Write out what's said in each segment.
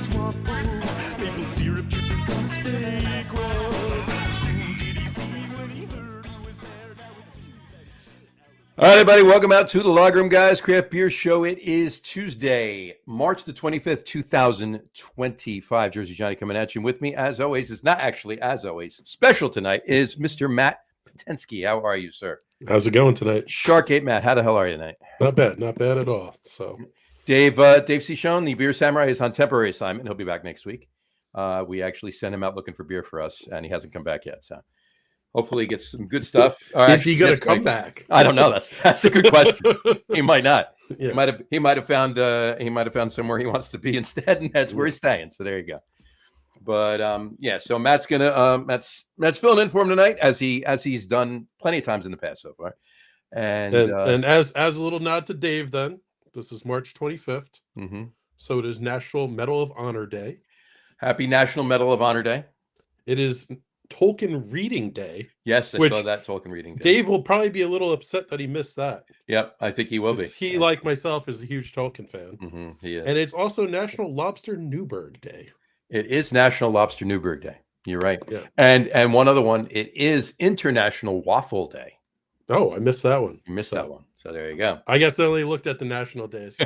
his waffles. Maple syrup dripping from his fake roll. Who did he see when he heard who was there? Now it seems that he should out. All right, everybody, welcome out to the Lagerroom Guys Craft Beer Show. It is Tuesday, March the 25th, 2025. Jersey Johnny coming at you. And with me, as always, is not actually as always, special tonight is Mr. Matt Potenski. How are you, sir? How's it going tonight? Sharkgate Matt, how the hell are you tonight? Not bad at all. So Dave Cichon, the Beer Samurai, is on temporary assignment. He'll be back next week. We actually sent him out looking for beer for us, and he hasn't come back yet. So hopefully he gets some good stuff. is he going to come back? I don't know. That's a good question. He might not. Yeah. He might have found somewhere he wants to be instead, and that's where he's staying. So there you go. But yeah, so Matt's Matt's filling in for him tonight, as he's done plenty of times in the past so far. And as a little nod to Dave, then this is March 25th, so it is National Medal of Honor Day. Happy National Medal of Honor Day. It is Tolkien Reading Day. Yes, I saw that Tolkien Reading Day. Dave will probably be a little upset that he missed that. Yep, I think he will be. He, like myself, is a huge Tolkien fan. He is. And it's also National Lobster Newburg Day. It is National Lobster Newburg Day. You're right. Yeah. And one other one, it is International Waffle Day. Oh, I missed that one. You missed that one. So there you go. I guess I only looked at the national days. So.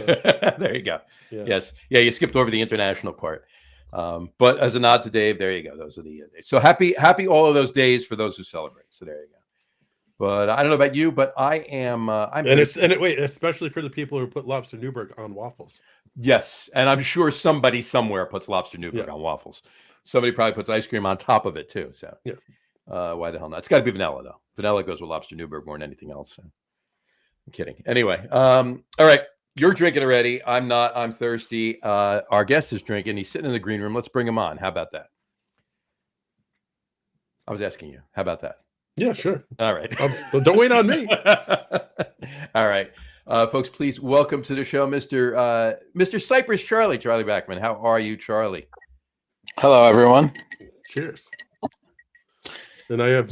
There you go. Yeah. Yes. Yeah, you skipped over the international part. But as a nod to Dave, there you go. Those are the days. So happy all of those days for those who celebrate. So there you go. But I don't know about you, but I am. Wait, especially for the people who put Lobster Newburg on waffles. Yes, and I'm sure somebody somewhere puts Lobster Newburg on waffles. Somebody probably puts ice cream on top of it too. So yeah, why the hell not? It's got to be vanilla though. Vanilla goes with Lobster Newburg more than anything else. So. I'm kidding. Anyway, all right. You're drinking already. I'm not. I'm thirsty. Our guest is drinking. He's sitting in the green room. Let's bring him on. How about that? I was asking you. How about that? Yeah, sure. All right. But don't wait on me. All right. Folks, please welcome to the show, Mr. Cypress Charlie Backmann. How are you, Charlie? Hello, everyone. Cheers. And I have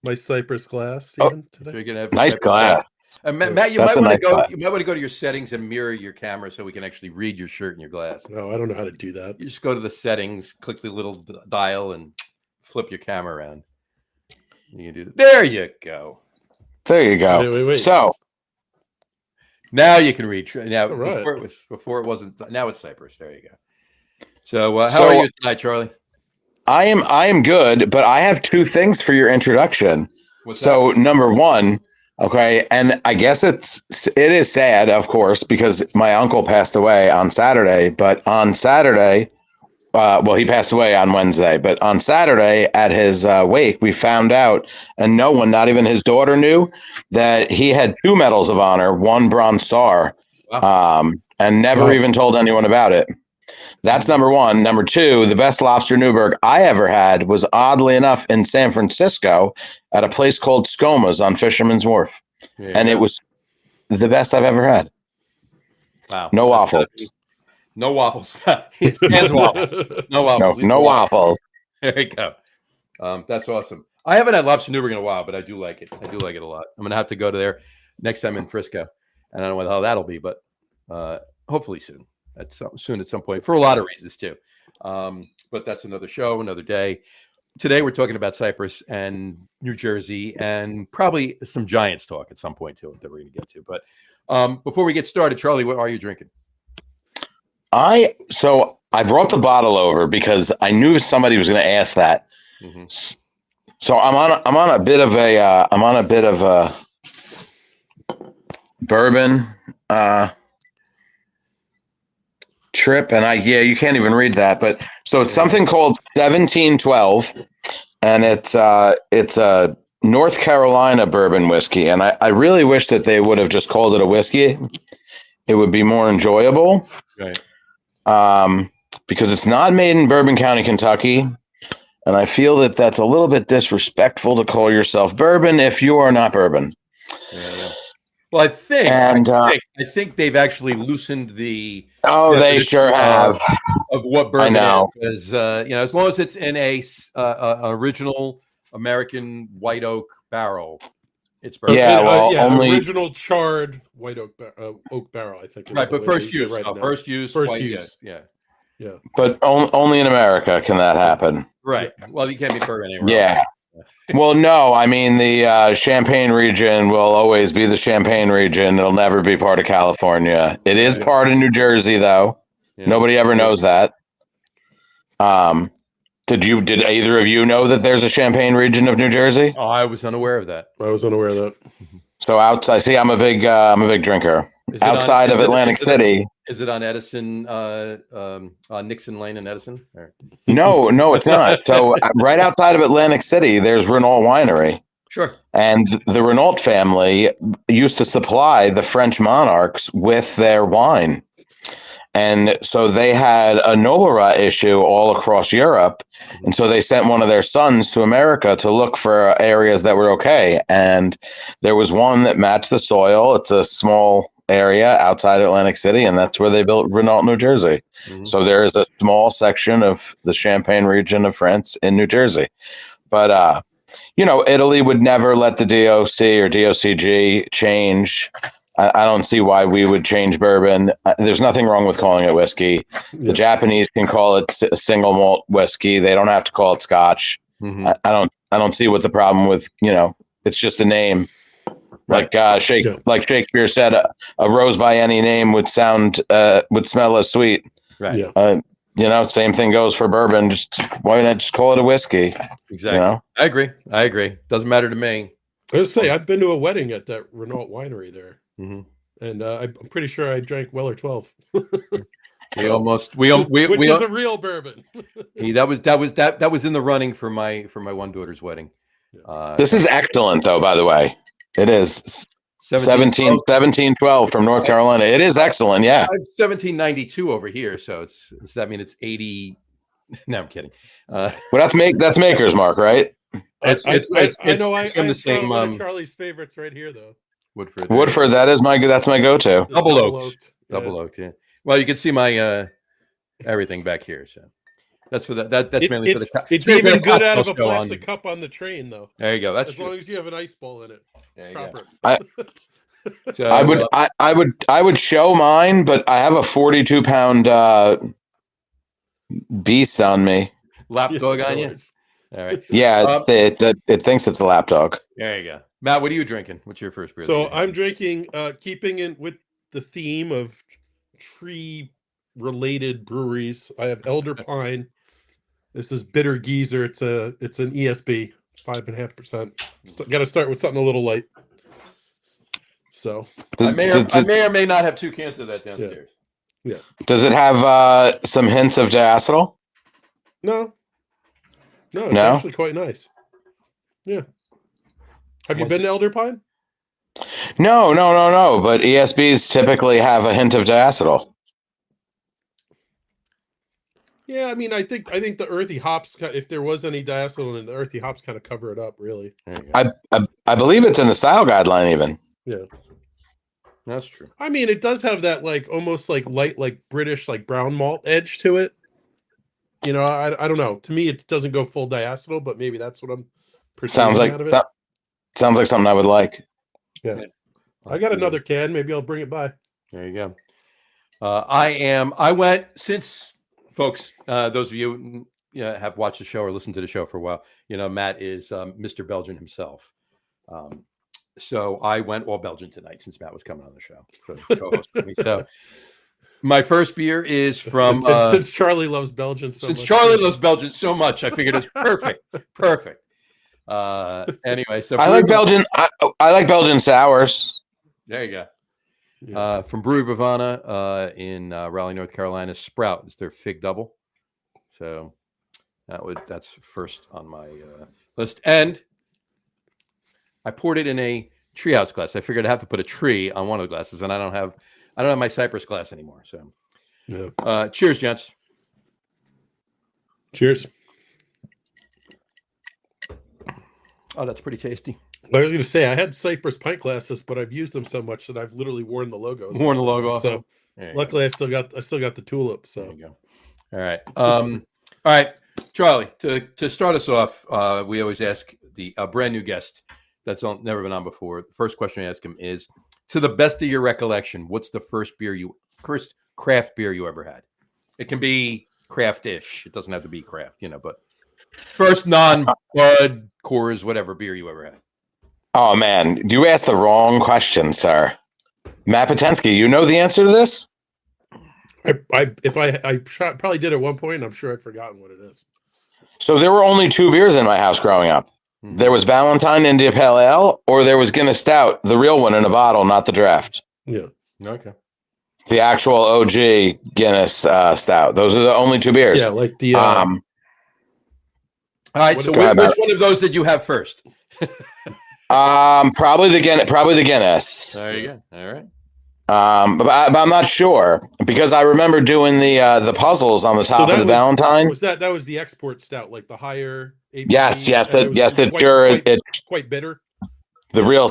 my Cypress glass today. Nice glass. Matt, you might want to go. You might want to go to your settings and mirror your camera so we can actually read your shirt and your glass. Oh, I don't know how to do that. You just go to the settings, click the little dial, and flip your camera around. You can do that. There you go. There you go. Wait. So now you can read. Now right. before it wasn't. Now it's Cypress. There you go. So how are you tonight, Charlie? I am good, but I have two things for your introduction. What's that? Number one. Okay, and I guess it is sad, of course, because my uncle passed away on Saturday. But on Saturday, he passed away on Wednesday. But on Saturday at his wake, we found out, and no one, not even his daughter, knew that he had 2 medals of honor, 1 Bronze Star, and never even told anyone about it. That's number one. Number two, the best lobster Newburg I ever had was, oddly enough, in San Francisco at a place called Skoma's on Fisherman's Wharf. Yeah. And it was the best I've ever had. Wow. No waffles. No waffles. He stands waffles. No waffles. No waffles. There you go. That's awesome. I haven't had lobster Newburg in a while, but I do like it. I do like it a lot. I'm going to have to go to there next time in Frisco. And I don't know what the hell that'll be, but hopefully soon. At some point, for a lot of reasons too. But that's another show, another day. Today we're talking about Cypress and New Jersey, and probably some Giants talk at some point too that we're going to get to. But before we get started, Charlie, what are you drinking? I brought the bottle over because I knew somebody was going to ask that. So I'm on a bit of a bourbon trip, and you can't even read that, but so it's something called 1712, and it's a North Carolina bourbon whiskey, and I really wish that they would have just called it a whiskey. It would be more enjoyable, right? Because it's not made in Bourbon County, Kentucky, and I feel that that's a little bit disrespectful to call yourself bourbon if you are not bourbon. Yeah. Well, I think they've actually loosened the. Oh, they sure have. Of what bourbon I know. Is, as long as it's in a original American white oak barrel, it's bourbon. Yeah, well, only original charred white oak barrel, I think. Right, but first use. Right First use. First white, use. Yeah. Yeah. But only in America can that happen. Right. Well, you can't be bourbon anywhere Yeah. else. Well, no, I mean the Champagne region will always be the Champagne region. It'll never be part of California. It is part of New Jersey, though. Yeah. Nobody ever knows that. Did either of you know that there's a Champagne region of New Jersey? Oh, I was unaware of that. I was unaware of that. So outside, see, I'm a big drinker. Is it Outside of Atlantic City. Is it on Edison, Nixon Lane in Edison? Or? No, it's not. So right outside of Atlantic City, there's Renault Winery. Sure. And the Renault family used to supply the French monarchs with their wine. And so they had a Noblera issue all across Europe. And so they sent one of their sons to America to look for areas that were okay. And there was one that matched the soil. It's a small area outside Atlantic City, and that's where they built Renault, New Jersey. Mm-hmm. So there is a small section of the Champagne region of France in New Jersey. But, Italy would never let the DOC or DOCG change. I don't see why we would change bourbon. There's nothing wrong with calling it whiskey. The Japanese can call it a single malt whiskey. They don't have to call it Scotch. Mm-hmm. I don't see what the problem with, it's just a name. Right. Like Shakespeare said, a rose by any name would smell as sweet. Right. Same thing goes for bourbon. Why not just call it a whiskey? Exactly. I agree. Doesn't matter to me. I was say I've been to a wedding at that Renault winery there, and I'm pretty sure I drank Weller 12. Which is a real bourbon. that was in the running for my one daughter's wedding. This is excellent, though. By the way, it is 1712 from North Carolina. It is excellent. Yeah, 1792 over here. So does that mean it's 80? No, I'm kidding. Well, that's Maker's Mark, right? I know. I the same. One of Charlie's favorites right here, though. Woodford. That's my go-to. Double oaked. Yeah. Well, you can see my everything back here. So that's for the that's mainly for the cup. It's even good out of a plastic cup on the train, though. There you go. That's as long as you have an ice bowl in it. There you go. I would show mine, but I have a 42-pound beast on me. Lapdog on you. All right. Yeah, it thinks it's a lapdog. There you go. Matt, what are you drinking? What's your first beer? So I'm drinking, keeping in with the theme of tree-related breweries. I have Elder Pine. This is Bitter Geezer. It's an ESB, 5.5%. So, got to start with something a little light. So I may or may not have 2 cans of that downstairs. Yeah. Does it have some hints of diacetyl? No, it's actually quite nice. Yeah. Have you been to Elder Pine? No. But ESBs typically have a hint of diacetyl. Yeah, I mean, I think the earthy hops, if there was any diacetyl in the earthy hops, kind of cover it up, really. I believe it's in the style guideline, even. Yeah, that's true. I mean, it does have that almost light, British brown malt edge to it. I don't know. To me, it doesn't go full diacetyl, but maybe that's what I'm perceiving out of it. Sounds like something I would like. Yeah. I got another can. Maybe I'll bring it by. There you go. I went, since folks, those of you have watched the show or listened to the show for a while, Matt is Mr. Belgian himself. So I went all Belgian tonight since Matt was coming on the show. So my first beer is from since Charlie loves Belgian so much. Since Charlie loves Belgian so much, I figured it's perfect. Anyway, so I like Belgian. I like Belgian sours. There you go. Yeah. From Brewery Bavana in Raleigh, North Carolina. Sprout is their fig double. So that's first on my list. And I poured it in a treehouse glass. I figured I have to put a tree on one of the glasses, and I don't have my Cypress glass anymore. So, yeah. Cheers, gents. Cheers. Oh, that's pretty tasty. I was going to say I had Cypress pint glasses, but I've used them so much that I've literally worn the logos. Worn the logo off. So luckily, I still got the tulip. So there you go. All right. All right, Charlie. To start us off, we always ask a brand new guest that's never been on before. The first question I ask him is, to the best of your recollection, what's the first craft beer you ever had? It can be craft-ish. It doesn't have to be craft, but first non-Bud, Coors, whatever beer you ever had. Oh man, you asked the wrong question, sir. Matt Potenski, you know the answer to this? I probably did at one point. I'm sure I've forgotten what it is. So there were only 2 beers in my house growing up. There was Valentine India Pale Ale, or there was Guinness Stout, the real one in a bottle, not the draft. Yeah. Okay. The actual OG Guinness Stout. Those are the only 2 beers. Yeah, like the. All right. So which one of those did you have first? Probably the Guinness. There you go. All right. But I'm not sure because I remember doing the puzzles on the top of the Valentine. That was the export stout, like the higher ABV? Yes, quite bitter. The real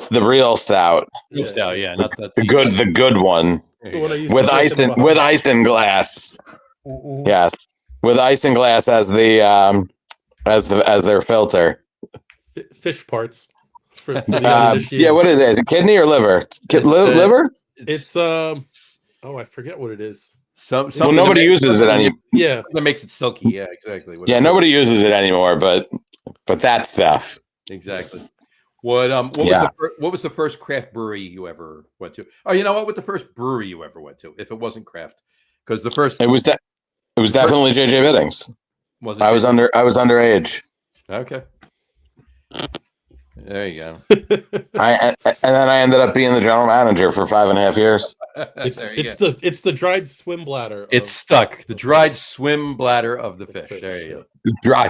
stout. Real stout, yeah, not that the good one with isinglass. Mm-hmm. Yes, with isinglass as their filter. Fish parts. Yeah, what is it? Is it kidney or liver? Liver? It's I forget what it is. Well, nobody uses it anymore. Yeah, that makes it silky. Yeah, exactly. Nobody uses it anymore, but that stuff. Exactly. What was the first craft brewery you ever went to? Oh, you know what? What the first brewery you ever went to? If it wasn't craft, because the first it was definitely JJ Biddings. Was it? I was underage. Okay. There you go. And then I ended up being the general manager for 5.5 years. It's the dried swim bladder. It's stuck. The dried swim bladder of the fish. There you go.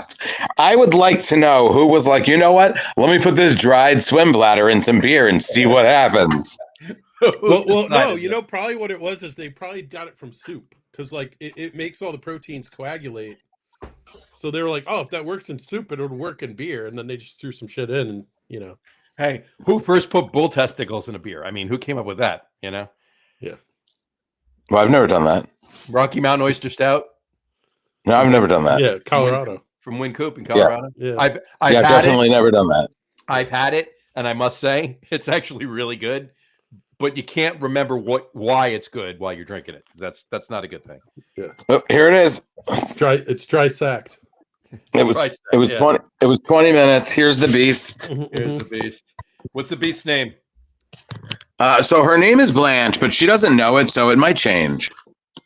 I would like to know who was like, you know what? Let me put this dried swim bladder in some beer and see what happens. well, no. Probably what it was is they probably got it from soup because like it makes all the proteins coagulate. So they were like, oh, if that works in soup, it would work in beer, and then they just threw some shit in, and Hey, who first put bull testicles in a beer? I mean, who came up with that? Yeah. Well, I've never done that. Rocky Mountain Oyster Stout. No, I've never done that. Yeah, Colorado. From Wynn Coop in Colorado. Yeah. I've definitely never done that. I've had it, and I must say it's actually really good. But you can't remember why it's good while you're drinking it. That's not a good thing. Yeah. Oh, here it is. It's dry sacked. It was 20 minutes. Here's the beast. Here's the beast. What's the beast's name? So her name is Blanche, but she doesn't know it, so it might change.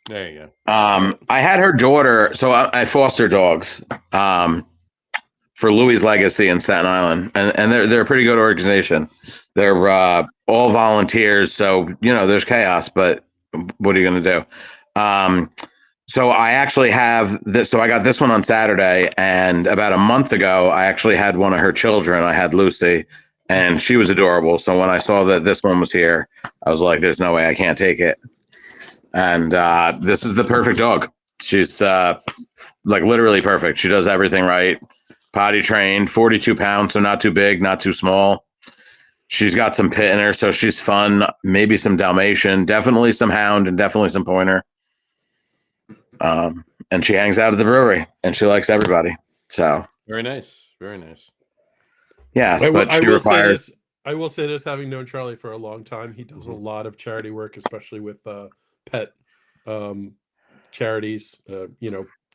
There you go. I had her daughter, so I foster dogs for Louis Legacy in Staten Island, and they're a pretty good organization. They're all volunteers, so there's chaos, but what are you going to do? So I actually have this. So I got this one on Saturday, and about a month ago, I actually had one of her children. I had Lucy, and she was adorable. So when I saw that this one was here, I was like, "There's no way I can't take it." And this is the perfect dog. She's like literally perfect. She does everything right. Potty trained, 42 pounds, so not too big, not too small. She's got some pit in her, so she's fun. Maybe some Dalmatian, definitely some Hound, and definitely some Pointer. And she hangs out at the brewery, and she likes everybody. So very nice, very nice. Yes, but she requires. I will say this, having known Charlie for a long time, he does a lot of charity work, especially with pet charities.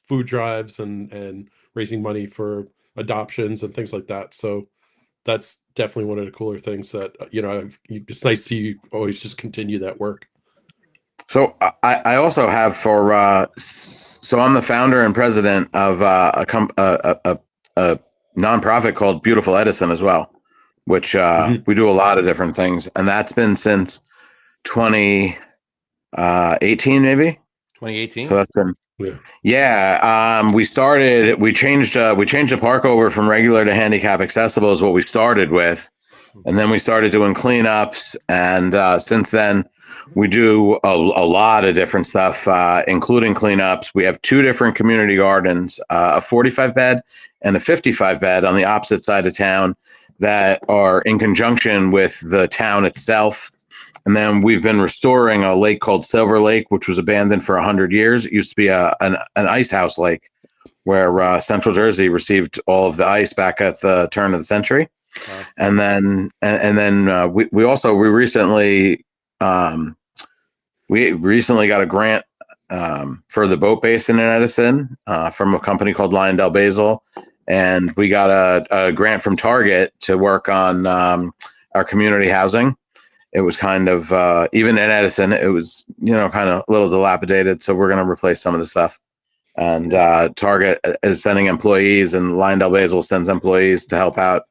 Food drives and raising money for adoptions and things like that. So that's definitely one of the cooler things that it's nice to see you always just continue that work. So I also have so I'm the founder and president of a nonprofit called Beautiful Edison as well, which we do a lot of different things, and that's been since 2018 maybe. 2018. So that's been we changed the park over from regular to handicap accessible is what we started with, and then we started doing cleanups, and since then. We do a lot of different stuff, including cleanups. We have 2 different community gardens, a 45 bed and a 55 bed on the opposite side of town that are in conjunction with the town itself. And then we've been restoring a lake called Silver Lake, which was abandoned for 100 years. It used to be an ice house lake where Central Jersey received all of the ice back at the turn of the century. Wow. And then we recently got a grant for the boat basin in Edison from a company called Lyondell Basil. And we got a grant from Target to work on our community housing. It was kind of, even in Edison, it was, kind of a little dilapidated. So we're going to replace some of the stuff. And Target is sending employees, and Lyondell Basil sends employees to help out.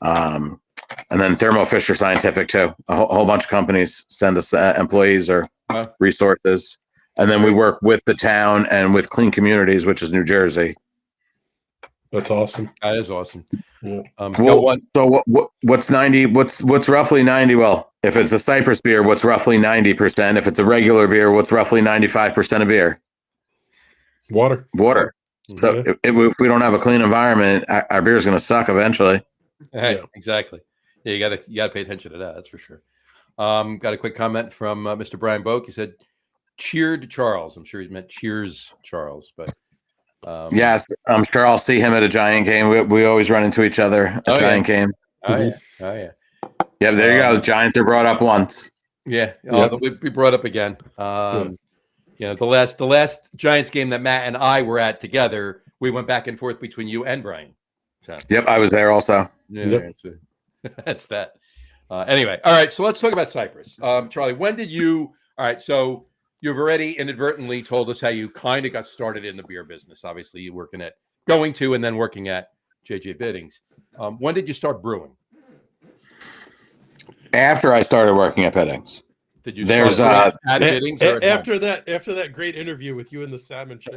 And then Thermo Fisher Scientific too. A whole bunch of companies send us employees or resources. And then we work with the town and with Clean Communities, which is New Jersey. That's awesome. That is awesome. Yeah. What's 90? What's roughly 90? Well, if it's a Cypress beer, what's roughly 90%? If it's a regular beer, what's roughly 95% of beer? Water. So if we don't have a clean environment, our beer is going to suck eventually. Hey, exactly. Yeah, you gotta pay attention to that. That's for sure. Got a quick comment from Mr. Brian Boak. He said, "Cheered Charles." I'm sure he's meant cheers Charles, but yes, I'm sure I'll see him at a Giant game. We always run into each other at Giant game. Oh yeah. Yeah, there you go. Giants are brought up once. Yeah, we brought up again. The last Giants game that Matt and I were at together, we went back and forth between you and Brian. So, yep, I was there also. Yeah, that's that. Anyway, all right. So let's talk about Cypress. Charlie, when did you? All right. So you've already inadvertently told us how you kind of got started in the beer business. Obviously, you going to and then working at JJ Biddings. When did you start brewing? After I started working at Biddings. Did you start at Biddings after that great interview with you in the salmon show?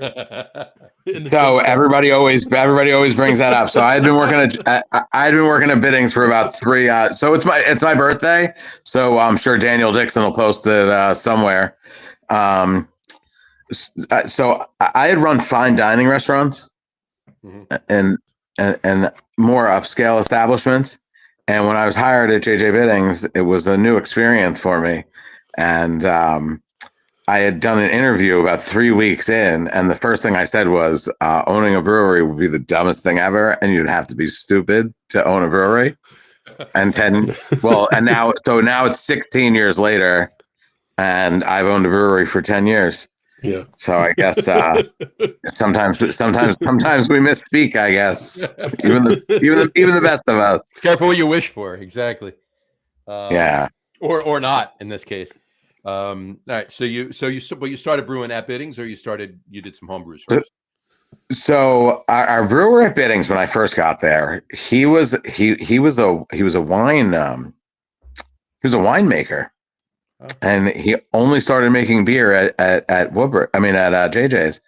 So everybody always brings that up. So I'd been working at Biddings for about 3. So it's my birthday. So I'm sure Daniel Dixon will post it somewhere. So I had run fine dining restaurants and more upscale establishments. And when I was hired at JJ Biddings, it was a new experience for me. And I had done an interview about 3 weeks in, and the first thing I said was, owning a brewery would be the dumbest thing ever, and you'd have to be stupid to own a brewery. And now it's 16 years later, and I've owned a brewery for 10 years. Yeah. So I guess sometimes we misspeak. I guess even the best of us. Careful what you wish for. Exactly. Yeah. Or not in this case. All right. So you started brewing at Biddings, or you did some home brews first? So our brewer at Biddings, when I first got there, he was a winemaker. Oh. And he only started making beer at Woodbridge. I mean, at JJ's,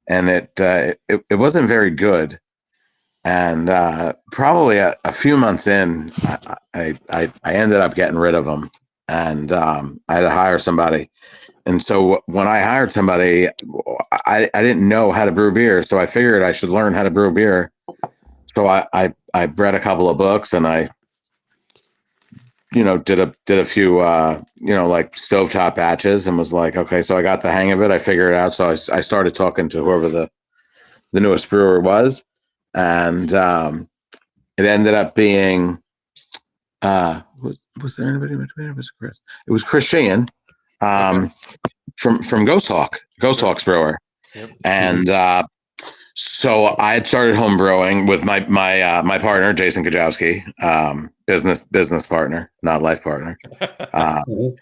and it wasn't very good. And probably a few months in, I ended up getting rid of him, and I had to hire somebody. And so when I hired somebody, I didn't know how to brew beer, so I figured I should learn how to brew beer. So I read a couple of books, and I did a few like stovetop batches, and was like, okay, so I got the hang of it. I figured it out. So I started talking to whoever the newest brewer was, and it ended up being was there anybody between? It was Chris. It was Chris Sheehan from Ghost Hawk's brewer. Yep. And so I had started home brewing with my partner, Jason Kajowski, business partner, not life partner.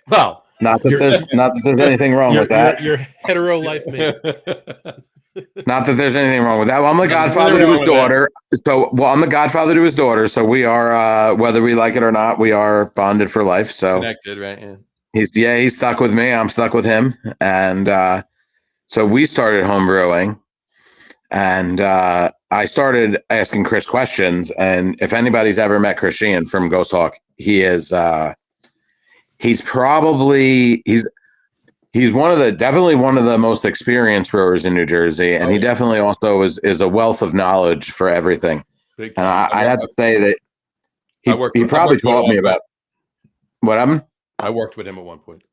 Well, not that there's anything wrong with that. Your hetero life mate. Not that there's anything wrong with that. Well, I'm the godfather to his daughter. I'm the godfather to his daughter. So we are, whether we like it or not, we are bonded for life. So connected, right? Yeah. He's stuck with me. I'm stuck with him. And so we started home brewing. And I started asking Chris questions. And if anybody's ever met Chris Sheehan from Ghost Hawk, he's definitely one of the most experienced brewers in New Jersey. And he definitely also is a wealth of knowledge for everything. And I have to say that he probably taught me about what happened. I worked with him at one point.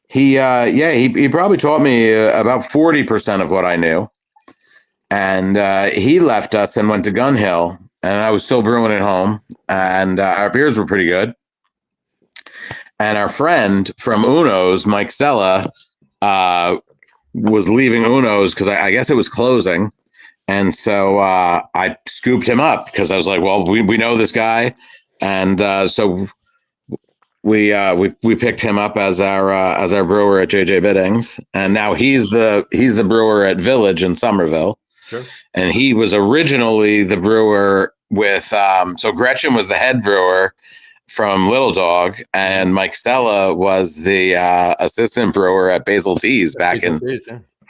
He probably taught me about 40% of what I knew. And he left us and went to Gun Hill, and I was still brewing at home, and our beers were pretty good. And our friend from Uno's, Mike Sella, was leaving Uno's because I guess it was closing. And so I scooped him up because I was like, well, we know this guy. And so we picked him up as our brewer at JJ Biddings. And now he's the brewer at Village in Somerville. Sure. And he was originally the brewer with so Gretchen was the head brewer from Little Dog, and Mike Stella was the assistant brewer at Basil Teas back in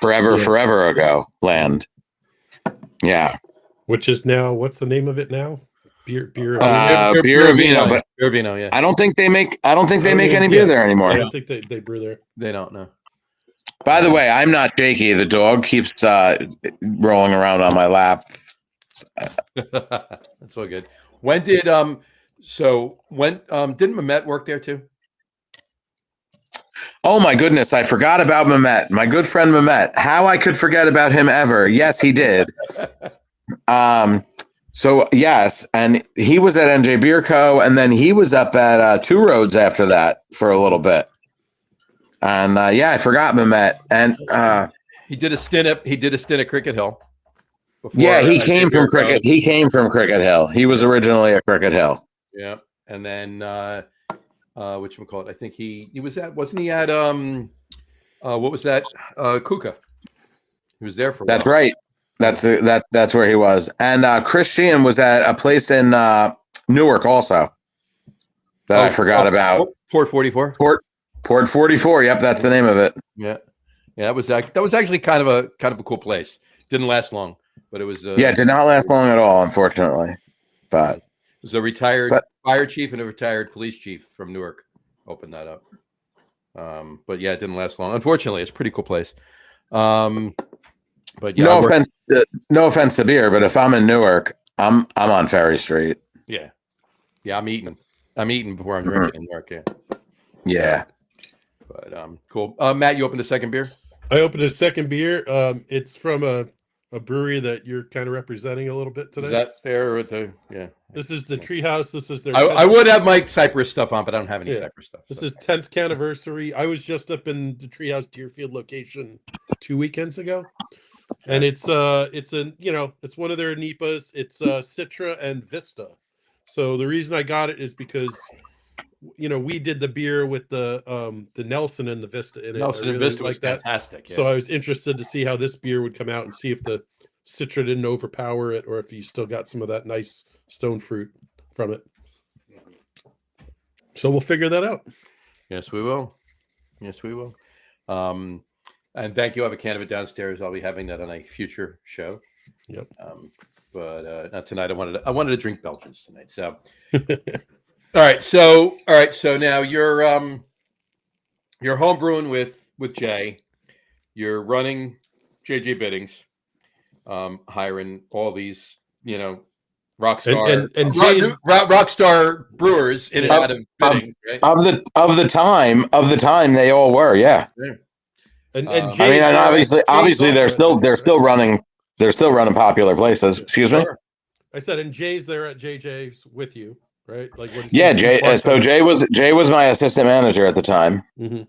forever ago land. Yeah. Which is now, what's the name of it now? Beer Beer Vino, but Beer Vino, yeah. I don't think they make any beer there anymore. I don't think they brew there. They don't know. By the way, I'm not shaky. The dog keeps rolling around on my lap. That's all good. When did didn't Mehmet work there too? Oh my goodness, I forgot about Mehmet. My good friend Mehmet. How I could forget about him ever. Yes, he did. So yes, and he was at NJ Beer Co. and then he was up at Two Roads after that for a little bit. And I forgot Mehmet. And he did a stint at Cricket Hill. He came from Cricket. He came from Cricket Hill. He was originally at Cricket Hill. Yeah, and then whatchamacallit, I think he was at, wasn't he at what was that? Kuka. He was there for a That's while. right. That's where he was. And Chris Sheehan was at a place in Newark also that I forgot about. Port 44. Port 44. Yep, that's the name of it. Yeah. Yeah, that was actually kind of a cool place. Didn't last long, but it was it did not last long at all, unfortunately. But it was a retired fire chief and a retired police chief from Newark opened that up. But yeah, it didn't last long. Unfortunately, it's a pretty cool place. But yeah, no offense to beer, but if I'm in Newark, I'm on Ferry Street. Yeah. Yeah, I'm eating before I'm drinking in Newark, yeah. Yeah. But cool. Matt, you opened a second beer? I opened a second beer. It's from a brewery that you're kind of representing a little bit today. Is that fair? This is the Treehouse. This is their. I would have Mike Cypress stuff on, but I don't have any Cypress stuff. This is 10th anniversary. I was just up in the Treehouse Deerfield location 2 weekends ago, and it's one of their NEPAs. It's Citra and Vista. So the reason I got it is because we did the beer with the Nelson and the Vista in it. Nelson and Vista was fantastic. Yeah. So I was interested to see how this beer would come out and see if the Citra didn't overpower it or if you still got some of that nice stone fruit from it. So we'll figure that out. Yes, we will. And thank you. I have a can of it downstairs. I'll be having that on a future show. Yep. But not tonight. I wanted to drink Belgians tonight. So all right. So now you're home brewing with Jay. You're running JJ Biddings, hiring all these, rock star and Jay's rock star brewers in and out of Biddings, right? Of the time they all were, yeah. And obviously they're still running popular places. Excuse me. I said, and Jay's there at JJ's with you, right? Like Jay. So Jay was my assistant manager at the time. Mm-hmm.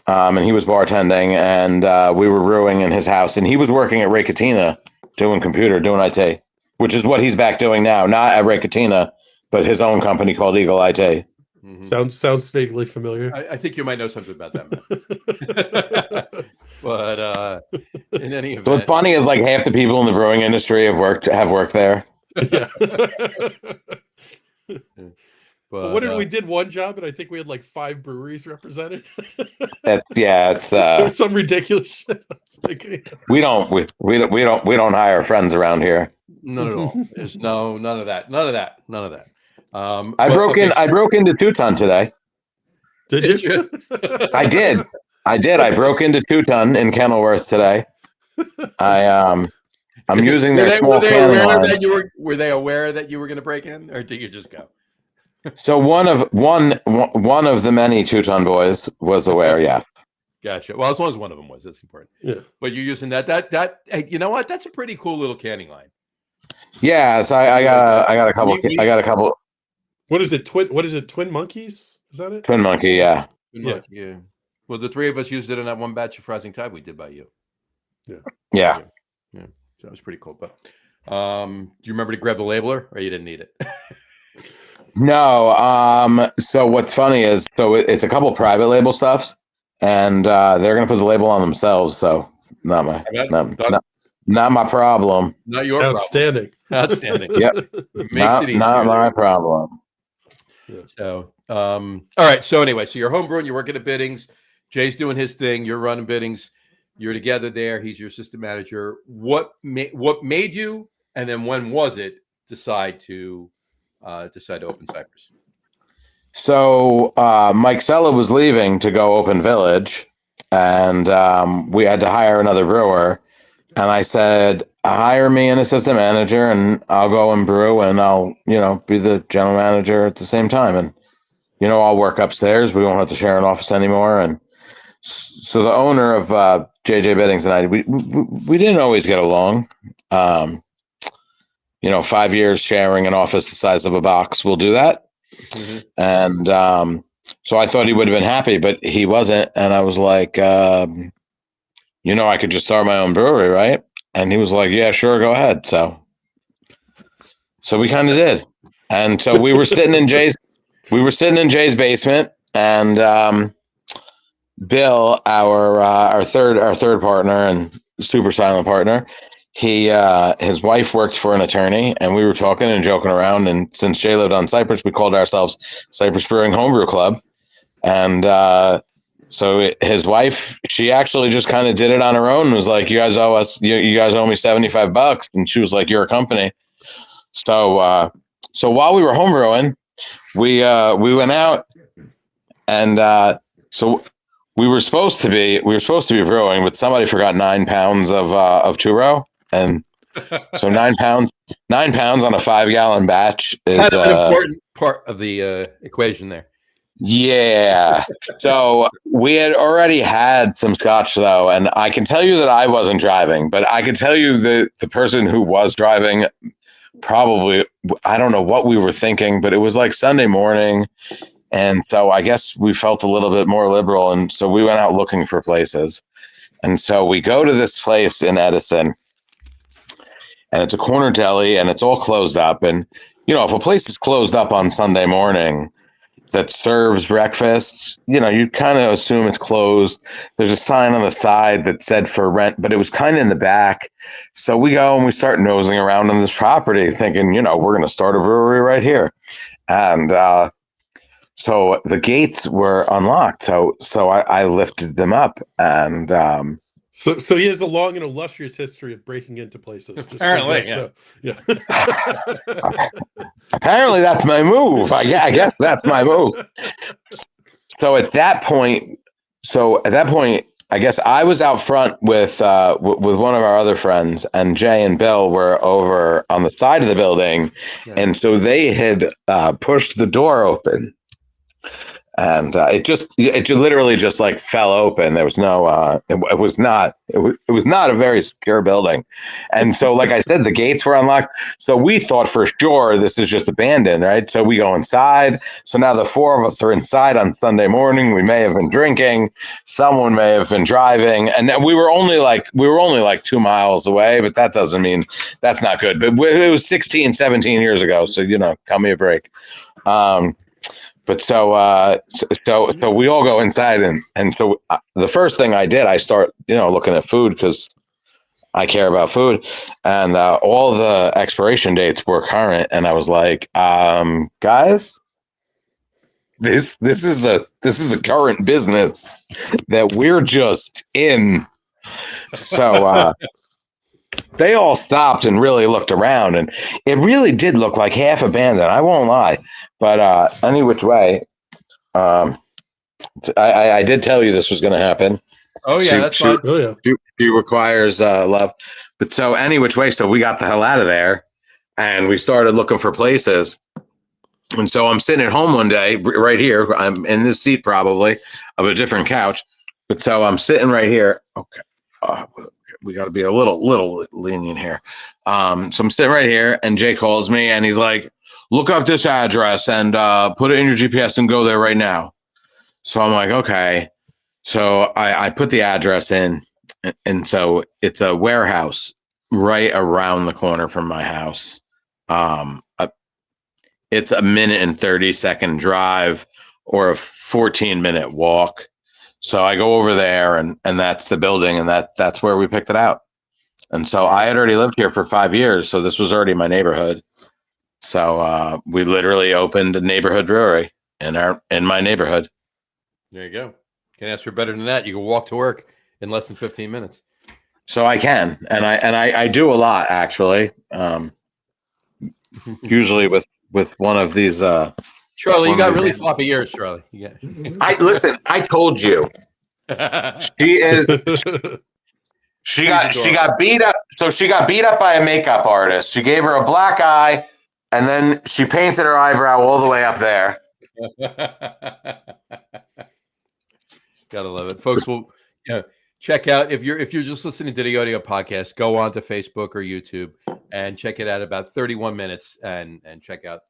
And he was bartending, and we were brewing in his house, and he was working at Raketina doing IT, which is what he's back doing now, not at Raketina, but his own company called Eagle IT. Mm-hmm. Sounds vaguely familiar. I think you might know something about that, man. But in any event, what's funny is like half the people in the brewing industry have worked there. Yeah. But we did one job, and I think we had like 5 breweries represented. It's some ridiculous shit. We don't hire friends around here. None at all. There's none of that. I broke into 2 Ton today. Did you? I did. I broke into 2 Ton in Kenilworth today. I'm using their small canning line. Were they aware that you were going to break in, or did you just go? So one of the many 2 Ton boys was aware. Yeah. Gotcha. Well, as long as one of them was, that's important. Yeah. But you're using that. Hey, you know what? That's a pretty cool little canning line. Yeah. So I got a couple. What is it? Twin Monkeys? Is that it? Twin Monkey. Yeah. Yeah. Well, the three of us used it in that one batch of Rising Tide we did by you. Yeah. So that was pretty cool. But do you remember to grab the labeler, or you didn't need it? No. So what's funny is, it's a couple private label stuffs, and they're gonna put the label on themselves. So not my problem. Not your Outstanding. problem. Outstanding. Yep. Not my problem. Yeah. So, all right. So anyway, so you're homebrewing, you're working at Biddings. Jay's doing his thing. You're running Biddings. You're together there. He's your assistant manager. What made you, and then when was it, decide to open Cypress? So Mike Sella was leaving to go open Village, and we had to hire another brewer. And I said, hire me an assistant manager, and I'll go and brew, and I'll be the general manager at the same time, and I'll work upstairs. We won't have to share an office anymore. And so the owner of JJ Biddings and I, we didn't always get along. 5 years sharing an office the size of a box will do that. Mm-hmm. And so I thought he would have been happy, but he wasn't. And I was like, I could just start my own brewery, right? And he was like, yeah, sure, go ahead. So we kind of did. And so we were sitting in Jay's basement, and Bill, our third partner and super silent partner, his wife worked for an attorney, and we were talking and joking around. And since Jay lived on Cypress, we called ourselves Cypress Brewing Homebrew Club. And so his wife, she actually just kind of did it on her own. Was like, you guys owe me $75. And she was like, you're a company. So while we were homebrewing, we went out, and so we were supposed to be brewing, but somebody forgot 9 pounds of churro, and so 9 pounds on a 5-gallon batch is that's an important part of the equation there. Yeah. So we had already had some scotch, though, and I can tell you that I wasn't driving, but I can tell you that the person who was driving, probably, I don't know what we were thinking, but it was like Sunday morning. And so I guess we felt a little bit more liberal. And so we went out looking for places. And so we go to this place in Edison, and it's a corner deli, and it's all closed up. And, if a place is closed up on Sunday morning that serves breakfast, you kind of assume it's closed. There's a sign on the side that said for rent, but it was kind of in the back. So we go and we start nosing around on this property thinking, we're going to start a brewery right here. And so the gates were unlocked. So I lifted them up, and so he has a long and illustrious history of breaking into places. Just apparently, yeah. Apparently, that's my move. I guess that's my move. So at that point, I guess I was out front with one of our other friends, and Jay and Bill were over on the side of the building, and so they had pushed the door open. And it literally just like fell open. There was no, it was not a very secure building. And so, like I said, the gates were unlocked. So we thought for sure this is just abandoned, right? So we go inside. So now the four of us are inside on Sunday morning. We may have been drinking. Someone may have been driving. And we were only like 2 miles away, but that doesn't mean that's not good. But it was 16, 17 years ago. So, cut me a break. But so we all go inside, and so the first thing I did, I start, looking at food because I care about food, and all the expiration dates were current, and I was like, guys, this is a current business that we're just in. So they all stopped and really looked around, and it really did look like half abandoned. I won't lie. But any which way, I did tell you this was going to happen. Oh yeah, that's fine. Oh yeah. She requires love. But so any which way, so we got the hell out of there, and we started looking for places. And so I'm sitting at home one day, right here. I'm in this seat probably of a different couch, but so I'm sitting right here. Okay, we got to be a little lenient here. So I'm sitting right here, and Jay calls me, and he's like, look up this address and put it in your GPS and go there right now. So I'm like, okay. So I put the address in, and so it's a warehouse right around the corner from my house. It's a minute and 30-second drive or a 14-minute walk. So I go over there, and that's the building, and that's where we picked it out. And so I had already lived here for 5 years, so this was already my neighborhood. So we literally opened a neighborhood brewery in my neighborhood. There you go. Can't ask for better than that. You can walk to work in less than 15 minutes. So I can, and I do a lot actually. Usually with one of these. Charlie, you got really floppy ears, Charlie. Yeah. Listen. I told you. She is. She got beat up. So she got beat up by a makeup artist. She gave her a black eye, and then she painted her eyebrow all the way up there. Gotta love it, folks. Will check out if you're just listening to the audio podcast, go on to Facebook or YouTube and check it out. About 31 minutes, and check out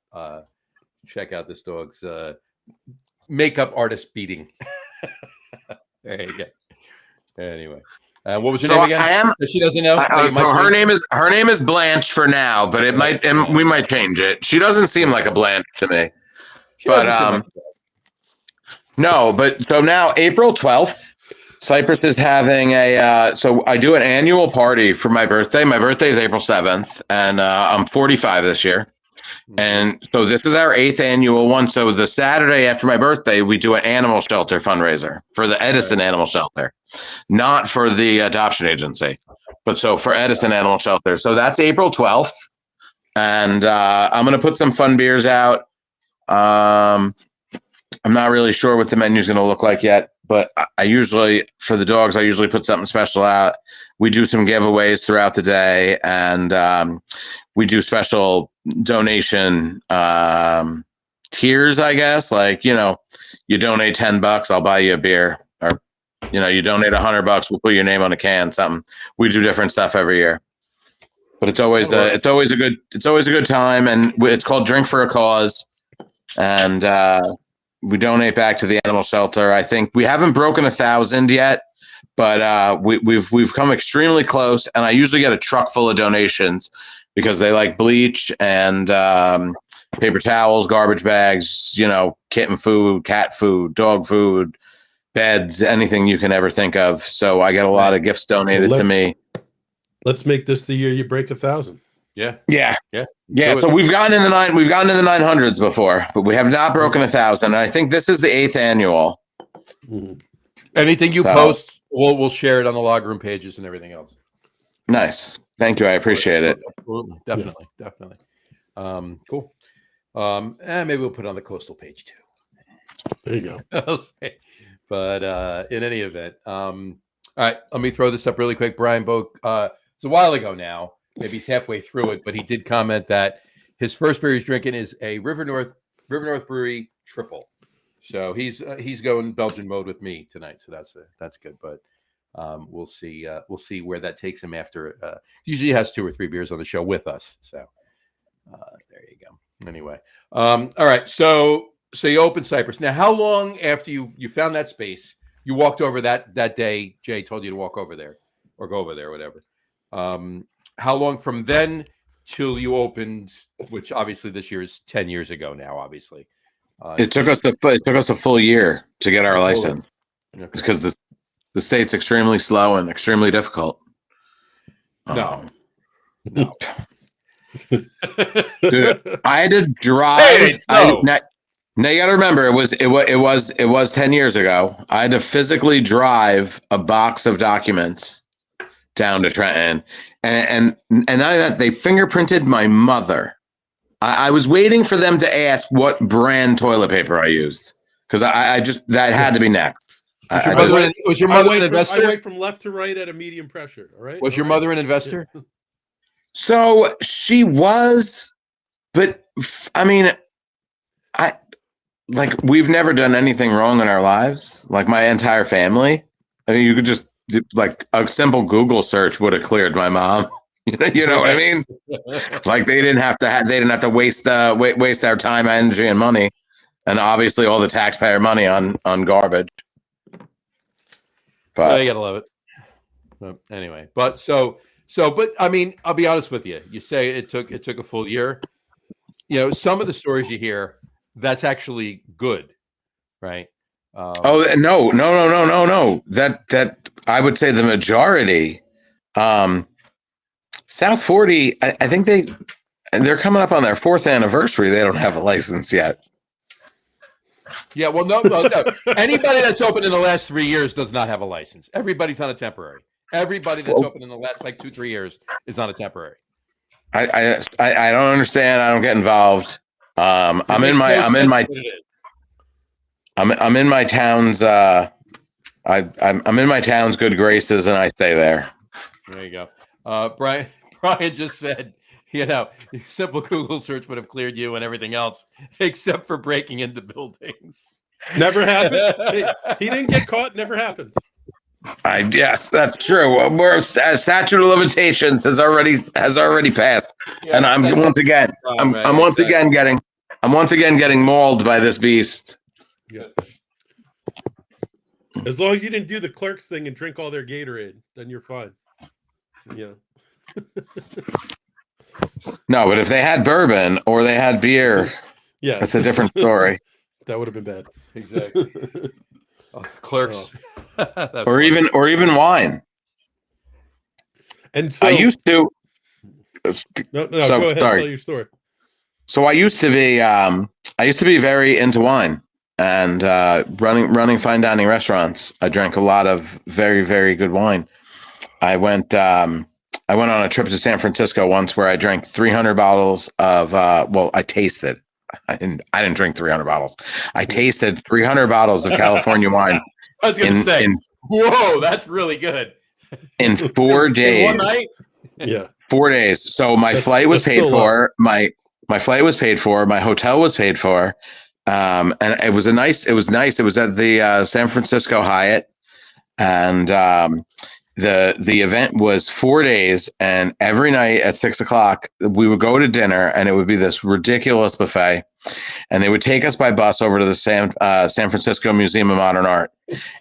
this dog's makeup artist beating. There you go. Anyway, what was your name again? She doesn't know. So her name is Blanche for now, but we might change it. She doesn't seem like a Blanche to me. No, but so now April 12th, Cypress is having so I do an annual party for my birthday. My birthday is April 7th, and I'm 45 this year. And so this is our 8th annual one. So the Saturday after my birthday, we do an animal shelter fundraiser for the Edison Animal Shelter, not for the adoption agency, but so for Edison Animal Shelter. So that's April 12th. And I'm going to put some fun beers out. I'm not really sure what the menu is going to look like yet, but I usually, for the dogs, I usually put something special out. We do some giveaways throughout the day, and we do special donation tiers, I guess. Like, you donate $10, I'll buy you a beer, or you donate $100, we'll put your name on a can, something. We do different stuff every year, but it's always a good time, and it's called Drink for a Cause, and we donate back to the animal shelter. I think we haven't broken 1,000 yet, but we've come extremely close. And I usually get a truck full of donations because they like bleach and paper towels, garbage bags, kitten food, cat food, dog food, beds, anything you can ever think of. So I get a lot of gifts donated to me. Let's make this the year you break 1,000. Yeah. So we've gotten in the 900s before, but we have not broken 1,000. And I think this is the 8th annual. Anything you post, we'll share it on the log room pages and everything else. Nice. Thank you. I appreciate it. Absolutely. Definitely. Cool. And maybe we'll put it on the coastal page too. There you go. But in any event, all right, let me throw this up really quick. Brian Boak, it's a while ago now. Maybe he's halfway through it, but he did comment that his first beer he's drinking is a River North Brewery triple. So he's going Belgian mode with me tonight. So that's good. But we'll see where that takes him after. Usually has 2 or 3 beers on the show with us. So there you go. Anyway, all right. So you opened Cypress. Now, how long after you found that space, you walked over that day? Jay told you to walk over there or go over there, whatever. How long from then till you opened, which obviously this year is 10 years ago now, obviously. It took us a full year to get our license because the state's extremely slow and extremely difficult. No. Dude, I had to drive. Now you got to remember, it was 10 years ago. I had to physically drive a box of documents down to Trenton, and they fingerprinted my mother. I was waiting for them to ask what brand toilet paper I used because I just that had to be next. Was your mother an investor? I wait from left to right at a medium pressure. All right. Was your mother an investor? Yeah. So she was, but I mean, we've never done anything wrong in our lives. Like my entire family. I mean, you could just like a simple Google search would have cleared my mom. You know what I mean? Like they didn't have to waste our time, energy, and money, and obviously all the taxpayer money on garbage. But you gotta love it. But anyway, but but I mean, I'll be honest with you. You say it took a full year. You know, some of the stories you hear, that's actually good, right? oh no. That I would say the majority. South 40, I think they're coming up on their 4th anniversary. They don't have a license yet. Yeah, well, no. Anybody that's open in the last 3 years does not have a license. Everybody's on a temporary. Everybody that's open in the last 2-3 years is on a temporary. I don't understand. I don't get involved. I'm in my town's I'm in my town's good graces, and I stay there. There you go. Brian just said, simple Google search would have cleared you and everything else, except for breaking into buildings. Never happened. He didn't get caught. Never happened. Yes, that's true. We're statute of limitations has already passed, and I'm once again getting mauled by this beast. Yeah. As long as you didn't do the clerks thing and drink all their Gatorade, then you're fine. Yeah. No, but if they had bourbon or they had beer, yeah, that's a different story. That would have been bad. Exactly. Clerks, or even wine. And so I used to. No, go ahead. Sorry. Tell your story. So I used to be very into wine and running fine dining restaurants. I drank a lot of very, very good wine. I went on a trip to San Francisco once where I drank 300 bottles of I tasted. I didn't drink 300 bottles. I tasted 300 bottles of California wine. I was going to say, whoa, that's really good. In 4 days. In one night? Yeah. 4 days. So my flight was paid for. My flight was paid for. My hotel was paid for. And it was nice. It was at the San Francisco Hyatt. And the event was 4 days, and every night at 6:00 we would go to dinner, and it would be this ridiculous buffet, and they would take us by bus over to the San Francisco Museum of Modern Art,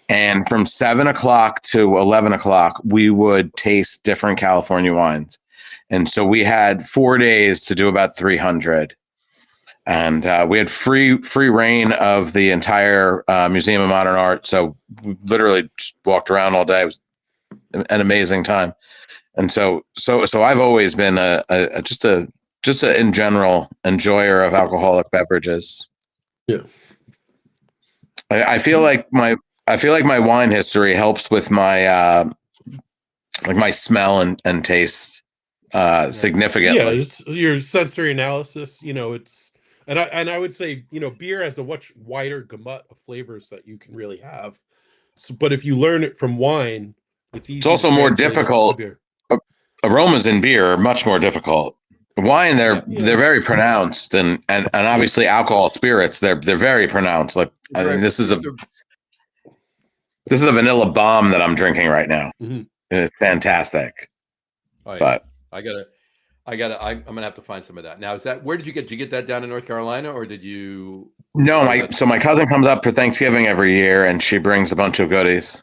and from 7:00 to 11:00 we would taste different California wines, and so we had 4 days to do about 300. And we had free reign of the entire Museum of Modern Art, so we literally just walked around all day. It was an amazing time. And so I've always been just a in general enjoyer of alcoholic beverages. Yeah. I feel like my wine history helps with my my smell and taste significantly. Yeah, it's your sensory analysis, it's and I would say, beer has a much wider gamut of flavors that you can really have. So, but if you learn it from wine, it's easy. It's also more difficult. Aromas in beer are much more difficult. Wine, they're very pronounced, and obviously alcohol spirits, they're very pronounced. Like I mean, this is a vanilla bomb that I'm drinking right now. Mm-hmm. It's fantastic. Right. But I'm gonna have to find some of that. Now, where did you get that down in North Carolina, or did you? No, my cousin comes up for Thanksgiving every year, and she brings a bunch of goodies.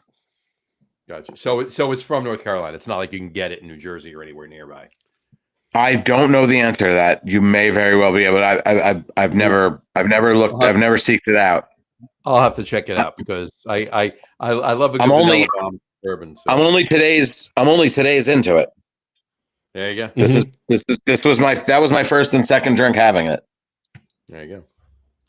Gotcha. So it's from North Carolina. It's not like you can get it in New Jersey or anywhere nearby. I don't know the answer to that. You may very well be able to. I've never looked. I've never seeked it out. I'll have to check it out because I love a good bourbon. So. I'm only today's into it. There you go. This was my first and second drink having it. There you go.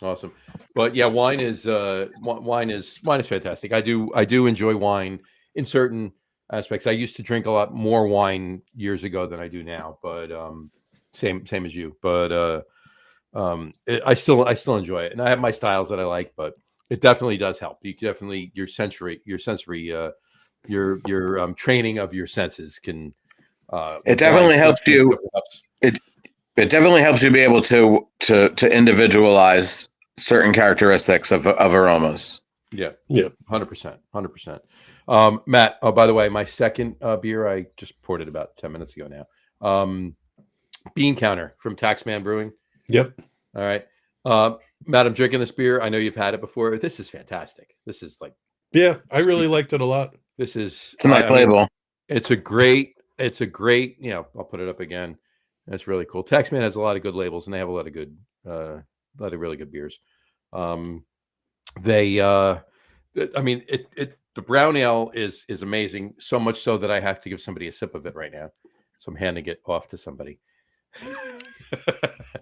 Awesome. But yeah, wine is fantastic. I do enjoy wine in certain aspects. I used to drink a lot more wine years ago than I do now, but same as you. But I still enjoy it, and I have my styles that I like. But it definitely does help. You definitely your training of your senses can. It definitely helps you. It definitely helps you be able to individualize certain characteristics of aromas. Yeah, 100%. Matt, oh, by the way, my second beer, I just poured it about 10 minutes ago now. Bean Counter from Taxman Brewing. Yep. All right. Matt, I'm drinking this beer. I know you've had it before. This is fantastic. This is like. Yeah, I really liked it a lot. This is It's a nice label. It's a great. I'll put it up again. That's really cool. Taxman has a lot of good labels, and they have a lot of really good beers. The brown ale is amazing. So much so that I have to give somebody a sip of it right now. So I'm handing it off to somebody.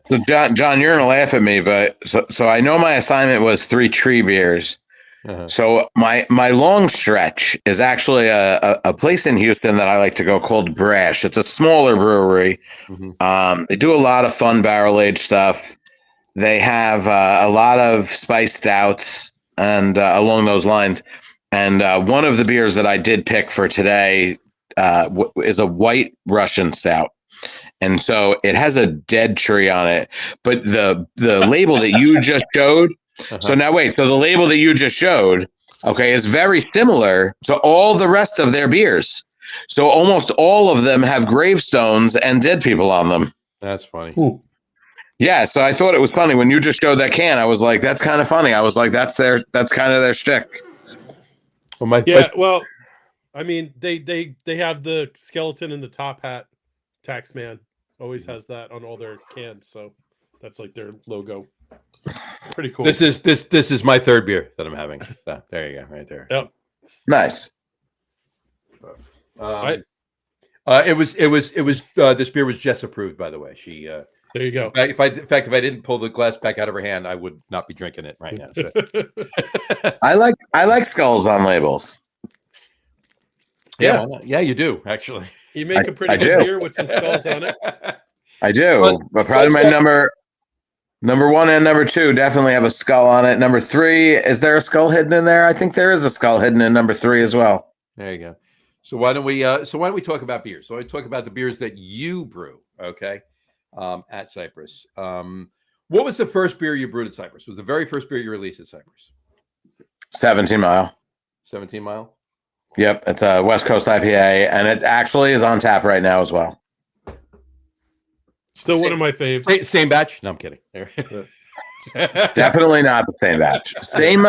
So John, you're gonna laugh at me, but so I know my assignment was 3 tree beers. Uh-huh. So my long stretch is actually a place in Houston that I like to go called Brash. It's a smaller brewery. Mm-hmm. They do a lot of fun barrel aged stuff. They have a lot of spiced stouts and along those lines. And one of the beers that I did pick for today is a white Russian stout. And so it has a dead tree on it. But the label that you just showed. Uh-huh. So now wait. So the label that you just showed, okay, is very similar to all the rest of their beers. So almost all of them have gravestones and dead people on them. That's funny. Ooh. Yeah, so I thought it was funny when you just showed that can. I was like, "That's kind of funny." I was like, "That's kind of their shtick." Well, I mean, they have the skeleton in the top hat. Taxman always has that on all their cans, so that's like their logo. Pretty cool. This is my third beer that I'm having. So, there you go, right there. Yep. Nice. This beer was Jess approved, by the way. She there you go. if I didn't pull the glass back out of her hand, I would not be drinking it right now. So. I like skulls on labels. Yeah, you do actually. You make a pretty good beer with some skulls on it. I do, but probably my number 1 and number 2 definitely have a skull on it. Number 3, is there a skull hidden in there? I think there is a skull hidden in number 3 as well. There you go. So why don't we talk about beers? So I talk about the beers that you brew, okay, at Cypress. What was the first beer you brewed at Cypress? Was the very first beer you released at Cypress? 17 Mile. 17 Mile? Yep, it's a West Coast IPA, and it actually is on tap right now as well. Still one of my faves. Same batch? No, I'm kidding. Definitely not the same batch. Same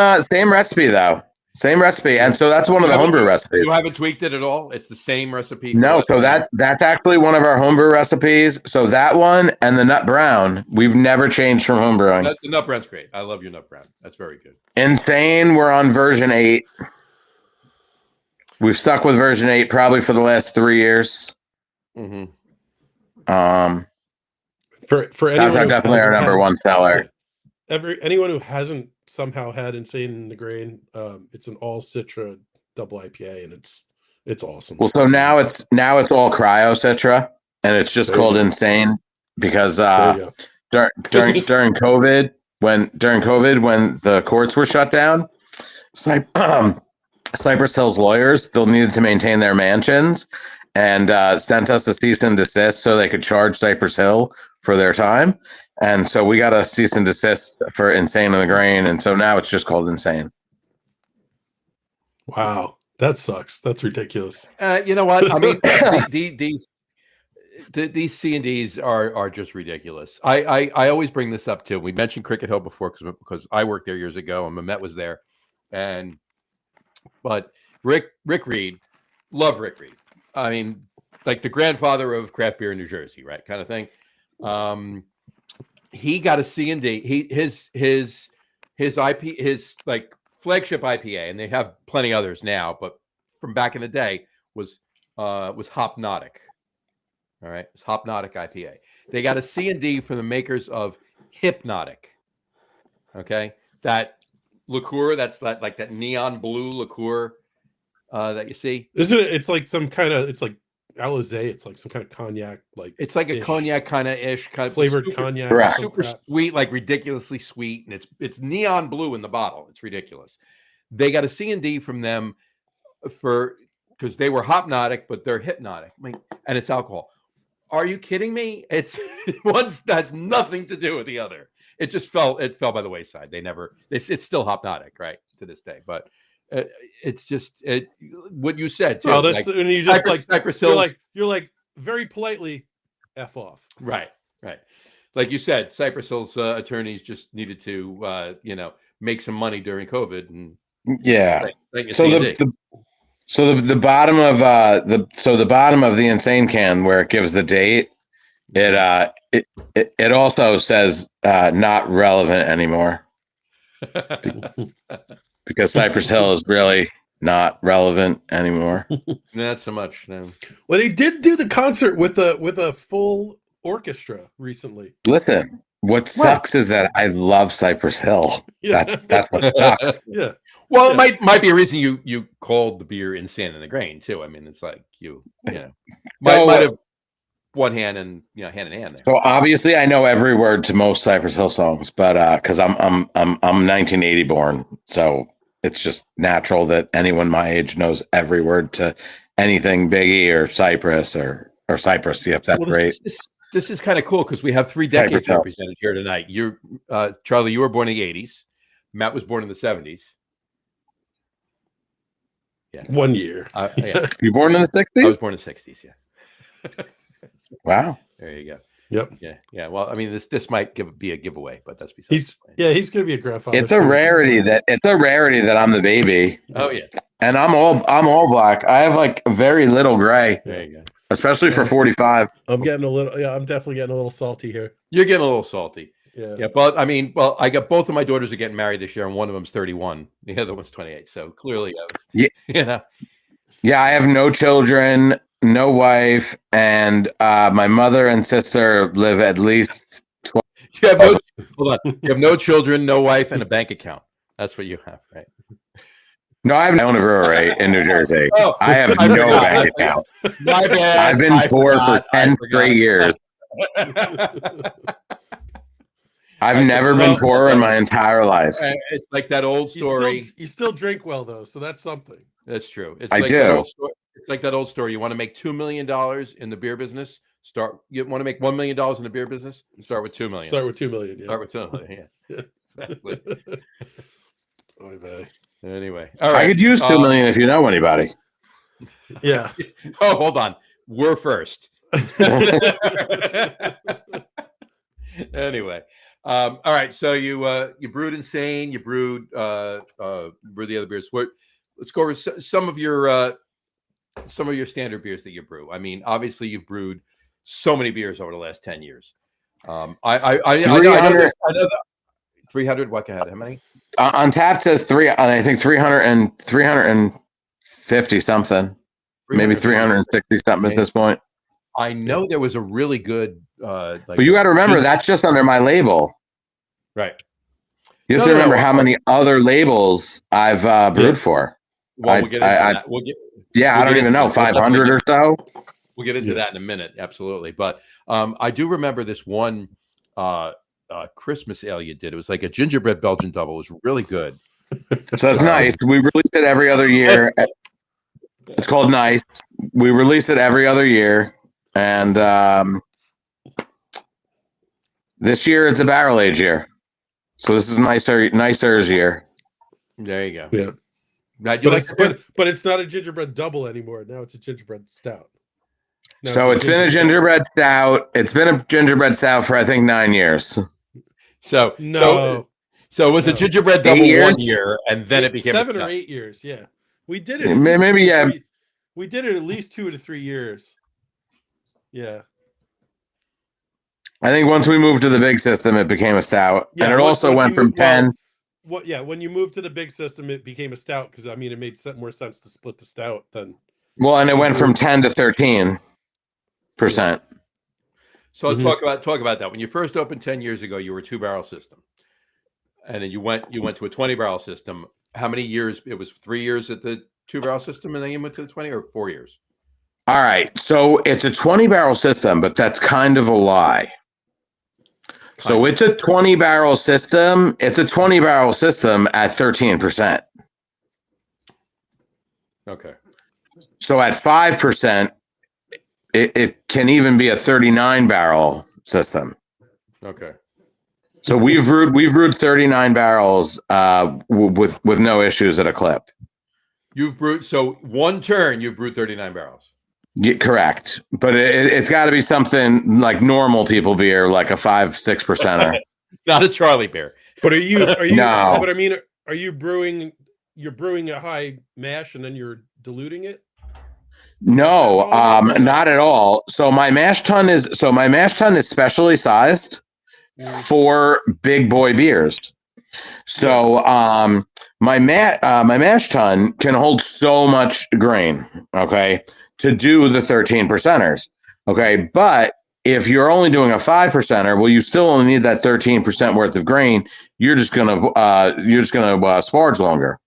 recipe though. Same recipe, and so that's one of the homebrew recipes. You haven't tweaked it at all? It's the same recipe? No, so that's actually one of our homebrew recipes. So that one and the nut brown, we've never changed from homebrewing. The nut brown's great. I love your nut brown. That's very good. Insane, we're on version 8. We've stuck with version 8 probably for the last 3 years. Mm-hmm. For anyone that's definitely our number 1 seller. Anyone who hasn't somehow had Insane in the Grain, it's an all Citra double IPA, and it's awesome. Well, so now it's all cryo Citra, and it's just called Insane because during COVID when the courts were shut down, Cypress Hill's lawyers still needed to maintain their mansions and sent us a cease and desist so they could charge Cypress Hill for their time. And so we got a cease and desist for Insane in the Grain. And so now it's just called Insane. Wow. That sucks. That's ridiculous. You know what? I mean, these C&Ds are just ridiculous. I always bring this up too. We mentioned Cricket Hill before because I worked there years ago and Mehmet was there. But Rick Reed, love Rick Reed. I mean, like the grandfather of craft beer in New Jersey, right? Kind of thing. He got a C&D. His like flagship IPA, and they have plenty others now, but from back in the day was Hopnotic. All right, it's Hopnotic IPA. They got a C&D from the makers of Hypnotic. Okay, that liqueur, like that neon blue liqueur that you see. Isn't it? It's like some kind of. It's like Alizé. It's like some kind of cognac. Like it's like a cognac kind of flavored super, cognac. Super sweet, like ridiculously sweet, and it's neon blue in the bottle. It's ridiculous. They got a C&D from them because they were Hopnotic, but they're Hypnotic. I mean, and it's alcohol. Are you kidding me? It's one has nothing to do with the other. It just fell by the wayside. It's still Hopnotic, right, to this day. But it's just what you said too. Well, that's when you just Cypress Hills, you're like very politely F off. Right. Like you said, Cypress Hill's attorneys just needed to make some money during COVID, and yeah. So So the bottom of the bottom of the Insane can where it gives the date, it also says not relevant anymore because Cypress Hill is really not relevant anymore. Not so much. No. Well, they did do the concert with a full orchestra recently. Listen, what sucks is that I love Cypress Hill. Yeah. That's what sucks. Yeah. Well, it might be a reason you called the beer Insane in the Grain too. I mean, it's like you know might have one hand and hand in hand there. So obviously, I know every word to most Cypress Hill songs, but because I'm 1980 born, so it's just natural that anyone my age knows every word to anything Biggie or Cypress or Cypress. Yep, that's great. This is kind of cool because we have 3 decades represented here tonight. You're Charlie. You were born in the 80s. Matt was born in the 70s. Yeah, 1 year. Yeah. You born in the 60s? I was born in the 60s. Yeah. Wow. There you go. Yep. Yeah. Well, I mean, this might be a giveaway, but that's besides. He's gonna be a grandfather. It's a rarity that I'm the baby. Oh yeah. And I'm all black. I have like very little gray. There you go. Especially for 45. I'm getting a little. Yeah, I'm definitely getting a little salty here. You're getting a little salty. Yeah. But I mean, I got both of my daughters are getting married this year, and one of them's 31. The other one's 28. So clearly, Yeah, I have no children, no wife, and my mother and sister live at least 12. Hold on. You have no children, no wife, and a bank account. That's what you have, right? No, I own a brewery in New Jersey. I have no bank account. My bad. I've been poor for 10 straight years. I've never been poor in my entire life. It's like that old story. You still drink well though, so that's something. That's true. I do. It's like that old story. You want to make $2 million in the beer business? You want to make $1 million in the beer business? Start with $2 million. Start with $2 million. Yeah. Start with $2 million. Yeah. Exactly. Oy vey. Anyway, all right. I could use $2 million if you know anybody. Yeah. Oh, hold on. We're first. Anyway, all right. So you brewed Insane. You brewed the other beers. Let's go over some of your standard beers that you brew. I mean, obviously you've brewed so many beers over the last 10 years. I know 300. What can I have? How many? On tap says I think 350 something, maybe 360 something at this point. I know there was a really good. But you got to remember that's just under my label, right? You have to remember how many other labels I've brewed for. Well, we'll get into that. I don't even know, 500 or so. We'll get into that in a minute, absolutely. But I do remember this one Christmas ale you did. It was like a gingerbread Belgian double. It was really good. So it's nice. We release it every other year. It's called Nice. We release it every other year, and this year it's a barrel age year. So this is Nicer's year. There you go. Yeah. But it's not a gingerbread double anymore. Now it's a gingerbread stout. So it's been a gingerbread stout. It's been a gingerbread stout for I think 9 years. So it was a gingerbread double 1 year, and then it became 7 or 8 years. Yeah, we did it. Maybe we did it at least 2 to 3 years. Yeah. I think once we moved to the big system, it became a stout, and it also went from 10. When you moved to the big system, it became a stout because I mean it made more sense to split the stout than. Well, and it went from 10 to 13%. So talk about that. When you first opened 10 years ago, you were a 2-barrel system, and then you went to a 20-barrel system. How many years? It was 3 years at the 2-barrel system, and then you went to the 20, or 4 years? All right, so it's a 20-barrel system, but that's kind of a lie. So it's a 20-barrel system. It's a 20-barrel system at 13%. Okay. So at 5%, it can even be a 39-barrel system. Okay. So we've brewed 39 barrels with no issues at a clip. You've brewed, so one turn you've brewed 39 barrels. Yeah, correct, but it's got to be something like normal people beer, like a 5-6%er. Not a Charlie beer. But are you? No. But I mean, are you brewing? You're brewing a high mash, and then you're diluting it? No, not at all. So my mash tun is specially sized for big boy beers. So my mash tun can hold so much grain, okay, to do the 13 percenters. Okay, but if you're only doing a 5%er, well, you still only need that 13% worth of grain. You're just gonna sparge longer.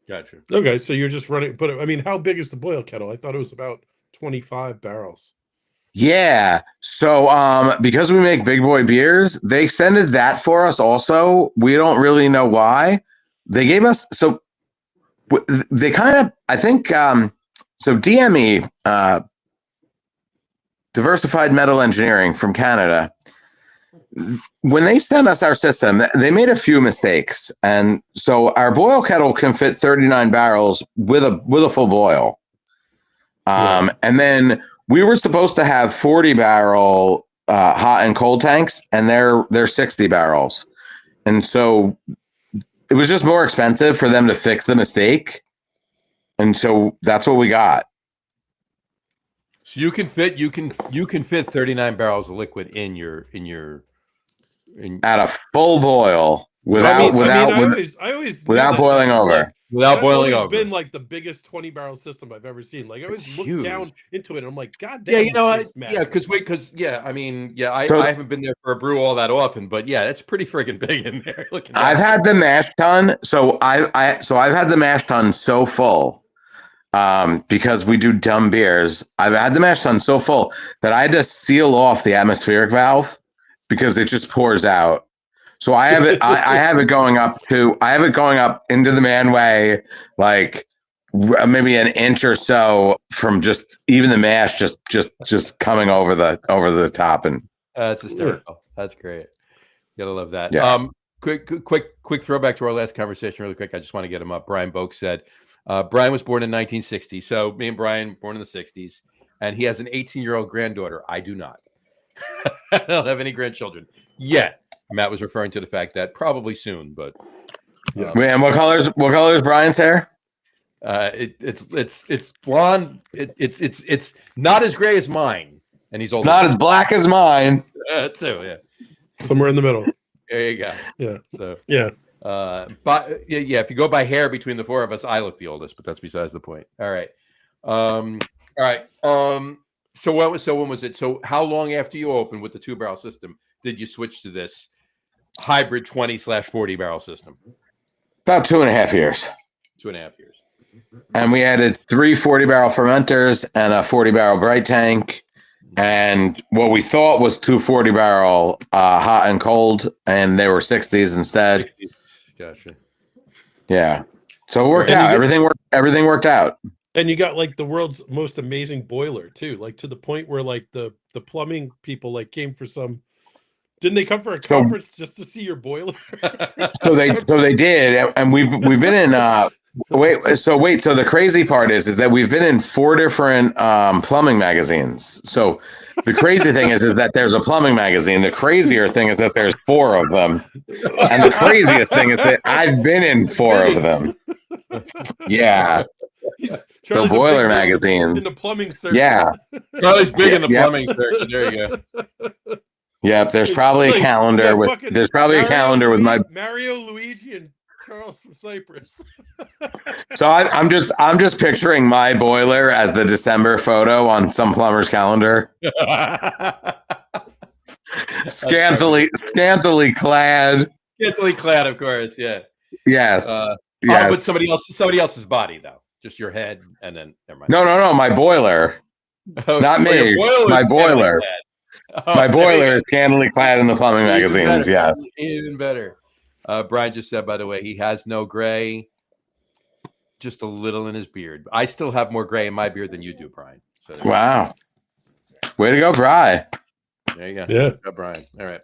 Gotcha. Okay, so you're just running. But I mean, how big is the boil kettle? I thought it was about 25 barrels. Yeah. So because we make big boy beers, they extended that for us also. We don't really know why. They gave us they kind of, I think so DME, Diversified Metal Engineering from Canada, when they sent us our system, they made a few mistakes. And so our boil kettle can fit 39 barrels with a full boil. And then we were supposed to have 40 barrel hot and cold tanks, and they're 60 barrels. And so it was just more expensive for them to fix the mistake. And so that's what we got. So you can fit 39 barrels of liquid in at a full boil without boiling over. Without boiling over. It's been like the biggest 20 barrel system I've ever seen. Like I always look down into it and I'm like, God damn. Yeah, you know what? Yeah, I haven't been there for a brew all that often, but yeah, it's pretty freaking big in there. I've had the mash tun, so I've had the mash tun so full. Because we do dumb beers. I've had the mash tun so full that I had to seal off the atmospheric valve because it just pours out. So I have it. I have it going up into the manway, like maybe an inch or so from just even the mash, just coming over the top. And that's hysterical. That's great. You gotta love that. Yeah. Quick throwback to our last conversation, really quick. I just want to get him up. Brian Boak said, Brian was born in 1960. So me and Brian born in the 60s, and he has an 18-year-old granddaughter. I do not. I don't have any grandchildren yet. Matt was referring to the fact that probably soon, but and what color is Brian's hair? It's blonde. It's not as gray as mine, and he's older. Not as black as mine. Too, yeah. Somewhere in the middle. There you go. Yeah. So yeah. But yeah, if you go by hair between the four of us, I look the oldest, but that's besides the point. All right. So when was it? So how long after you opened with the 2-barrel system did you switch to this hybrid 20/40 barrel system? About 2.5 years. 2.5 years. And we added 3 40-barrel fermenters and a 40-barrel bright tank, and what we thought was 2 40-barrel hot and cold, and they were 60s instead. 60s. Gotcha. Yeah. So it worked out. Everything worked out. And you got like the world's most amazing boiler too, like to the point where like the plumbing people like came for some. Didn't they come for a conference just to see your boiler? So they did, and we've been in. So the crazy part is that we've been in 4 different plumbing magazines. So the crazy thing is that there's a plumbing magazine. The crazier thing is that there's 4 of them, and the craziest thing is that I've been in 4 of them. Yeah. The boiler magazine in the plumbing circuit. Yeah, Charlie's big in the plumbing circuit. There you go. Yep, there's probably a calendar with my Mario, Luigi, and Charles from Cypress. So I'm just picturing my boiler as the December photo on some plumber's calendar. Scantily clad. Scantily clad, of course. Yeah. Yes. Yes. But somebody else's body though. Just your head, and then never mind. No, my boiler. Not me. My boiler. My boiler is scantily clad in the plumbing magazines. Yeah. Even better. Brian just said, by the way, he has no gray, just a little in his beard. I still have more gray in my beard than you do, Brian. So wow. Way to go, Brian. There you go. Yeah. Go, Brian. All right.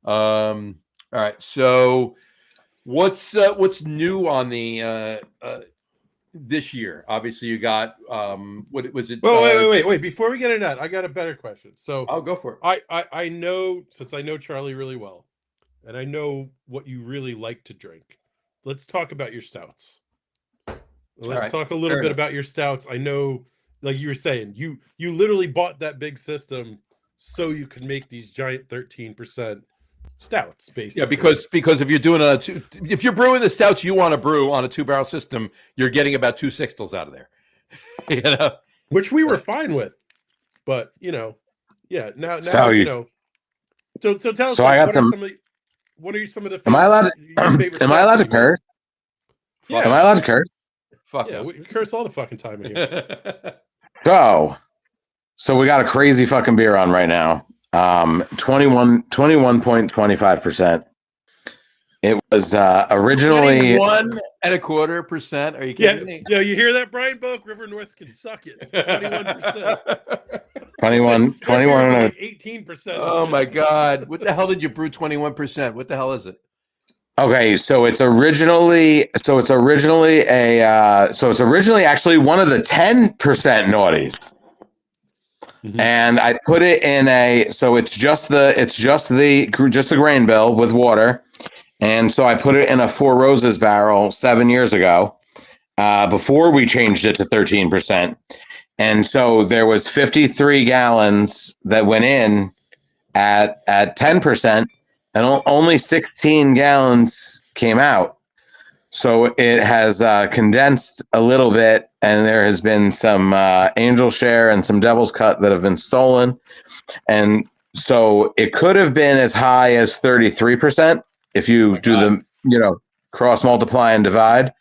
All right. So what's new on the this year? Obviously you got what was it? Well, wait. Before we get into that, I got a better question. So I'll go for it. I know, since I know Charlie really well, and I know what you really like to drink. Let's talk about your stouts. Let's talk a little bit about your stouts. I know, like you were saying, you literally bought that big system so you could make these giant 13% stouts, basically. Yeah, because if you're doing if you're brewing the stouts you want to brew on a 2-barrel system, you're getting about 2 sixtels out of there. You know, which we were fine with, but now So So tell us, So I got what are some of the Am I allowed favorite am I allowed to stouts that you curse? Yeah. Am I allowed to curse? fuck Yeah, no. we curse all the fucking time in here. So we got a crazy fucking beer on right now. 21.25%. It was originally 21.25%. Are you kidding me? Yeah, you hear that, Brian Boak? River North can suck it. 21%. 21 like 18%. Oh my god. What the hell did you brew 21%? What the hell is it? Okay, so it's originally actually one of the 10% naughties. Mhm. And I put it in it's just the grain bill with water. And so I put it in a Four Roses barrel 7 years ago, before we changed it to 13%. And so there was 53 gallons that went in at 10%, and only 16 gallons came out. So it has condensed a little bit, and there has been some angel share and some devil's cut that have been stolen. And so it could have been as high as 33% if you do the cross multiply and divide.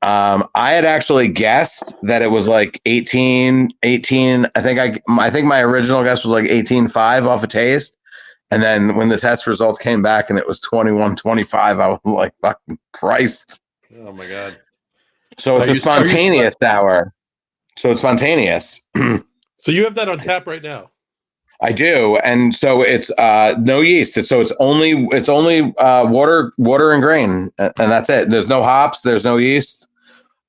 I had actually guessed that it was like 18. I think my original guess was like 18.5 off a taste. And then when the test results came back and it was 21.25, I was like, fucking Christ. Oh my god. So it's a spontaneous sour. So it's spontaneous. So you have that on tap right now. I do, and so it's no yeast. It's only water and grain, and that's it. There's no hops. There's no yeast.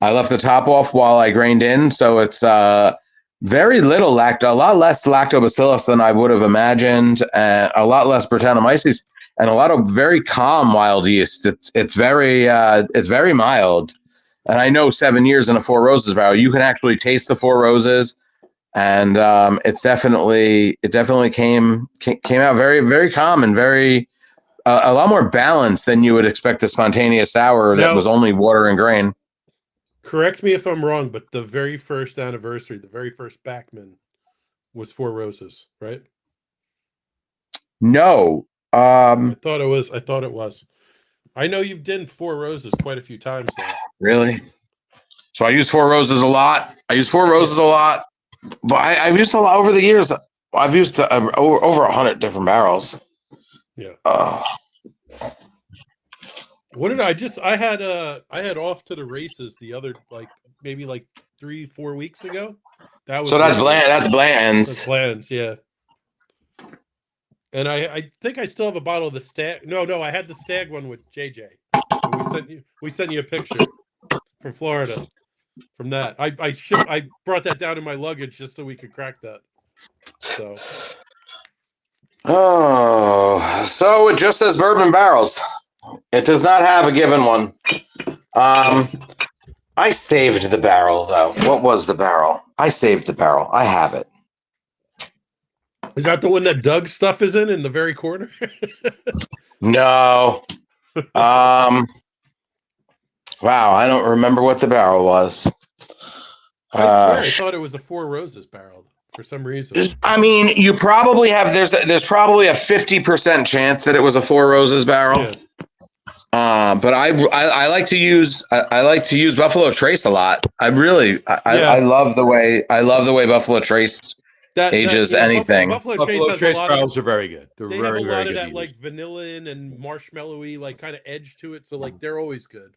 I left the top off while I grained in, so it's very little a lot less lactobacillus than I would have imagined, a lot less Brettanomyces, and a lot of very calm wild yeast. It's very mild, and I know 7 years in a Four Roses barrel, you can actually taste the Four Roses. And it definitely came out very, very calm and very a lot more balanced than you would expect a spontaneous sour that was only water and grain. Correct me if I'm wrong, but the very first anniversary, the very first Backmann was Four Roses, right? No, I thought it was. I know you've done Four Roses quite a few times though. Really? So I use Four Roses a lot. But I've used a lot over the years. I've used over 100 different barrels. Yeah. What did I had off to the races the other maybe 3-4 weeks ago. That was that's bland. That's Bland's. That's Bland's, yeah. And I think I still have a bottle of the Stag. No, I had the Stag one with JJ. And we sent you a picture from Florida. From that, I brought that down in my luggage just so we could crack that. So it just says bourbon barrels. It does not have a given one. I saved the barrel though. What was the barrel? I saved the barrel. I have it. Is that the one that Doug's stuff is in the very corner? No. Wow, I don't remember what the barrel was. I thought it was a Four Roses barrel for some reason. I mean, you probably have. There's probably a 50% chance that it was a Four Roses barrel. Yeah. But I like to use Buffalo Trace a lot. I love the way Buffalo Trace ages anything. Buffalo Trace barrels are very good. They have a lot of that vanilla and marshmallowy kind of edge to it. So they're always good.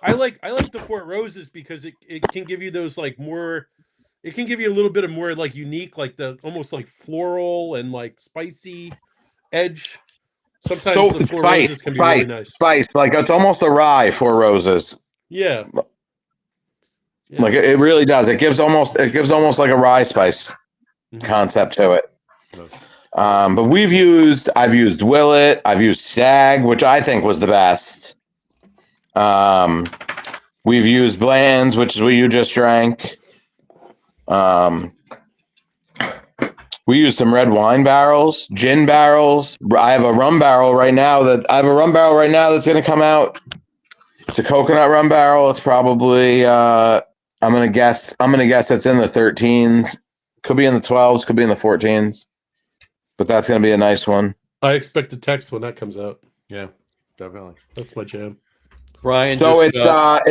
I like the Four Roses because it can give you those more. It can give you a little bit of more unique, the almost floral and spicy edge. Sometimes the Four Roses can be really nice. Spice, it's almost a rye Four Roses. Yeah. It really does. It gives almost like a rye spice concept to it. But I've used Willet, I've used Stag, which I think was the best. We've used Bland's, which is what you just drank. We use some red wine barrels, gin barrels. I have a rum barrel right now that's going to come out. It's a coconut rum barrel. It's probably I'm gonna guess it's in the 13s. Could be in the 12s. Could be in the 14s. But that's gonna be a nice one. I expect a text when that comes out. Yeah, definitely. That's my jam. Brian. So just,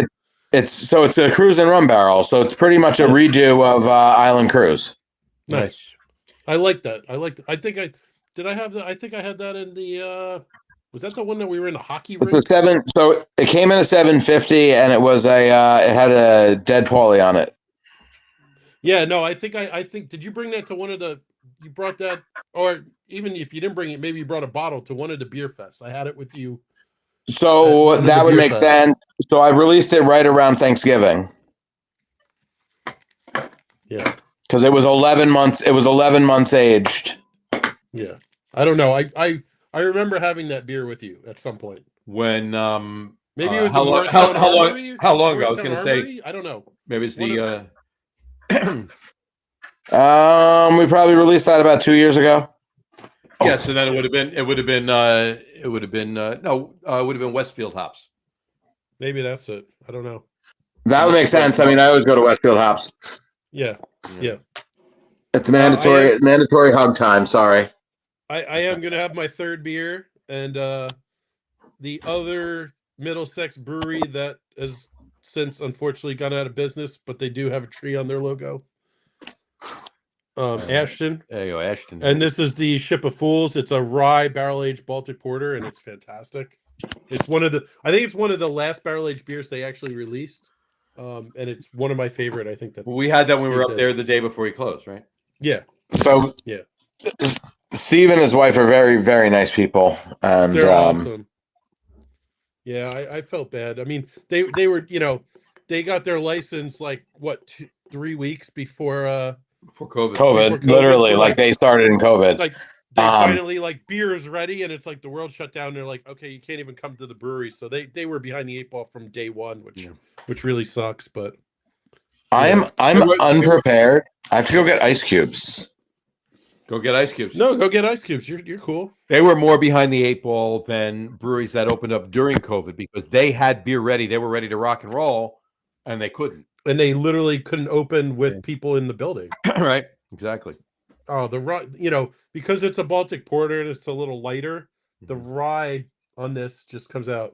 it's a cruise and rum barrel. So it's pretty much a redo of Island Cruise. Nice. I like that. I think I have that. I think I had that in the. Was that the one that we were in the hockey rink? It's a 7. So it came in a 750, and it was it had a dead Paulie on it. Yeah, no, I think. Did you bring that to one of the? You brought that, or even if you didn't bring it, maybe you brought a bottle to one of the beer fests. I had it with you. So that would make sense. So I released it right around Thanksgiving. Yeah, because it was 11 months. It was 11 months aged. Yeah, I don't know. I remember having that beer with you at some point. When maybe it was how long ago? I was going to say I don't know. Maybe it's the we probably released that about 2 years ago. Yeah, so then it would have been Westfield hops. Maybe that's it. I don't know. That would make sense. I mean, I always go to Westfield hops. Yeah. It's mandatory hug time. Sorry. I am going to have my third beer, and the other Middlesex brewery that has since unfortunately gone out of business, but they do have a tree on their logo. Ashton. There you go, Ashton. And this is the Ship of Fools. It's a rye barrel-aged Baltic porter, and it's fantastic. I think it's one of the last barrel-aged beers they actually released. And it's one of my favorite. I think that we had that when we were up there the day before he closed, right? Yeah. So yeah, Steve and his wife are very, very nice people, and they're awesome. Yeah, I felt bad. I mean, they were, they got their license like 3 weeks before COVID. Literally, so they started in COVID. Like they finally beer is ready, and it's like the world shut down. And they're like, okay, you can't even come to the brewery. So they were behind the 8 ball from day one, which really sucks. But I'm unprepared. I have to go get ice cubes. Go get ice cubes. No, go get ice cubes. You're cool. They were more behind the 8 ball than breweries that opened up during COVID because they had beer ready. They were ready to rock and roll, and they couldn't. And they literally couldn't open with people in the building. Right. Exactly. Oh, because it's a Baltic porter and it's a little lighter, the rye on this just comes out.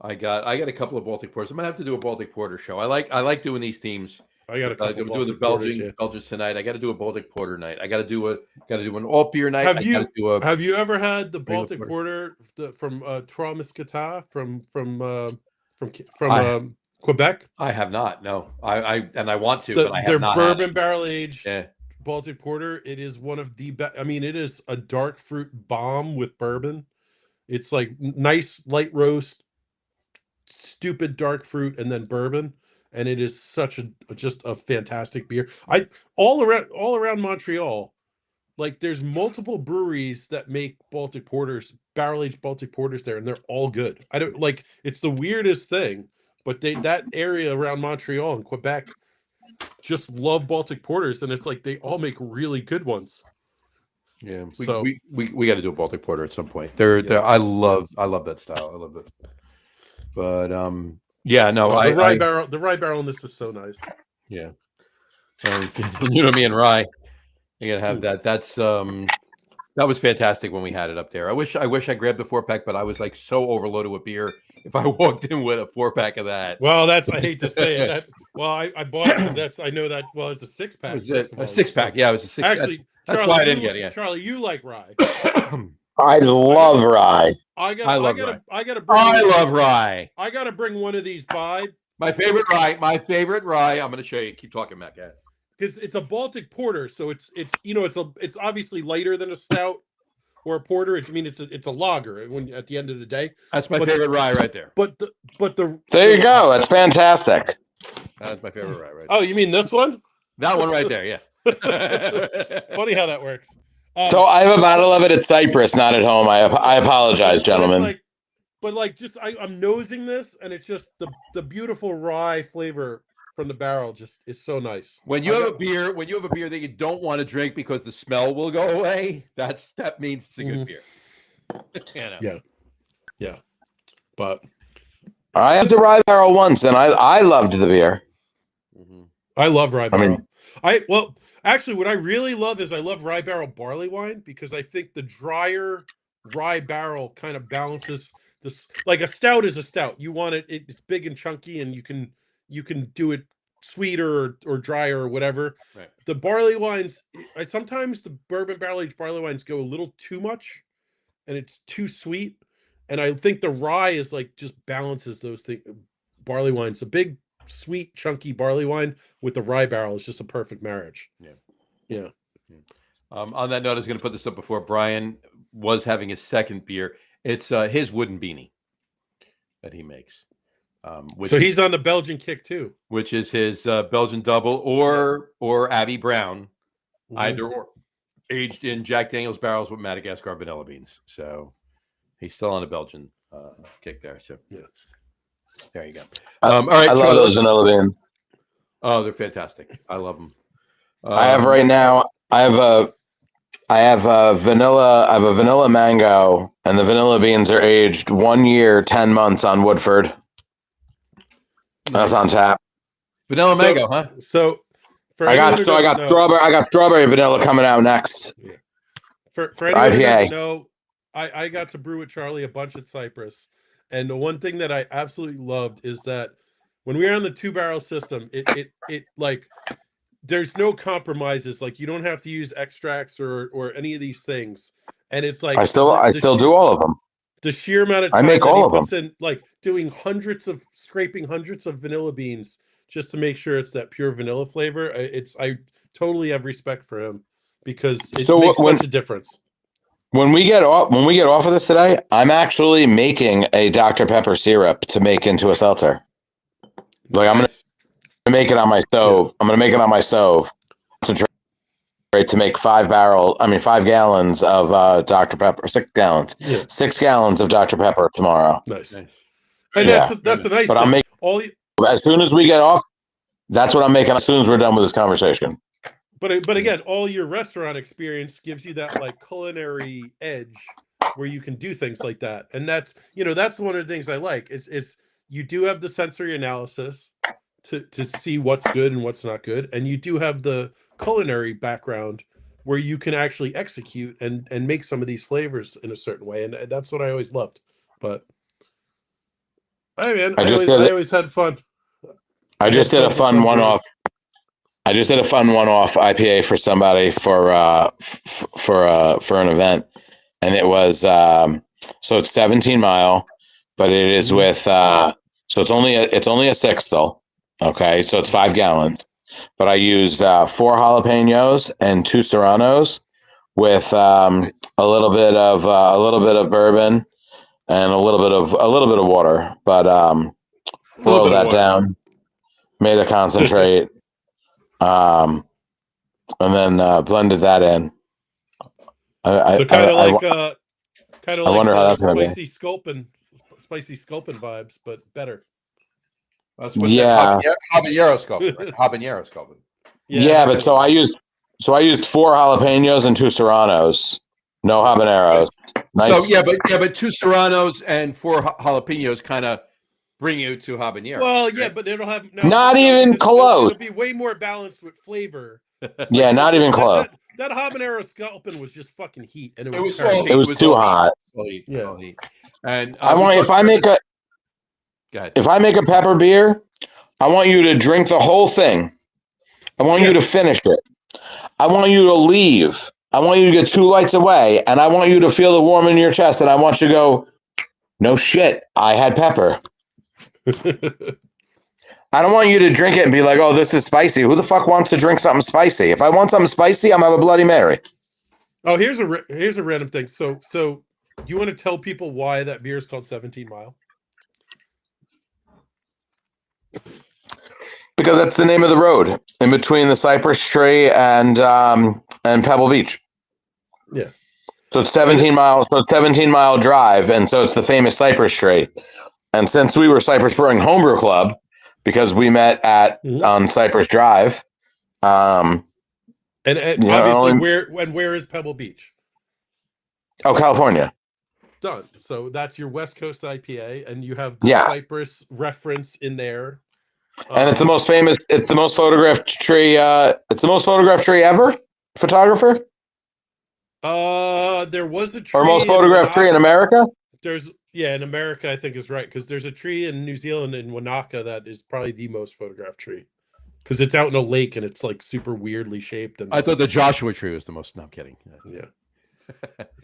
I got a couple of Baltic porters. I'm gonna have to do a Baltic porter show. I like doing these themes. I got a couple. Doing the Belgians tonight. I got to do a Baltic porter night. I got to do an alt beer night. Have you ever had the Baltic porter from Trois Muscatars from Quebec? I have not. No, I want to, but I have not. Their bourbon barrel aged Baltic porter. It is one of the best. I mean, it is a dark fruit bomb with bourbon. It's like nice light roast, stupid dark fruit, and then bourbon. And it is just a fantastic beer. All around Montreal, there's multiple breweries that make Baltic porters, barrel-aged Baltic porters there, and they're all good. I don't it's the weirdest thing, but that area around Montreal and Quebec just love Baltic porters, and it's they all make really good ones. Yeah, we got to do a Baltic porter at some point. I love that style. I love it. But yeah, no, the rye barrel in this is so nice. Yeah, me and rye. You gotta have that. That's that was fantastic when we had it up there. I wish I grabbed the 4-pack, but I was so overloaded with beer. If I walked in with a 4-pack of that, well, I hate to say it. I bought it because I know that. Well, it's a 6-pack. Was it a 6-pack? Yeah, it was a 6. Actually, that's Charlie, why I didn't get it. Yeah. Charlie, you like rye. I love rye. I love rye. I gotta bring one of these by. My favorite rye. I'm gonna show you. Keep talking, Matt. Because it's a Baltic porter, so it's obviously lighter than a stout or a porter. It's a lager. When at the end of the day, that's my favorite rye right there. There you go. That's fantastic. That's my favorite rye right there. Oh, you mean this one? That one right there. Yeah. Funny how that works. So I have a bottle of it at Cypress, not at home. I apologize, gentlemen. but like just I'm nosing this, and it's just the beautiful rye flavor from the barrel just is so nice. When you have a beer that you don't want to drink because the smell will go away, that means it's a good beer. Yeah. But I had the rye barrel once, and I loved the beer. I love rye barrel. I mean, Actually, what I really love is I love rye barrel barley wine, because I think the drier rye barrel kind of balances this. Like a stout is a stout. You want it's big and chunky, and you can do it sweeter or drier or whatever. Right. The barley wines, sometimes the bourbon barrel aged barley wines go a little too much, and it's too sweet. And I think the rye is like just balances those things. Barley wines, a big, sweet, chunky barley wine with the rye barrel is just a perfect marriage. Yeah. On that note, I was going to put this up before. Brian was having his second beer. It's his wooden beanie that he makes. So he's on the Belgian kick too, which is his Belgian double or Abbey Brown, either or, aged in Jack Daniel's barrels with Madagascar vanilla beans. So he's still on a Belgian kick there. So there you go. All right, I love those vanilla beans. Oh, they're fantastic. I love them. I have right now. I have a vanilla mango, and the vanilla beans are aged 1 year, 10 months on Woodford. That's on tap. Vanilla mango, huh? So I got strawberry vanilla coming out next. Yeah. For anyone who IPA. doesn't know, I got to brew with Charlie a bunch at Cypress, and the one thing that I absolutely loved is that when we were on the 2-barrel system, it like there's no compromises. Like you don't have to use extracts or any of these things, and it's like I still do all of them. The sheer amount of time I make all of them. in, like doing scraping hundreds of vanilla beans just to make sure it's that pure vanilla flavor. I totally have respect for him, because it makes such a difference. When we get off of this today, I'm actually making a Dr. Pepper syrup to make into a seltzer. Like I'm gonna make it on my stove. Yeah. I'm gonna make it on my stove. To make 5 gallons of Dr. Pepper, 6 gallons. Yeah. 6 gallons of Dr. Pepper tomorrow. Nice. And that's a nice but thing. I'm making as soon as we get off, that's what I'm making as soon as we're done with this conversation. But again, all your restaurant experience gives you that like culinary edge where you can do things like that. And that's one of the things I like is you do have the sensory analysis to see what's good and what's not good. And you do have the culinary background where you can actually execute and make some of these flavors in a certain way. And that's what I always loved. But I always had fun. I just did a fun one-off. I just did a fun one-off IPA for somebody for an event, and it was so it's 17 Mile, but it is with so it's only a 6th. Okay, so it's 5 gallons, but I used 4 jalapenos and 2 serranos with a little bit of bourbon and a little bit of water, but boiled that down, made a concentrate. And then blended that in. So kind of like wonder how that's gonna spicy sculpin vibes, but better. That's what's habanero sculpin. Right? Habanero sculpin. Yeah, but so I used 4 jalapenos and 2 serranos. No habaneros. Nice. So but 2 serranos and 4 jalapenos kind of bring you to habanero. Well, yeah, but it'll have not even close. It'll be way more balanced with flavor. Yeah, not even close. That habanero sculpin was just fucking heat, and it was too hot. Heat. And if I make a pepper beer, I want you to drink the whole thing. I want you to finish it. I want you to leave. I want you to get 2 lights away, and I want you to feel the warm in your chest, and I want you to go, no shit, I had pepper. I don't want you to drink it and be like, oh, this is spicy. Who the fuck wants to drink something spicy? If I want something spicy, I'm gonna have a Bloody Mary. Oh, here's a random thing. So you want to tell people why that beer is called 17 Mile? Because that's the name of the road in between the cypress tree and Pebble Beach. Yeah. So it's 17 miles. So it's 17-mile drive, and so it's the famous Cypress tree. And since we were Cypress Brewing Homebrew Club, because we met on Cypress Drive, and you obviously know, where is Pebble Beach? Oh, California. Done. So that's your West Coast IPA, and you have the Yeah. Cypress reference in there. And it's the most famous. It's the most photographed tree. It's the most photographed tree ever. Photographer. There was a tree. Or most photographed tree in America. In America, I think is right, because there's a tree in New Zealand in Wanaka that is probably the most photographed tree, because it's out in a lake and it's like super weirdly shaped. And I thought the Joshua tree was the most. No, I'm kidding. Yeah.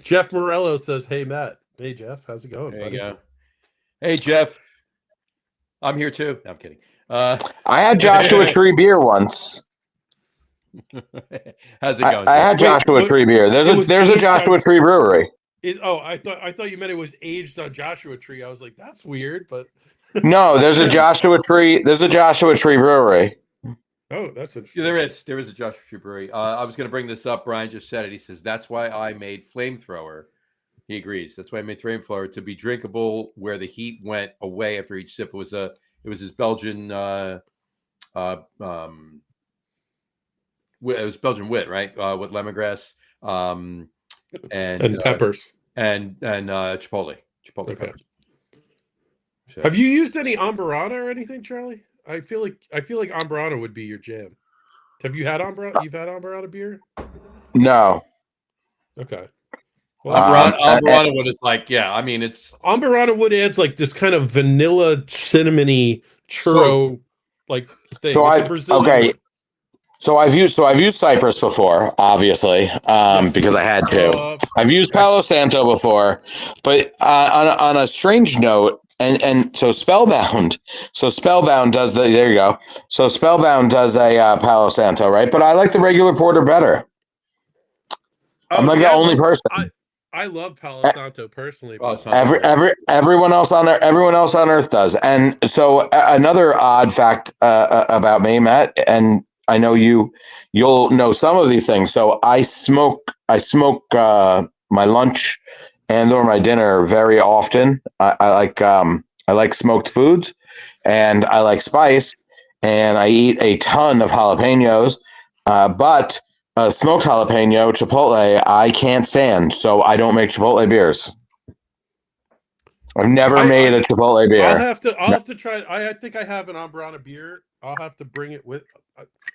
Jeff Morello says, "Hey Matt, hey Jeff, how's it going, There buddy?" you go. Hey Jeff, I'm here too. No, I'm kidding. I had Joshua Tree beer once. How's it going? I had Joshua Tree beer. There's a Joshua Tree brewery. I thought you meant it was aged on Joshua Tree. I was like, that's weird, but No, there's a Joshua Tree. There's a Joshua Tree brewery. Oh, that's interesting. There is a Joshua Tree brewery. I was going to bring this up. Brian just said it. He says that's why I made Flamethrower. He agrees. That's why I made Flamethrower, to be drinkable where the heat went away after each sip. It was his Belgian it was Belgian wit, right? With lemongrass and peppers and chipotle Okay. peppers. So. Have you used any Amburana or anything, Charlie? I feel like Amburana would be your jam. Have you had Amburana? You've had Amburana beer? No. Okay. Well, Amburana wood is like, yeah. I mean, it's Amburana wood adds like this kind of vanilla, cinnamony churro like thing. So I've used Cypress before, obviously, because I had to. I've used Palo Santo before, but on a strange note, and so Spellbound does there you go. So Spellbound does a Palo Santo, right? But I like the regular porter better. I'm like the only person. I love Palo Santo personally. Everyone else on Earth does. And so another odd fact about me, Matt, and I know you'll know some of these things. So I smoke my lunch and or my dinner very often. I like smoked foods, and I like spice, and I eat a ton of jalapenos, but smoked jalapeno chipotle I can't stand, so I don't make chipotle beers. I've never made a chipotle beer. I'll have to try it. I think I have an Amburana beer. I'll have to bring it with.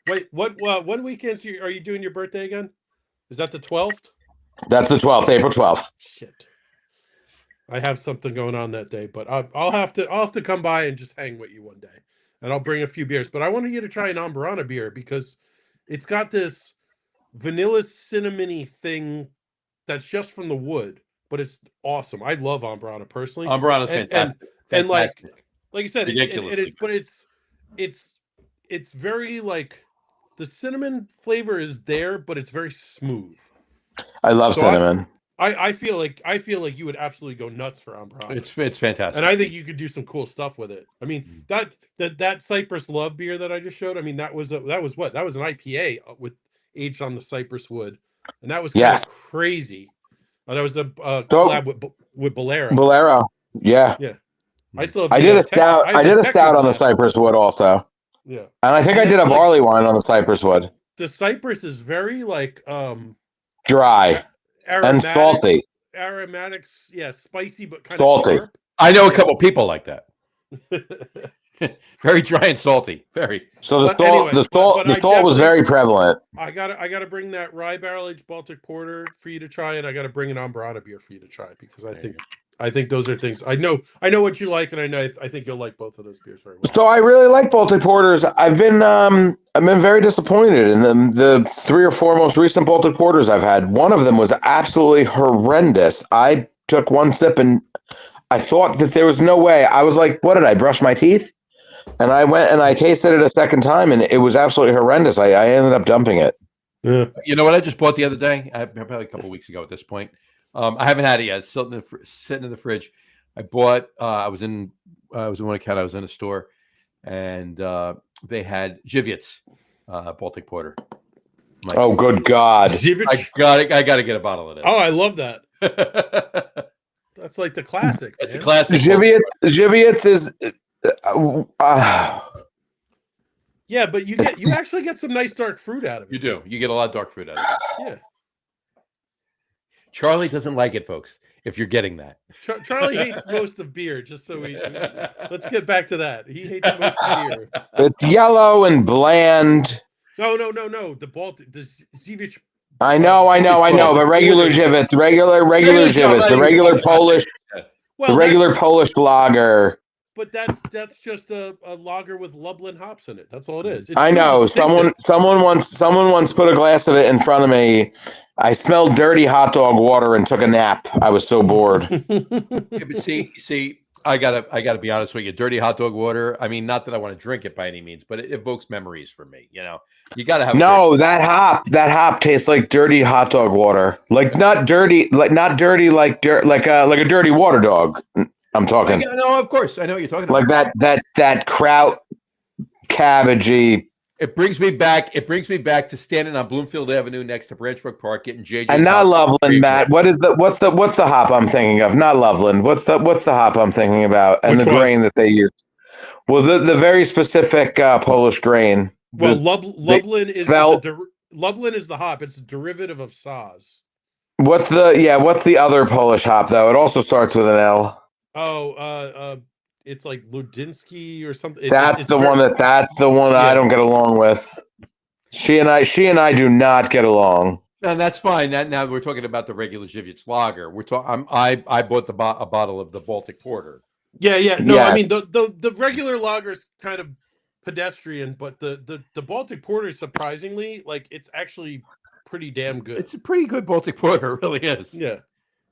Wait, when weekends are you doing your birthday again? Is that the 12th? That's the 12th, April 12th. Shit, I have something going on that day, but I'll have to come by and just hang with you one day, and I'll bring a few beers. But I wanted you to try an Amburana beer because it's got this vanilla cinnamony thing that's just from the wood, but it's awesome. I love Amburana personally. Amburana's fantastic. And like you said, it's very like the cinnamon flavor is there, but it's very smooth. I love cinnamon. I feel like you would absolutely go nuts for Amburana. It's fantastic, and I think you could do some cool stuff with it. I mean, that Cypress Love beer that I just showed. I mean, that was an IPA with aged on the cypress wood, and that was kind of crazy. And that was a collab with Bolero. Bolero, yeah. I still have. I did a stout on the cypress wood also. Yeah, and I think I did a barley wine on the cypress wood. The cypress is very like dry and salty. Aromatics, spicy but kind salty. Of sharp. I know a couple people like that. Very dry and salty. Very. So the salt was very prevalent. I gotta bring that rye barrel aged Baltic porter for you to try, and I gotta bring an Amburana beer for you to try, because I think those are things I know what you like, and I think you'll like both of those beers very well. So I really like Baltic porters. I've been very disappointed in them. The 3 or 4 most recent Baltic porters I've had. One of them was absolutely horrendous. I took one sip and I thought that there was no way. I was like, what did I brush my teeth? And I went and I tasted it a second time, and it was absolutely horrendous. I ended up dumping it. Yeah. You know what I just bought the other day? Probably a couple of weeks ago at this point. I haven't had it yet. It's sitting in the fridge. I bought. I was in one account. I was in a store, and they had Żywiec Baltic Porter. Oh, good God! Zivich. I got to get a bottle of this. Oh, I love that. That's like the classic. It's a man. classic. Żywiec is. Yeah, but you actually get some nice dark fruit out of it. You do. You get a lot of dark fruit out of it. Yeah. Charlie doesn't like it, folks. If you're getting that, Charlie hates most of beer. Just so let's get back to that. He hates most of beer. It's yellow and bland. No. The Baltic, the Zivich. I know. But regular Żywiec, regular Żywiec, the regular Polish, Well, the regular Polish lager. But that's just a lager with Lublin hops in it. That's all it is. It's I know. Someone once put a glass of it in front of me. I smelled dirty hot dog water and took a nap. I was so bored. Yeah, but see, I gotta be honest with you. Dirty hot dog water. I mean, not that I want to drink it by any means, but it evokes memories for me. You know, you gotta have. No, that hop tastes like dirty hot dog water. Like not dirty like a dirty water dog. I'm talking. No, of course, I know what you're talking like about. that kraut, cabbagey. It brings me back. It brings me back to standing on Bloomfield Avenue next to Branchbrook Park, getting JJ. And not Loveland, Matt. What's the hop I'm thinking of? Not Loveland. What's the hop I'm thinking about? And Which the one? grain that they use. Well, the very specific Polish grain. Well, Lublin is Lublin is the hop. It's a derivative of Saz. What's the other Polish hop though? It also starts with an L. Oh, it's like Ludinsky or something. That's the one I don't get along with. She and I do not get along. And that's fine. Now we're talking about the regular Żywiec lager. We're talking. I bought a bottle of the Baltic Porter. Yeah. No, Yeah. I mean the regular lager is kind of pedestrian, but the Baltic Porter, surprisingly, like it's actually pretty damn good. It's a pretty good Baltic Porter. It really is. Yeah.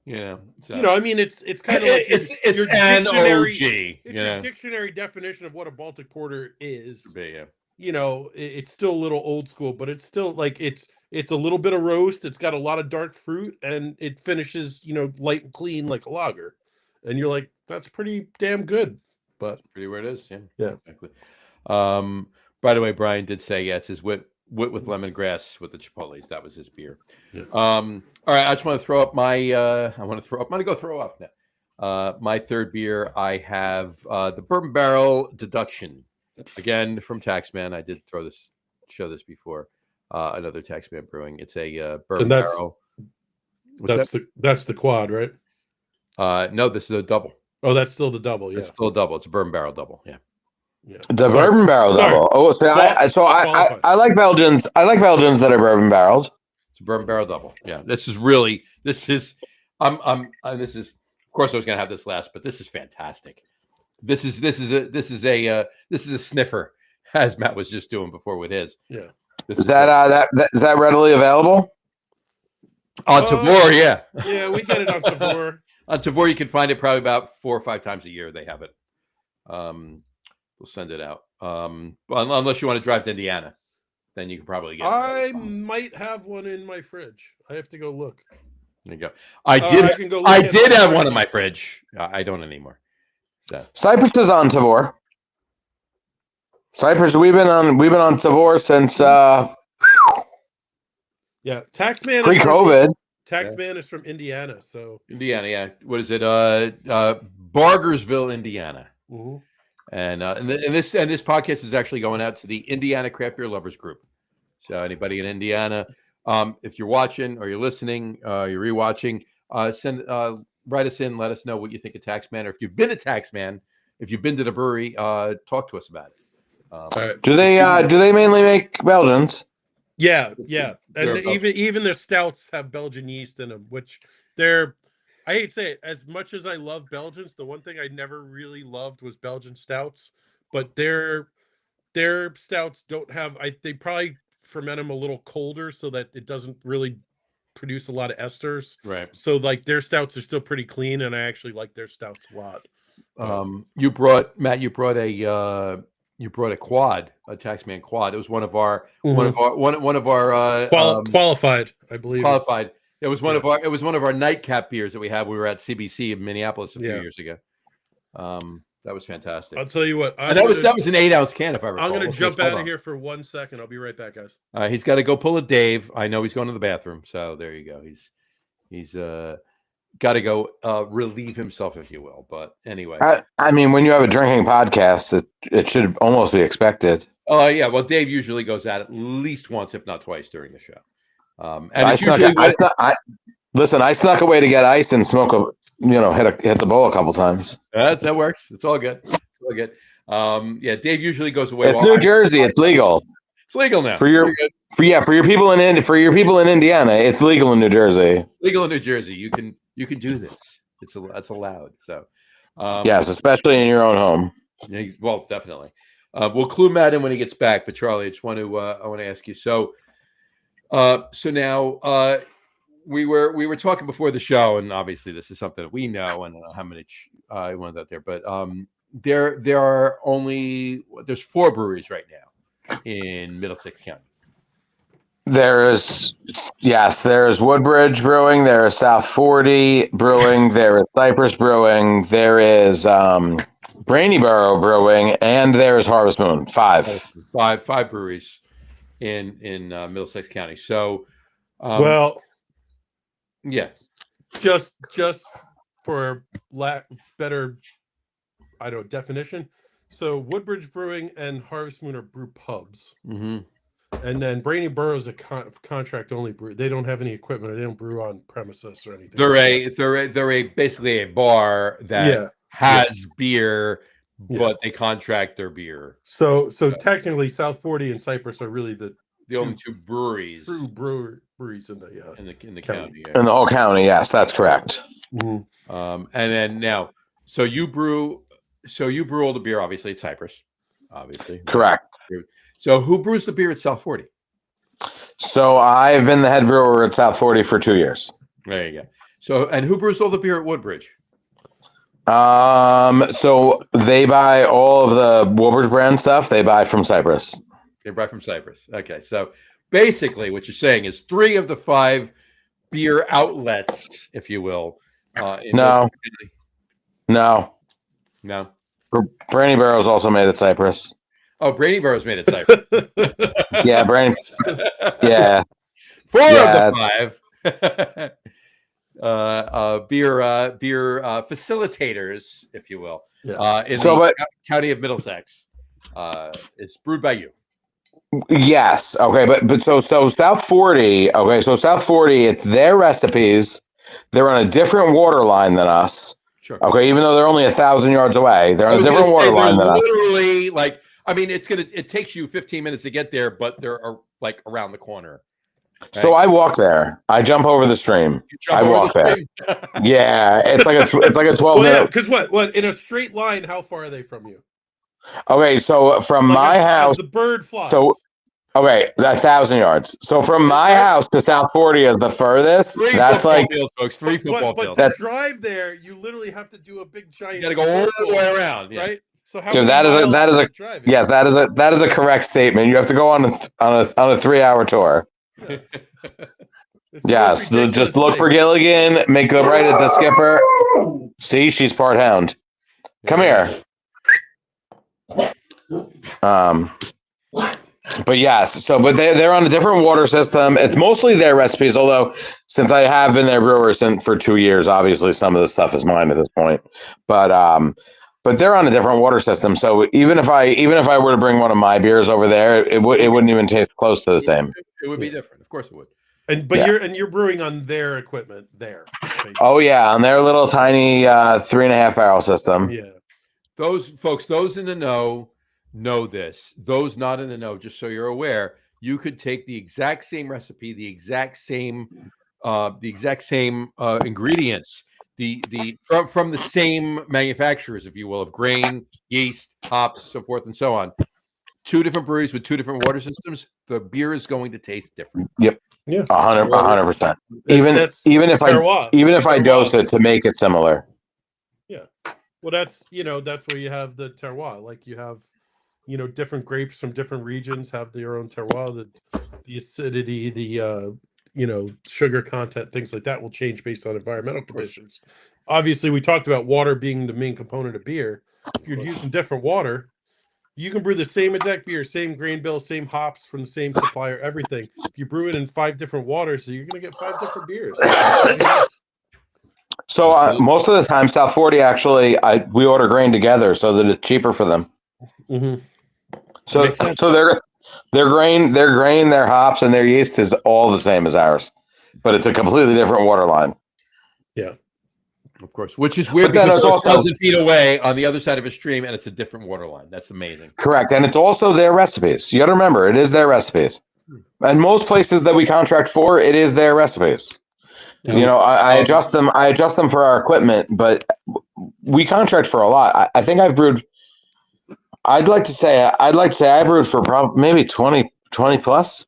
Yeah. So. You know, I mean, it's kind of like it's your an dictionary. OG. It's your dictionary definition of what a Baltic Porter is. Yeah. You know, it's still a little old school, but it's still like it's a little bit of roast. It's got a lot of dark fruit, and it finishes, light and clean like a lager. And you're like, that's pretty damn good. But Pretty where it is. Yeah. Exactly. By the way, Brian did say it's his wit with lemongrass with the Chipotles. That was his beer. Yeah. All right. I just want to throw up my. I'm going to go throw up now. My third beer. I have the Bourbon Barrel Deduction. Again, from Taxman. I did show this before. Another Taxman Brewing. It's a bourbon barrel. That's the quad, right? No, this is a double. Oh, that's still the double. Yeah, It's still a double. It's a bourbon barrel double. Yeah. The bourbon barrel double. Oh, I like Belgians. I like Belgians that are bourbon barreled. It's a bourbon barrel double. Yeah. This is. Of course, I was going to have this last, but this is fantastic. This is a sniffer, as Matt was just doing before with his. Yeah. Is that readily available? On Tavor, yeah. Yeah, we get it on Tavor. On Tavor, you can find it probably about 4 or 5 times a year. They have it. We'll send it out. Well, unless you want to drive to Indiana, then you can probably get it. I might have one in my fridge. I have to go look. There you go. I did have one in my fridge. I don't anymore. So. Cypress is on Tavor. Cypress, we've been on Tavor since yeah, Taxman pre-COVID. Taxman is from Indiana, so Indiana, yeah. What is it? Bargersville, Indiana. Mm-hmm. And this podcast is actually going out to the Indiana Craft Beer Lovers Group. So anybody in Indiana, if you're watching or you're listening, you're rewatching, write us in, let us know what you think of Taxman, or if you've been a Taxman, if you've been to the brewery, talk to us about it. Do they mainly make Belgians? Yeah, and even their stouts have Belgian yeast in them, which I hate to say it, as much as I love Belgians, the one thing I never really loved was Belgian stouts, but their stouts don't have. They probably ferment them a little colder so that it doesn't really produce a lot of esters. Right. So like their stouts are still pretty clean, and I actually like their stouts a lot. You brought a quad, a Taxman quad. It was one of our qualified, I believe. Qualified. It was one of our nightcap beers that we had. We were at CBC in Minneapolis a few years ago. That was fantastic. I'll tell you what. And that was an 8-ounce can, if I recall. I'm going to Let's jump hold out of on. here for 1 second. I'll be right back, guys. He's got to go pull a Dave. I know he's going to the bathroom, so there you go. He's got to go relieve himself, if you will. But anyway, I mean, when you have a drinking podcast, it should almost be expected. Oh yeah, well, Dave usually goes at least once, if not twice, during the show. And I snuck away to get ice and smoke hit the bowl a couple times. That works. It's all good. It's all good. Yeah, Dave usually goes away. It's New Jersey. It's legal. It's legal now. For your people in Indiana, it's legal in New Jersey. Legal in New Jersey. You can do this. That's allowed. So yes, especially in your own home. Yeah, well, definitely. We'll clue Matt in when he gets back. But Charlie, I just want to ask you. So now we were talking before the show, and obviously this is something that we know, and I don't know how many I wanted out there, but there's 4 breweries right now in Middlesex County. There's Woodbridge Brewing, there is South 40 Brewing, there is Cypress Brewing, there is Braineyboro Brewing, and there is Harvest Moon. 5 breweries in Middlesex County. So yes, just for better definition. So Woodbridge Brewing and Harvest Moon are brew pubs. Mm-hmm. And then Braineyboro is a contract only brew. They don't have any equipment. They don't brew on premises or anything. They're basically a bar that has beer, but they contract their beer. So technically, South 40 and Cypress are really the only 2 breweries. True breweries in the county. In the whole county, yes, that's correct. Mm-hmm. And then now, so you brew all the beer, obviously at Cypress, obviously. Correct. So who brews the beer at South 40? So I've been the head brewer at South 40 for 2 years. There you go. So, and who brews all the beer at Woodbridge? So they buy all of the Woodbridge brand stuff. They buy from Cypress. They buy from Cypress. Okay. So basically what you're saying is 3 of the 5 beer outlets, if you will. No. Braineyboro is also made at Cypress. Oh, Braineyboro's made at Cypress. Yeah, Yeah. 4 of the 5 beer facilitators, if you will, in the county of Middlesex, is brewed by you. Yes. Okay. But so South 40. Okay. So South 40, it's their recipes. They're on a different water line than us. Sure. Okay. Even though they're only 1,000 yards away, they're on a different water line than us. Literally, it takes you 15 minutes to get there, but they're like around the corner. Right? So I walk there. I jump over the stream. I walk there. Yeah, it's like a 12 minute. Because what in a straight line? How far are they from you? Okay, so from my house, the bird flies. So 1,000 yards. So from my house to South 40 is the furthest. 3 That's football like fields, folks. 3 football fields. But to drive there, you literally have to do a big giant. You got to go all the way around, right? So how? So that is a correct statement. You have to go on a 3-hour tour. Yeah. Yes, just look for Gilligan, make a right at the skipper. See, she's part hound. Come here. But yes, but they're on a different water system. It's mostly their recipes, although since I have been their brewer for 2 years, obviously some of the stuff is mine at this point. But they're on a different water system. So even if I were to bring one of my beers over there, it wouldn't even taste close to the same. It would be different, of course it would. You're brewing on their equipment there. Basically. Oh yeah, on their little tiny 3.5 barrel system. Yeah. Those folks, those in the know this. Those not in the know, just so you're aware, you could take the exact same recipe, the exact same ingredients, from the same manufacturers, if you will, of grain, yeast, hops, so forth and so on. 2 different breweries with 2 different water systems. The beer is going to taste different. Yep. Yeah. 100%. Even if I dose it to make it similar. Yeah. Well, that's where you have the terroir. Like you have, different grapes from different regions have their own terroir. The acidity, the sugar content, things like that will change based on environmental conditions. Obviously, we talked about water being the main component of beer. if you're using different water, you can brew the same exact beer, same grain bill, same hops from the same supplier, everything. If you brew it in 5 different waters, so you're going to get 5 different beers. So most of the time, South 40 actually, we order grain together so that it's cheaper for them. Mm-hmm. So their grain, their hops, and their yeast is all the same as ours, but it's a completely different water line. Yeah, of course, which is weird But then because it's it's also 1,000 feet away on the other side of a stream, and it's a different water line. That's amazing. Correct, and it's also their recipes. You got to remember, it is their recipes. And most places that we contract for, it is their recipes. You know, I adjust them. I adjust them for our equipment, but we contract for a lot. I think I've brewed. I'd like to say I brewed for probably maybe 20 plus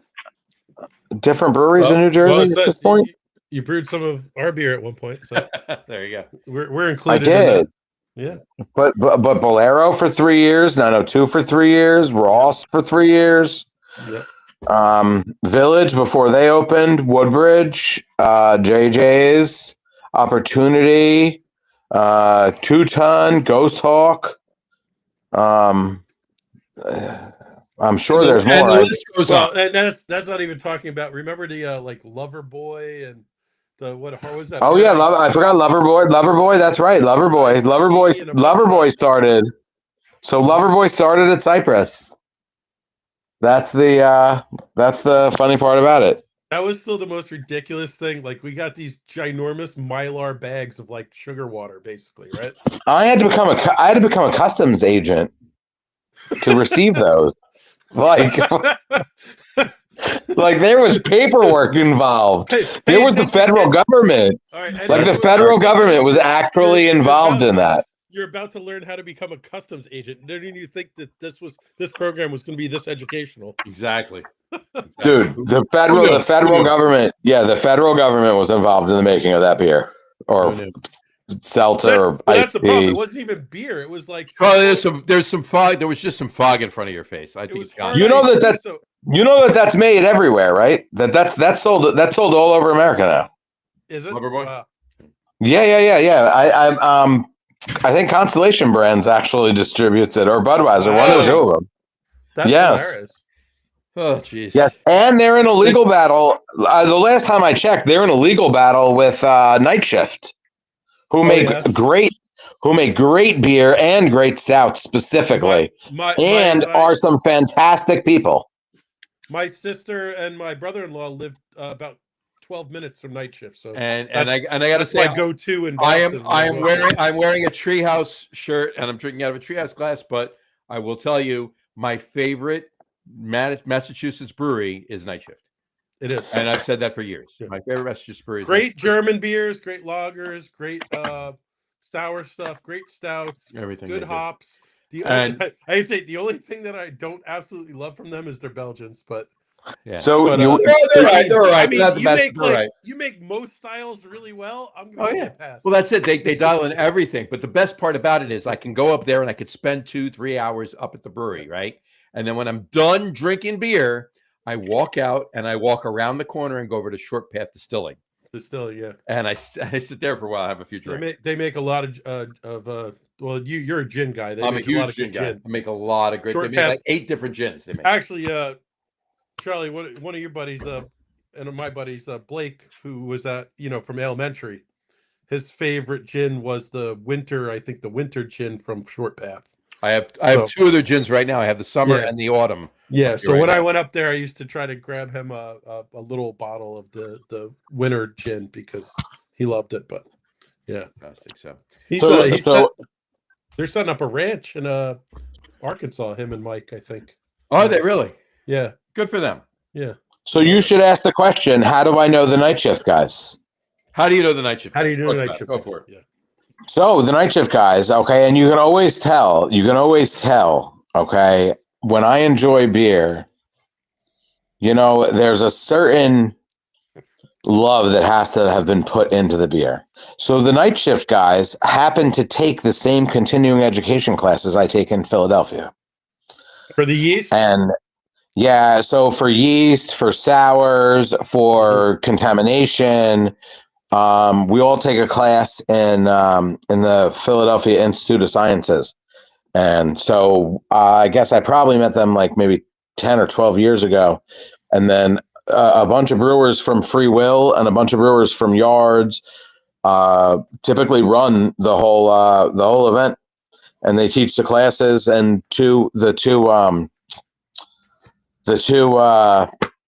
different breweries in New Jersey at this point. You brewed some of our beer at one point, so there you go. We're included. I did. In that. Yeah, but Bolero for 3 years, 902 for 3 years, Ross for 3 years. Yeah. Village before they opened, Woodbridge, JJ's, Opportunity, 2 Ton, Ghost Hawk. I'm sure there's more. And the list goes on. And that's not even talking about. Remember the like Lover Boy and the what was that? Oh yeah, I forgot Lover Boy. That's right, Lover Boy started. So Lover Boy started at Cypress. That's the funny part about it. That was still the most ridiculous thing. Like we got these ginormous Mylar bags of like sugar water, basically, right? I had to become a customs agent to receive those. Like there was paperwork involved. There was the federal government. Right, like the federal government was actually involved in that. You're about to learn how to become a customs agent. Didn't you think that this program was going to be this educational? Exactly. Dude, the federal government, the federal government was involved in the making of that beer or seltzer or that's the problem. It wasn't even beer. It was like Charlie, there's some fog. There was just some fog in front of your face. I think it's gone. You know that's made everywhere, right? That's sold all over America now. Is it? Loverboy? Yeah. I think Constellation Brands actually distributes it, or Budweiser, one of the 2 of them. That's hilarious. Oh, jeez. Yes, and they're in a legal battle. The last time I checked, they're in a legal battle with Night Shift, who make great beer and great stouts specifically, are some fantastic people. My sister and my brother-in-law lived about 12 minutes from Night Shift, so and I got to say, my go-to in Boston. I'm wearing a Treehouse shirt and I'm drinking out of a Treehouse glass. But I will tell you, my favorite Massachusetts brewery is Night Shift. It is, and I've said that for years. Yeah. My favorite Massachusetts brewery. Great German beers, great lagers, great sour stuff, great stouts, everything. Good hops. The only thing that I don't absolutely love from them is their Belgians, but. Yeah. So they're right. I mean, you make most styles really well. I'm going to pass. Well, that's it. They dial in everything. But the best part about it is I can go up there and I could spend 2-3 hours up at the brewery, right? And then when I'm done drinking beer, I walk out and I walk around the corner and go over to Short Path Distilling. Yeah. And I sit there for a while. I have a few drinks. They make a lot of well, you're a gin guy. I'm a huge gin guy. I make a lot of great. They make like 8 different gins. They make. Actually, Charlie, one of your buddies, and my buddies, Blake, who was from elementary, his favorite gin was the winter gin from Short Path. I have 2 of their gins right now. I have the summer and the autumn. Yeah. So when I went up there, I used to try to grab him a little bottle of the winter gin because he loved it. But yeah, fantastic. So they're setting up a ranch in Arkansas. Him and Mike, I think. Are they really? Yeah. Good for them. Yeah. So you should ask the question: how do I know the Night Shift guys? How do you know the Night Shift? How do you know the Night Shift? Go for it. Yeah. So the Night Shift guys, okay, and you can always tell, okay, when I enjoy beer, there's a certain love that has to have been put into the beer. So the Night Shift guys happen to take the same continuing education classes I take in Philadelphia. For the yeast? And yeah, so for yeast, for sours, for contamination, we all take a class in the Philadelphia Institute of Sciences. And so I guess I probably met them like maybe 10 or 12 years ago. And then a bunch of brewers from Free Will and a bunch of brewers from Yards typically run the whole event, and they teach the classes. And the two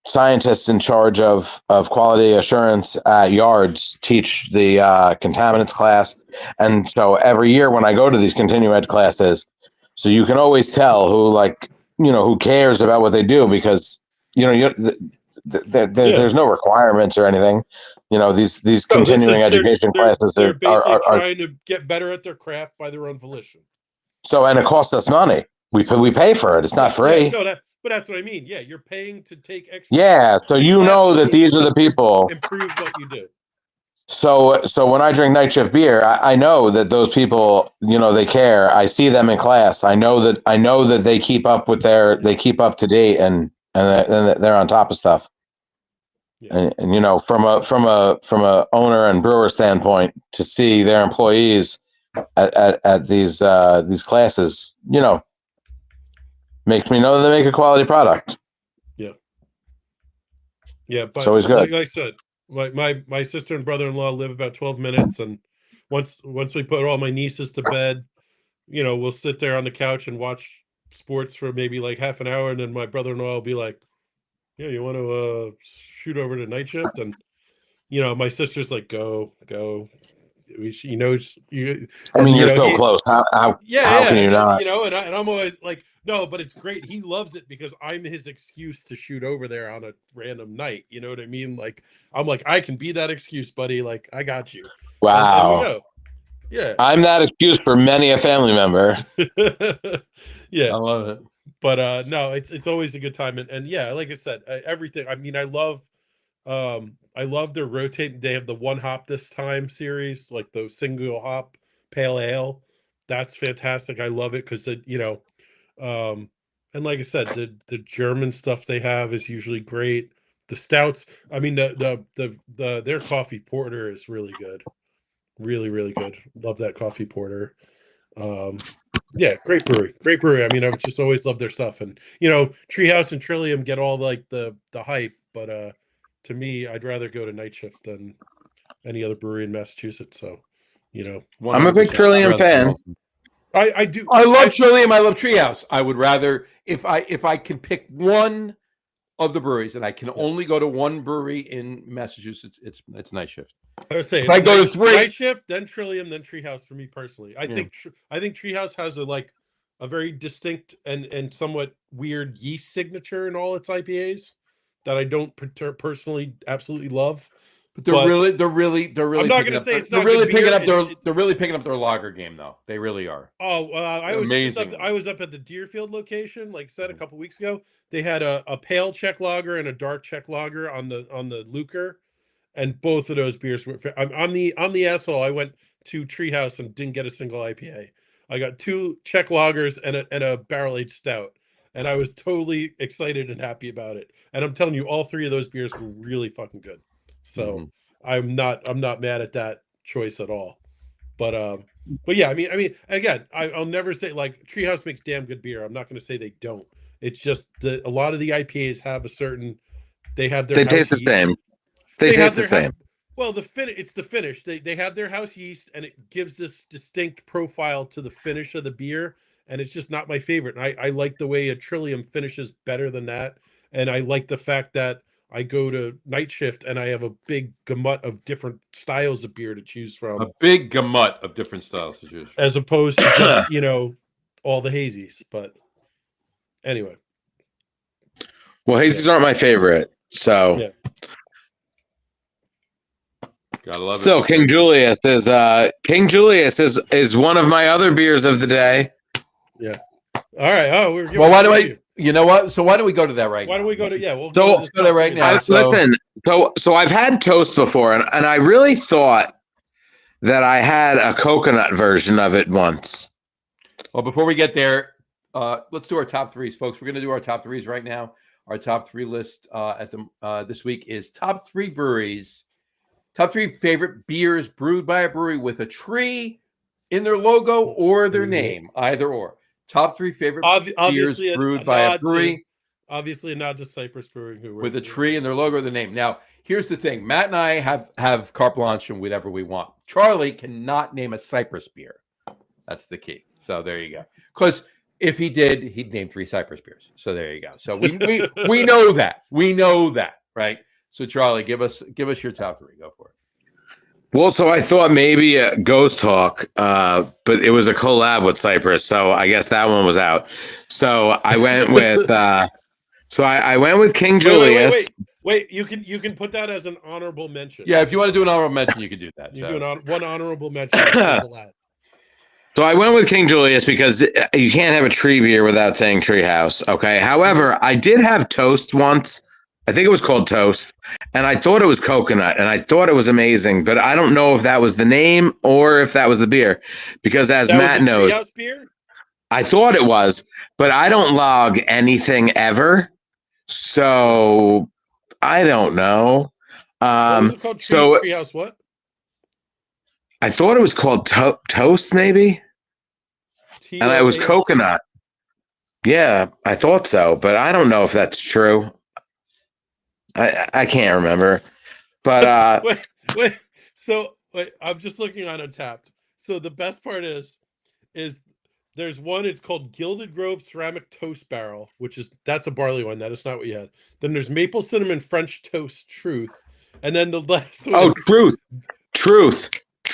scientists in charge of quality assurance at Yards teach the contaminants class. And so every year when I go to these continuing ed classes, so you can always tell who cares about what they do, because there's no requirements or anything. These continuing education classes they're basically are trying to get better at their craft by their own volition. so, and it costs us money. We pay for it. It's not free. But that's what I mean. Yeah, you're paying to take extra. Yeah, so that these are the people improve what you do. So when I drink night shift beer, I know that those people, they care. I see them in class. I know that they keep up to date and they're on top of stuff. Yeah. And from a owner and brewer standpoint, to see their employees at these classes, makes me know that they make a quality product. Yeah, but it's always good. Like I said, my sister and brother-in-law live about 12 minutes, and once we put all my nieces to bed, we'll sit there on the couch and watch sports for maybe like half an hour, and then my brother-in-law will be like, "Yeah, you want to shoot over to night shift?" And my sister's like, "Go." You're so close. How can you not? And I'm always like, no, but it's great. He loves it because I'm his excuse to shoot over there on a random night. You know what I mean? Like, I'm like, I can be that excuse, buddy. Like, I got you. Wow. Yeah. I'm that excuse for many a family member. Yeah. I love it. But no, it's always a good time. And yeah, like I said, everything. I mean, I love their rotating. They have the one hop this time series, like the single hop pale ale. That's fantastic. I love it because and like I said, the German stuff they have is usually great. The stouts, I mean, their coffee porter is really good, really, really good. Love that coffee porter. Yeah, great brewery. I mean, I've just always loved their stuff, and Treehouse and Trillium get all like the hype, but to me, I'd rather go to Night Shift than any other brewery in Massachusetts. So, I'm a big Trillium fan. I do. I love Trillium. I love Treehouse. I would rather, if I can pick one of the breweries, and I can only go to one brewery in Massachusetts, it's Night Shift. I would say if I go to three, Night Shift, then Trillium, then Treehouse for me personally. I think Treehouse has a very distinct and somewhat weird yeast signature in all its IPAs that I don't personally absolutely love. But they're really. I'm not going to say it's not. They're really picking up their lager game, though. They really are. Oh, I was up at the Deerfield location, like I said a couple weeks ago. They had a pale Czech lager and a dark Czech lager on the Luker, and both of those beers were. I'm the asshole. I went to Treehouse and didn't get a single IPA. I got 2 Czech lagers and a barrel aged stout, and I was totally excited and happy about it. And I'm telling you, all 3 of those beers were really fucking good. So I'm not mad at that choice at all. But yeah, I mean, again, I'll never say like Treehouse makes damn good beer. I'm not going to say they don't. It's just that a lot of the IPAs have they taste the same. They taste the same. Well, it's the finish. They have their house yeast, and it gives this distinct profile to the finish of the beer. And it's just not my favorite. And I like the way a Trillium finishes better than that. And I like the fact that I go to Night Shift and I have a big gamut of different styles of beer to choose from. A big gamut of different styles to choose from. As opposed to just, all the hazies. But anyway. Well, hazies aren't my favorite. So gotta love it. King Julius is one of my other beers of the day. Yeah. All right. Oh, we're well, why do I? You know what? So why don't we go to that right now? Why don't we go to we'll go to that right now. Listen, so I've had toast before, and I really thought that I had a coconut version of it once. Well, before we get there, let's do our top 3s, folks. We're going to do our top 3s right now. Our top 3 list this week is top 3 breweries, top 3 favorite beers brewed by a brewery with a tree in their logo or their name, either or. Top 3 favorite beers obviously brewed by a brewery. Obviously, a nod to Cypress Brewing, with a tree and their logo or the name. Now, here's the thing: Matt and I have carte blanche and whatever we want. Charlie cannot name a Cypress beer. That's the key. So there you go. Because if he did, he'd name 3 Cypress beers. So there you go. So we know that. We know that, right? So Charlie, give us your top 3. Go for it. Well, so I thought maybe a Ghost Talk, but it was a collab with Cypress, so I guess that one was out. So I went with I went with King Julius. Wait, you can put that as an honorable mention. Yeah, if you want to do an honorable mention, you can do that. You do one honorable mention. So I went with King Julius because you can't have a tree beer without saying Treehouse. Okay. However, I did have Toast once. I think it was called Toast, and I thought it was coconut, and I thought it was amazing, but I don't know if that was the name or if that was the beer, because as Matt knows, Treehouse beer? I thought it was, but I don't log anything ever, so I don't know. What was it called? Treehouse what? I thought it was called Toast, maybe, and it was coconut. Yeah, I thought so, but I don't know if that's true. I can't remember, but wait. So I'm just looking on Untapped. So the best part is there's one. It's called Gilded Grove Ceramic Toast Barrel, that's a barley one. That is not what you had. Then there's Maple Cinnamon French Toast Truth, and then the last one. Oh, Truth.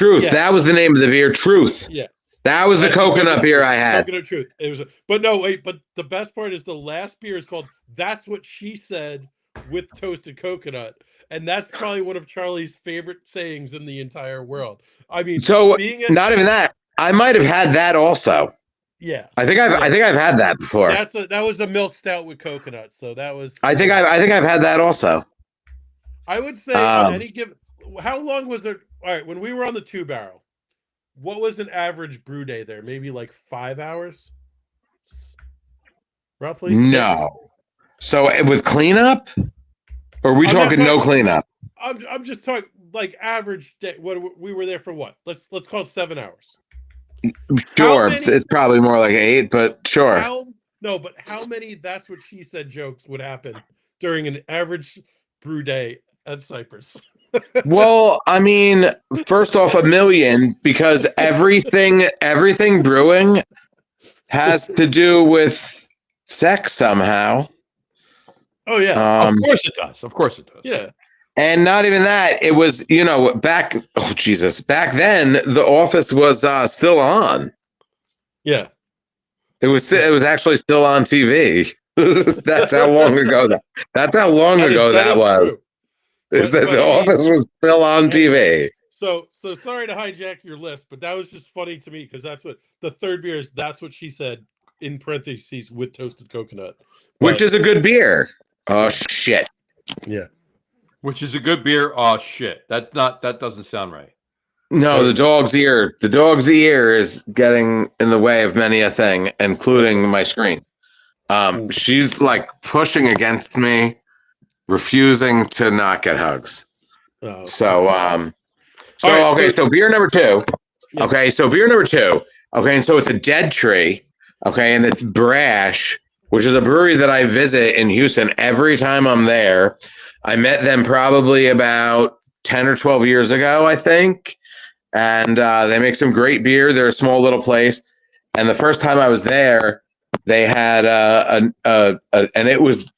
Yeah. That was the name of the beer. Truth. Yeah. That was the coconut beer I had. Coconut Truth. It was, but no, wait. But the best part is the last beer is called That's What She Said with Toasted Coconut, and that's probably one of Charlie's favorite sayings in the entire world. I mean, so not even that. I might have had that also. Yeah, I think I've had that before. That was a milk stout with coconut. So that was. I think I've had that also. I would say on any given. How long was there? All right, when we were on the 2-barrel, what was an average brew day there? Maybe like 5 hours, roughly. 6? No. So with cleanup, or are we talking no cleanup? I'm just talking like average day. What we were there for? What? Let's call it 7 hours. Sure, it's probably more like 8, but sure. But how many That's What She Said jokes would happen during an average brew day at Cypress? Well, I mean, first off, 1 million, because everything brewing has to do with sex somehow. Oh yeah, of course it does. Of course it does. Yeah. And not even that, it was, back then the Office was still on. Yeah. It was actually still on TV. That's how long ago that was. The Office was still on TV. So sorry to hijack your list, but that was just funny to me because that's what the third beer is. That's What She Said in parentheses with toasted coconut, which is a good beer. Oh shit. Yeah. Which is a good beer. Oh shit. That doesn't sound right. No, the dog's ear. The dog's ear is getting in the way of many a thing, including my screen. She's like pushing against me, refusing to not get hugs. Oh. So beer number 2. Yeah. Okay, so beer number 2. Okay, and so it's a Dead Tree. Okay, and it's Brash, which is a brewery that I visit in Houston every time I'm there. I met them probably about 10 or 12 years ago, I think. And they make some great beer. They're a small little place. And the first time I was there, they had and it was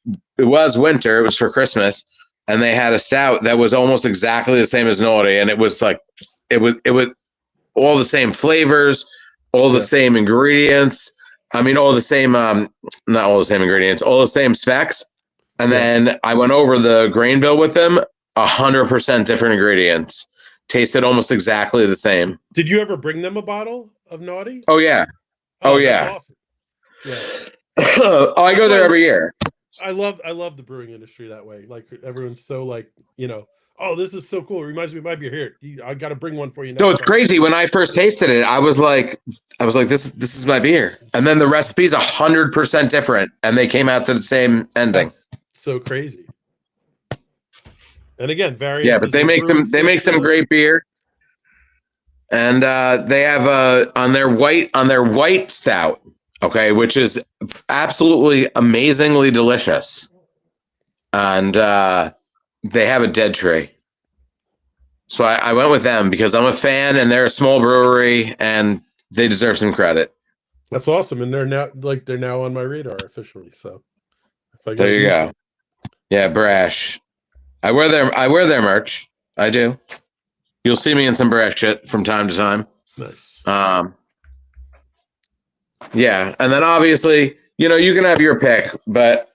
winter. It was for Christmas. And they had a stout that was almost exactly the same as Naughty. And it was like, it was all the same flavors, all the same ingredients. I mean, all the same, not all the same ingredients, all the same specs. And then I went over the grain bill with them, 100% different ingredients. Tasted almost exactly the same. Did you ever bring them a bottle of Naughty? Oh, yeah. Oh yeah. Awesome. Yeah. I go there every year. I love the brewing industry that way. Like everyone's so like, oh, this is so cool. It reminds me of my beer here. I got to bring one for you. So it's crazy. When I first tasted it, I was like, this is my beer. And then the recipe's 100% different, and they came out to the same ending. That's so crazy. And again, variants. Yeah, but they make them great beer. And they have on their white stout. Okay, which is absolutely amazingly delicious. And they have a dead tree. So I went with them because I'm a fan and they're a small brewery and they deserve some credit. That's awesome, and they're now on my radar officially. So if I There you go. Yeah, Brash. I wear their merch. I do. You'll see me in some Brash shit from time to time. Nice. Yeah, and then obviously, you can have your pick, but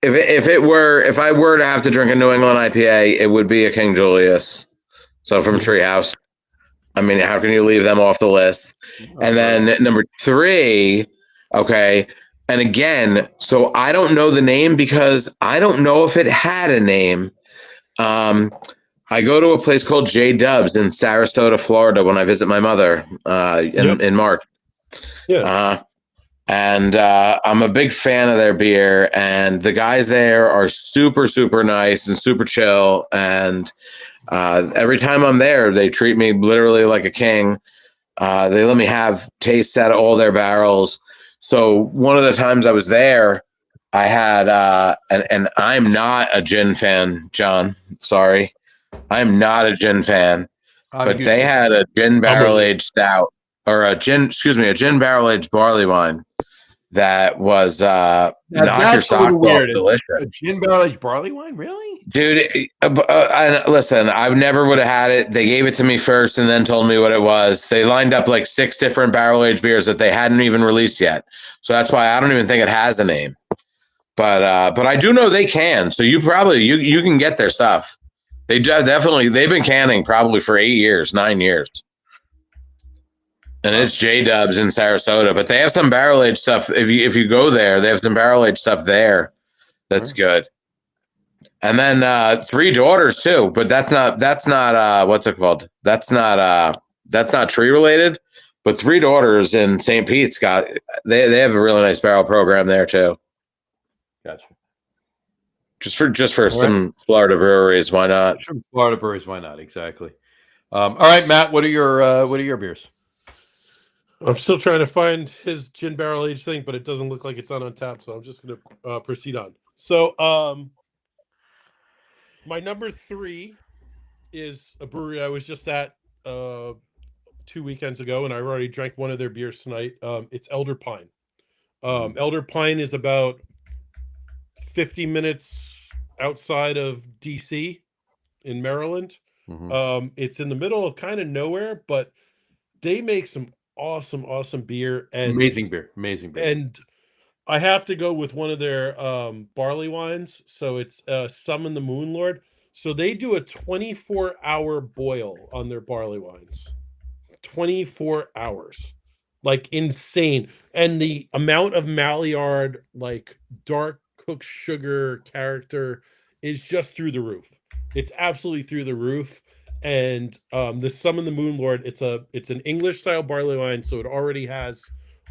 if I were to have to drink a New England IPA, it would be a King Julius. So from Treehouse. I mean, how can you leave them off the list? And then number 3, okay. And again, so I don't know the name because I don't know if it had a name. I go to a place called J Dubs in Sarasota, Florida when I visit my mother in March. Yeah. And I'm a big fan of their beer, and the guys there are super, super nice and super chill. And every time I'm there, they treat me literally like a king. They let me have tastes out of all their barrels. So one of the times I was there, I had, and I'm not a gin fan, John. Sorry. I'm not a gin fan. But they had a gin barrel-aged stout, or a gin barrel-aged barley wine that was knock your socks off delicious. A gin barrel-aged barley wine? Really? Dude, listen, I never would have had it. They gave it to me first and then told me what it was. They lined up like 6 different barrel-aged beers that they hadn't even released yet. So that's why I don't even think it has a name. But I do know they can. So you can get their stuff. They've been canning probably for 8 years, 9 years. And it's J Dubs in Sarasota, but they have some barrel aged stuff. If you go there, they have some barrel aged stuff there that's good. And then 3 Daughters too, but that's not what's it called? That's not tree related. But 3 Daughters in St. Pete's they have a really nice barrel program there too. Gotcha. Just for some Florida breweries, why not? Florida breweries, why not? Exactly. All right, Matt, what are your beers? I'm still trying to find his gin barrel aged thing, but it doesn't look like it's on tap, so I'm just going to proceed on. So, my number 3 is a brewery I was just at 2 weekends ago, and I already drank one of their beers tonight. It's Elder Pine. Elder Pine is about 50 minutes outside of DC in Maryland. It's in the middle of kind of nowhere, but they make some awesome beer and amazing beer. And I have to go with one of their barley wines. So it's Summon the Moon Lord. So they do a 24-hour boil on their barley wines. 24 hours. Like insane. And the amount of Maillard, like dark cooked sugar character is just through the roof. It's absolutely through the roof. And the Summon the Moon Lord, it's an English style barley wine, so it already has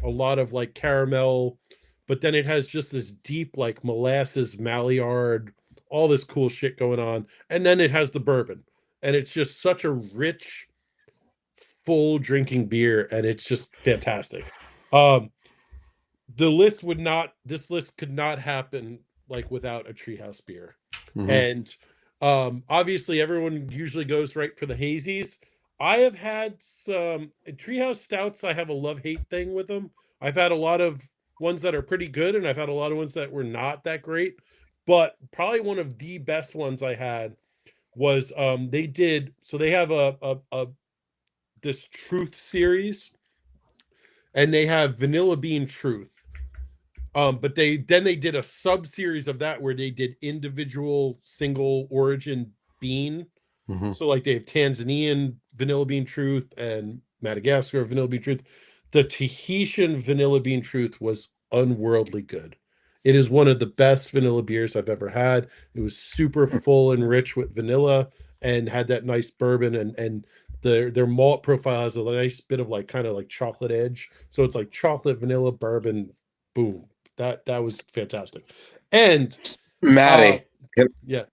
a lot of like caramel, but then it has just this deep like molasses, Maillard, all this cool shit going on, and then it has the bourbon, and it's just such a rich, full drinking beer, and it's just fantastic. This list could not happen like without a Treehouse beer, and obviously everyone usually goes right for the hazies. I have had some Treehouse stouts. I have a love-hate thing with them. I've had a lot of ones that are pretty good, and I've had a lot of ones that were not that great. But probably one of the best ones I had was they have a this Truth series, and they have Vanilla Bean Truth. But they did a sub series of that where they did individual single origin bean. So like they have Tanzanian Vanilla Bean Truth and Madagascar Vanilla Bean Truth. The Tahitian Vanilla Bean Truth was unworldly good. It is one of the best vanilla beers I've ever had. It was super full and rich with vanilla and had that nice bourbon, and their malt profile has a nice bit of like kind of like chocolate edge. So it's like chocolate, vanilla, bourbon, boom. That was fantastic. And Maddie,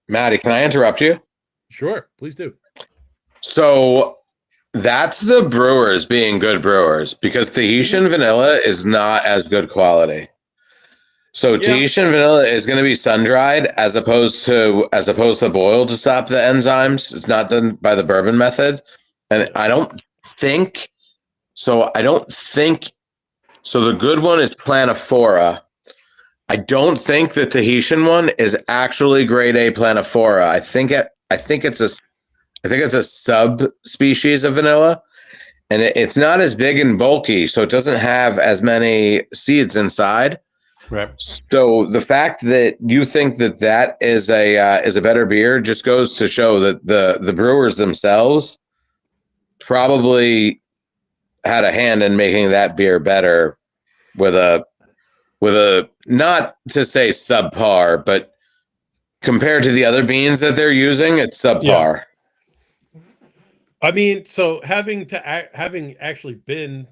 Maddie, can I interrupt you? Sure, please do. So That's the brewers being good brewers because Tahitian vanilla is not as good quality. So Yeah. Tahitian vanilla is going to be sun dried as opposed to boiled to stop the enzymes. It's not done by the bourbon method, and I don't think so. So. The good one is Planophora. I don't think the Tahitian one is actually grade A Planophora. I think it's a subspecies of vanilla, and it's not as big and bulky, so it doesn't have as many seeds inside. Right. So the fact that you think that is a better beer just goes to show that the brewers themselves probably had a hand in making that beer better with a not to say subpar, but compared to the other beans that they're using, it's subpar. Yeah. I mean, so having actually been,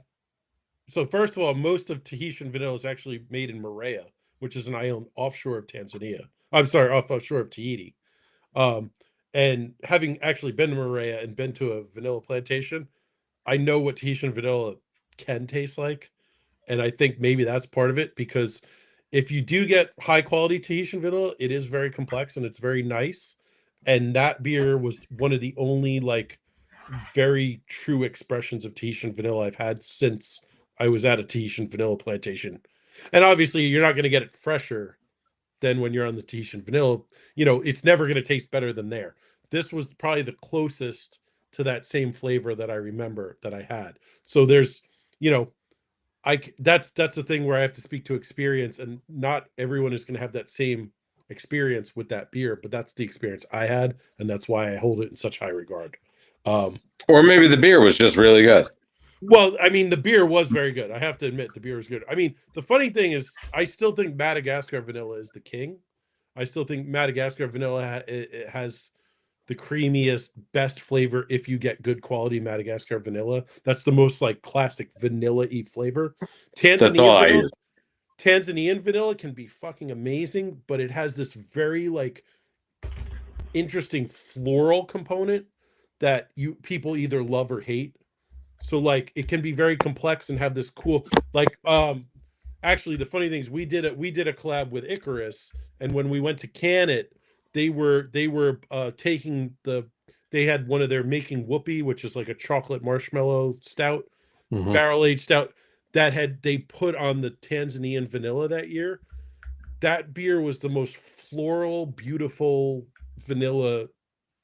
so first of all, most of Tahitian vanilla is actually made in Moorea, which is an island offshore of Tanzania. I'm sorry, offshore of Tahiti. And having actually been to Moorea and been to a vanilla plantation, I know what Tahitian vanilla can taste like. And I think maybe that's part of it, because if you do get high quality Tahitian vanilla, it is very complex and it's very nice. And that beer was one of the only like very true expressions of Tahitian vanilla I've had since I was at a Tahitian vanilla plantation. And obviously you're not going to get it fresher than when you're on the Tahitian vanilla. You know, it's never going to taste better than there. This was probably the closest to that same flavor that I remember that I had. So there's, you know, that's the thing where I have to speak to experience, and not everyone is going to have that same experience with that beer, but that's the experience I had, and that's why I hold it in such high regard. Or maybe the beer was just really good. Well, I mean, the beer was very good. I have to admit, the beer was good. I mean, the funny thing is, I still think Madagascar vanilla is the king. I still think Madagascar vanilla it has the creamiest, best flavor if you get good quality Madagascar vanilla. That's the most like classic vanilla-y flavor. Tanzanian vanilla can be fucking amazing, but it has this very like interesting floral component that people either love or hate. So like it can be very complex and have this cool like actually the funny thing is we did a collab with Icarus, and when we went to can it, they were taking they had one of their making whoopee, which is like a chocolate marshmallow stout, barrel aged stout that they put on the Tanzanian vanilla that year. That beer was the most floral, beautiful vanilla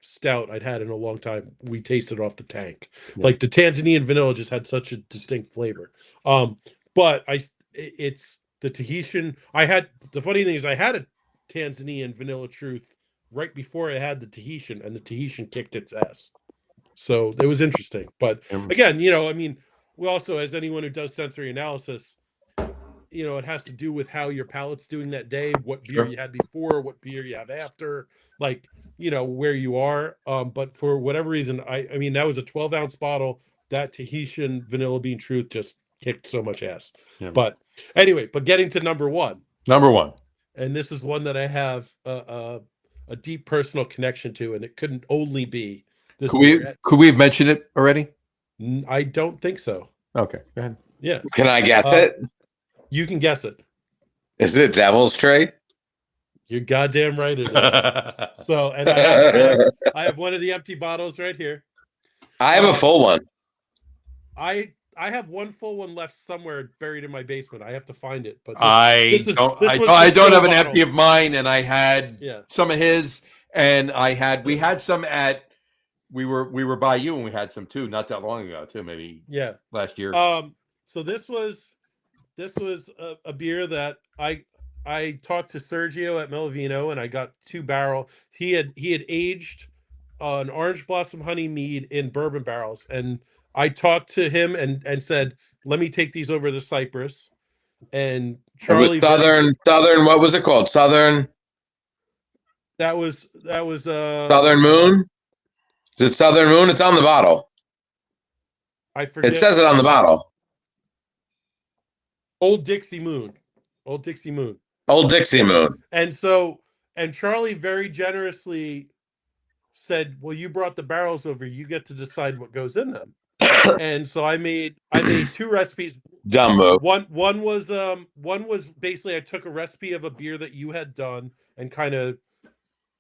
stout I'd had in a long time. We tasted off the tank. Yeah. Like the Tanzanian vanilla just had such a distinct flavor. But it's the Tahitian. The funny thing is I had a Tanzanian vanilla truth right before I had the Tahitian, and the Tahitian kicked its ass. So it was interesting. But again, you know, I mean, we also, as anyone who does sensory analysis, you know, it has to do with how your palate's doing that day, what beer you had before, what beer you have after, like, you know, where you are. But for whatever reason, I mean, that was a 12-ounce bottle. That Tahitian vanilla bean truth just kicked so much ass. Yeah. But anyway, getting to number one, and this is one that I have a deep personal connection to, and it couldn't only be this. Could we have mentioned it already? I don't think so. Okay, go ahead. Yeah. Can I guess it? You can guess it. Is it Devil's Tray? You're goddamn right it is. So, and I have one of the empty bottles right here. I have a full one. I have one full one left somewhere buried in my basement. I have to find it. But I don't have an empty of mine, and I had some of his, and we had some at we were by you, and we had some too, not that long ago too, maybe last year. So this was a beer that I talked to Sergio at Melavino, and I got 2 barrel. He had aged an orange blossom honey mead in bourbon barrels, and I talked to him and said, "Let me take these over to Cyprus." And Charlie, it was Southern. What was it called? Southern. That was Southern Moon. Is it Southern Moon? It's on the bottle. I forget. It says it on the bottle. Old Dixie Moon. And Charlie very generously said, "Well, you brought the barrels over. You get to decide what goes in them." And so I made 2 recipes. Dumb move. One was basically I took a recipe of a beer that you had done and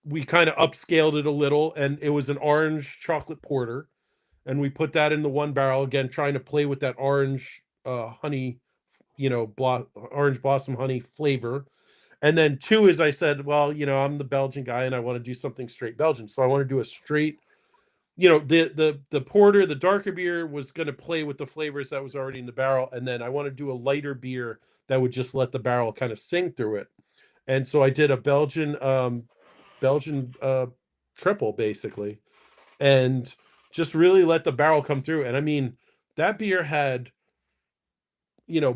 we upscaled it a little, and it was an orange chocolate porter, and we put that in the one barrel again, trying to play with that orange honey, orange blossom honey flavor. And then 2 is I said, well, I'm the Belgian guy and I want to do something straight Belgian, so I want to do a straight. The porter, the darker beer was going to play with the flavors that was already in the barrel, and then I want to do a lighter beer that would just let the barrel kind of sing through it. And so I did a Belgian triple basically, and just really let the barrel come through. And I mean, that beer had,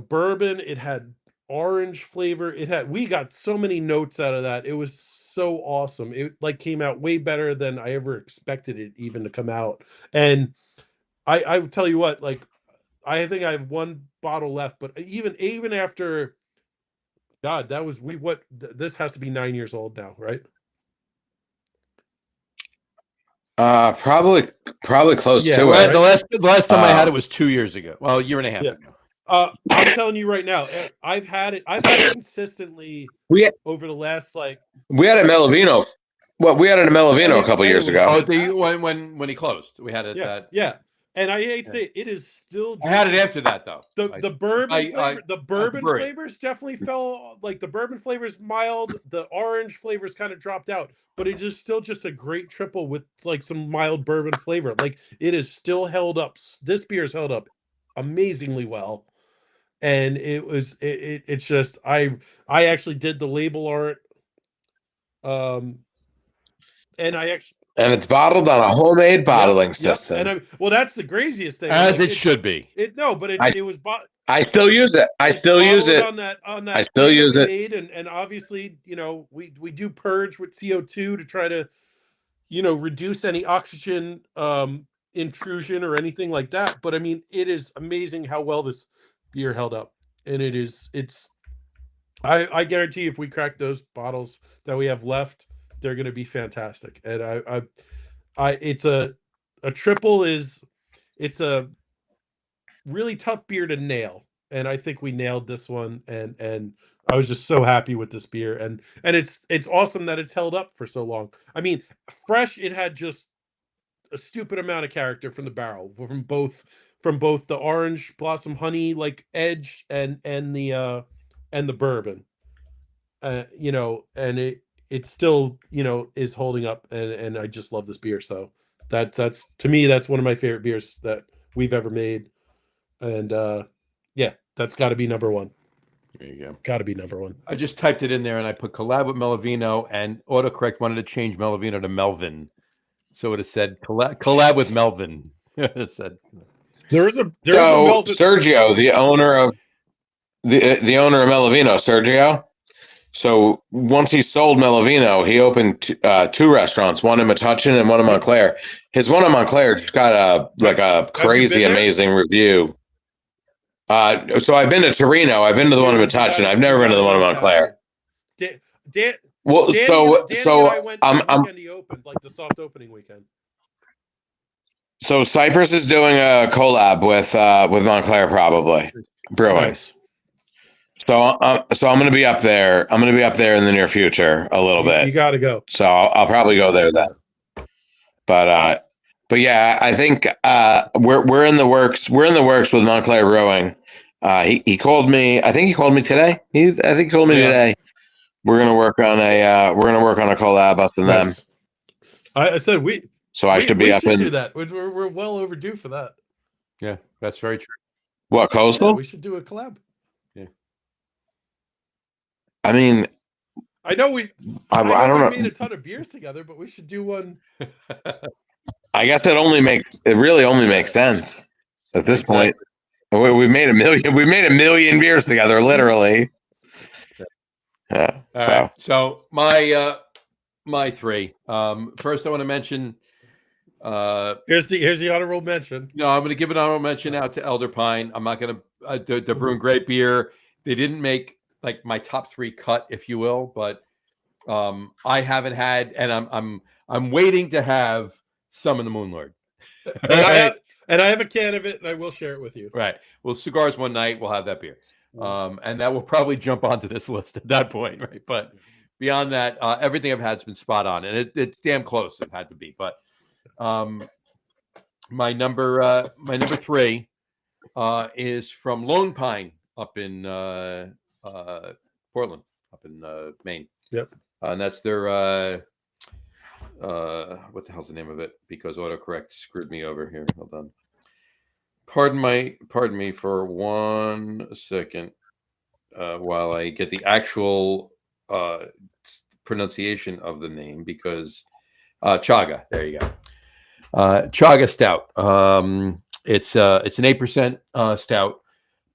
bourbon, it had orange flavor, we got so many notes out of that. It was so awesome. It came out way better than I ever expected it even to come out. And I would tell you what, I think I have 1 bottle left, but even after, God, this has to be 9 years old now, right? Probably close to it. The last time I had it was 2 years ago. Well, a year and a half ago. I'm telling you right now, I've had it consistently over the last we had a Melavino. Well, we had it in Melavino a couple years ago. When he closed, we had it. Yeah. And I hate to say it is still. I had it after that though. The bourbon flavors definitely fell. The bourbon flavors mild. The orange flavors kind of dropped out, but it is still just a great triple with some mild bourbon flavor. It is still held up. This beer is held up amazingly well, and it's just I actually did the label art, and it's bottled on a homemade bottling system. And that's the craziest thing. As it should be. It was bought. I still use it. I still use it. On that I still use it. And obviously, we do purge with CO2 to try to, reduce any oxygen intrusion or anything like that. But I mean, it is amazing how well this beer held up. And I guarantee if we crack those bottles that we have left, they're going to be fantastic. And it's a triple it's a really tough beer to nail. And I think we nailed this one. And I was just so happy with this beer. And it's awesome that it's held up for so long. I mean, fresh, it had just a stupid amount of character from the barrel, from both the orange blossom honey edge and the bourbon. And it still, is holding up, and I just love this beer. So that's to me, that's one of my favorite beers that we've ever made. And that's got to be number 1. There you go. Got to be number 1. I just typed it in there and I put collab with Melavino, and autocorrect wanted to change Melavino to Melvin. So it has said collab with Melvin. It said there's a Sergio, the owner of Melavino, Sergio. So once he sold Melavino, he opened 2 restaurants, one in Metuchen and one in Montclair. His one in Montclair got a crazy, amazing review. So I've been to Torino. I've been to the one in Metuchen. I've never been to the one in Montclair. He opened the soft opening weekend. So Cypress is doing a collab with Montclair, probably brewing. Nice. So I'm going to be up there. I'm going to be up there in the near future a little bit. You got to go. So I'll probably go there then. But yeah, I think we're in the works. We're in the works with Montclair Brewing. He called me. I think he called me today. I think he called me today. We're gonna work on a collab us and them. I said we. So I should be up in. Do that. We're well overdue for that. Yeah, that's very true. What, Coastal? Yeah, we should do a collab. Yeah. I mean, I know we. I don't know. We made a ton of beers together, but we should do one. I guess it really only makes sense at this point. We've made a million. We've made a million beers together, literally. Yeah. Right. So my 3. First, I want to mention. Here's the honorable mention. No, I'm going to give an honorable mention out to Elder Pine. I'm not going to. They're brewing great beer. They didn't make my top 3 cut, if you will, but I haven't had, and I'm waiting to have some of the Moonlord. And I have a can of it, and I will share it with you. Right. Well, cigars one night, we'll have that beer. And that will probably jump onto this list at that point, right? But beyond that, everything I've had's been spot on, and it's damn close. It had to be. But my number 3 is from Lone Pine up in Portland, up in Maine. Yep. And that's their what the hell's the name of it? Because autocorrect screwed me over here. Hold on. Pardon me for 1 second while I get the actual pronunciation of the name, because Chaga. There you go. Chaga Stout. It's an 8% stout,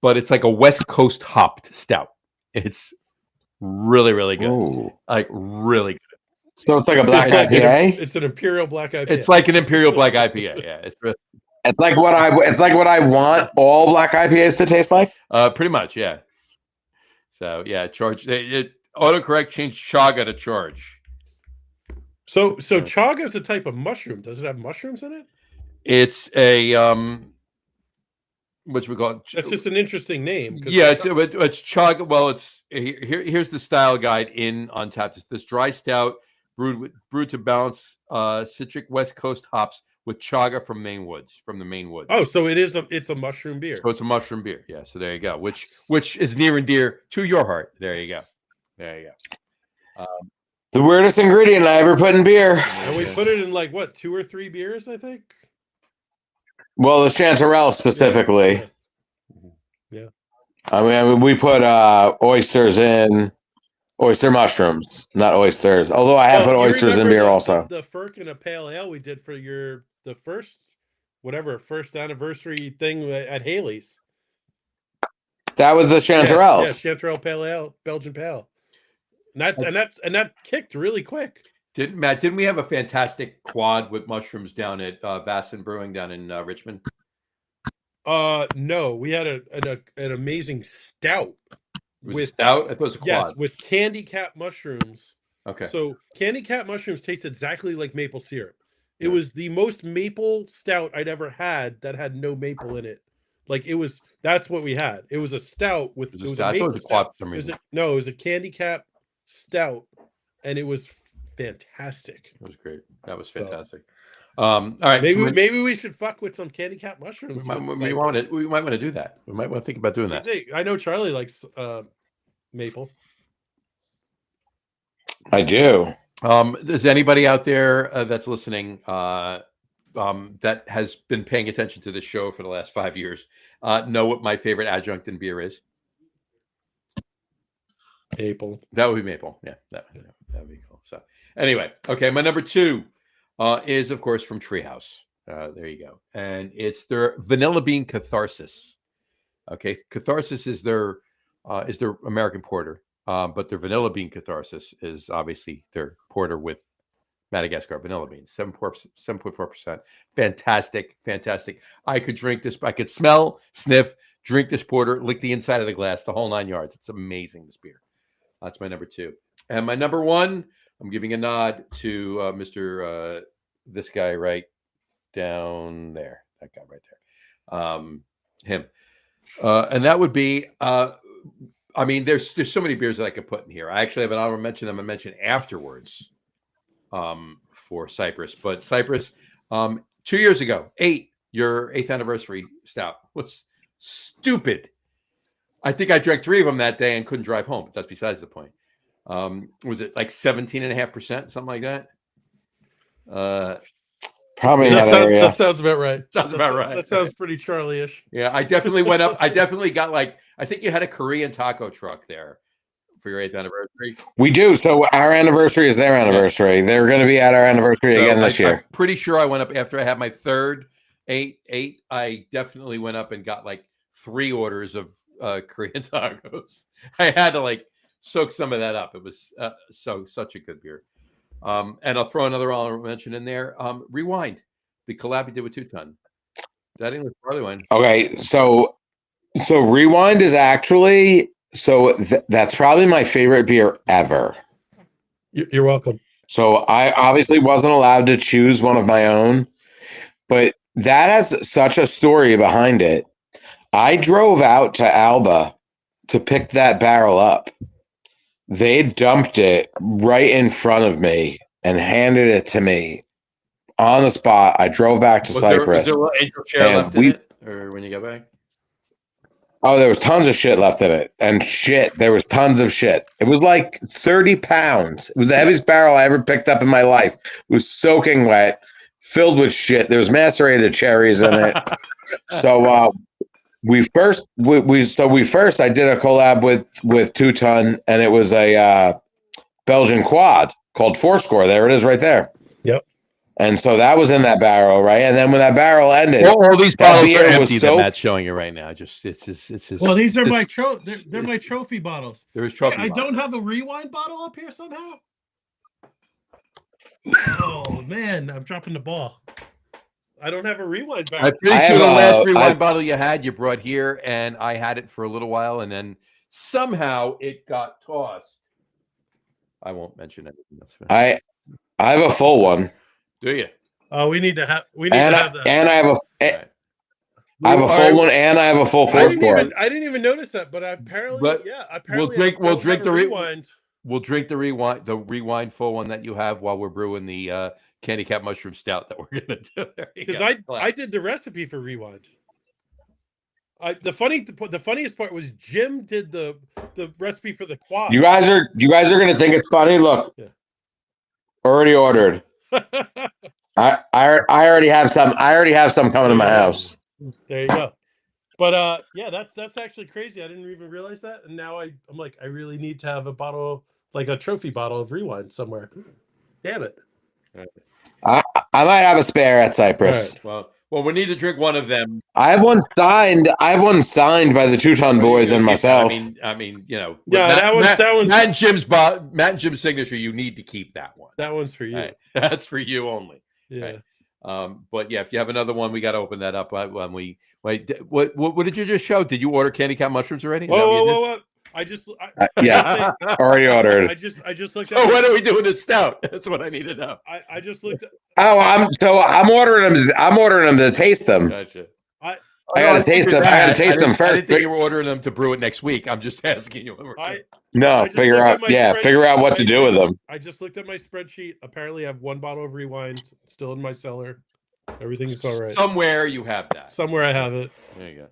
but it's like a West Coast hopped stout. It's really, really good. Ooh. Like really good. So it's like a black IPA. It's an Imperial Black IPA. It's like an Imperial Black IPA. Yeah, it's really, It's like what I want all black IPAs to taste like. pretty much, yeah. So yeah, autocorrect changed Chaga to Charge. So chaga is a type of mushroom. Does it have mushrooms in it? It's a what we call it? That's just an interesting name. Yeah, it's chaga. Well, here's the style guide on tap. It's this dry stout brewed to balance citric West Coast hops with chaga from the Maine woods. Oh, so it's a mushroom beer. So it's a mushroom beer. Yeah. So there you go. Which is near and dear to your heart. There you go. There you go. The weirdest ingredient I ever put in beer. And we put it in like what, 2 or 3 beers, I think. Well, the chanterelle specifically. Yeah. I mean, we put oysters in, oyster mushrooms, not oysters. Although I have put oysters in beer also. The Firk and a pale ale we did for the first anniversary thing at Haley's. That was the chanterelles. Yeah, chanterelle pale ale, Belgian pale. And that kicked really quick. Didn't we have a fantastic quad with mushrooms down at Vasson Brewing down in Richmond? No, we had an amazing stout. Stout? I thought it was a quad. Yes, with candy cap mushrooms. Okay. So candy cap mushrooms taste exactly like maple syrup. It was the most maple stout I'd ever had that had no maple in it. Like that's what we had. It was a stout with I thought it was a quad for some reason. It was a candy cap stout, and it was fantastic. It was great. That was fantastic. All right, maybe we should fuck with some candy cap mushrooms. We might want to do that. We might want to think about doing that. I know Charlie likes maple. I do. Does anybody out there that's listening that has been paying attention to this show for the last 5 years know what my favorite adjunct in beer is? Maple. That would be maple. Yeah, that would be cool. So anyway, okay, my number 2 is of course from Treehouse. There you go, and it's their Vanilla Bean Catharsis. Okay, Catharsis is their American porter, but their Vanilla Bean Catharsis is obviously their porter with Madagascar vanilla beans, 7.4%. Fantastic. I could drink this. I could smell, sniff, drink this porter, lick the inside of the glass, the whole 9 yards. It's amazing, this beer. That's my number 2. And my number 1, I'm giving a nod to Mr. This guy right down there. That guy right there. Him. And that would be, I mean, there's so many beers that I could put in here. I actually have an honorable mention I'm going to mention afterwards for Cypress. But Cypress, 2 years ago, your 8th anniversary stout was stupid. I think I drank 3 of them that day and couldn't drive home, but that's besides the point. Was it like 17.5%, something like that? Probably that sounds about right. That sounds pretty Charlie-ish. Yeah, I definitely went up. I definitely got I think you had a Korean taco truck there for your 8th anniversary. We do. So our anniversary is their anniversary. Yeah. They're going to be at our anniversary again this year. I'm pretty sure I went up after I had my third 8. I definitely went up and got 3 orders of Korean tacos. I had to soak some of that up. It was such a good beer. And I'll throw another honorable mention in there. Rewind, the collab you did with 2 Ton. That English barley wine. Okay, so Rewind is actually that's probably my favorite beer ever. You're welcome. So I obviously wasn't allowed to choose one of my own, but that has such a story behind it. I drove out to Alba to pick that barrel up. They dumped it right in front of me and handed it to me on the spot. I drove back to Cypress. Was there an angel chair and left in it, or when you got back? Oh, there was tons of shit left in it. And shit, there was tons of shit. It was like 30 pounds. It was the heaviest barrel I ever picked up in my life. It was soaking wet, filled with shit. There was macerated cherries in it. So I did a collab with 2 Ton, and it was a Belgian quad called Fourscore. There it is right there. Yep. And so that was in that barrel, right? And then when that barrel ended, all these bottles are empty so, that Matt's showing you right now. Just it's his. Well, these are they're my trophy bottles. There is trophy. Hey, I don't have a rewind bottle up here somehow. Oh man, I'm dropping the ball. I don't have a rewind bottle. I'm pretty sure the last rewind bottle you had, you brought here, and I had it for a little while, and then somehow it got tossed. I won't mention anything. That's fine. I have a full one. Do you? Oh, we need to have that. And I have a full one, and I have a full Fourscore. I didn't even notice that, but apparently, we'll drink the rewind. We'll drink the rewind full one that you have while we're brewing the candy cap mushroom stout that we're gonna do. Because I did the recipe for rewind. The funniest part was Jim did the recipe for the quad. You guys are gonna think it's funny. Look, already ordered. I already have some. I already have some coming to my house. There you go. But that's actually crazy. I didn't even realize that, and now I'm like, I really need to have a bottle, like a trophy bottle of rewind somewhere. Damn it. I might have a spare at Cypress. Right. Well, we need to drink one of them. I have one signed. By the 2 Ton boys and myself. I mean, you know. Yeah, that one's Matt and Jim's signature. You need to keep that one. That one's for you. Right. That's for you only. Yeah. Right. But yeah, if you have another one, we got to open that up. When we wait, what did you just show? Did you order candy cap mushrooms already? Whoa. Yeah, already ordered. I just looked. So when are we doing this stout? That's what I need to know. I just looked. I'm ordering them. I'm ordering them to taste them. Gotcha. I gotta taste them. I gotta taste them first. I didn't think you were ordering them to brew it next week. I'm just asking you. Figure out what to do with them. I just looked at my spreadsheet. Apparently, I have one bottle of rewind still in my cellar. Everything's all right. Somewhere you have that. Somewhere I have it. There you go.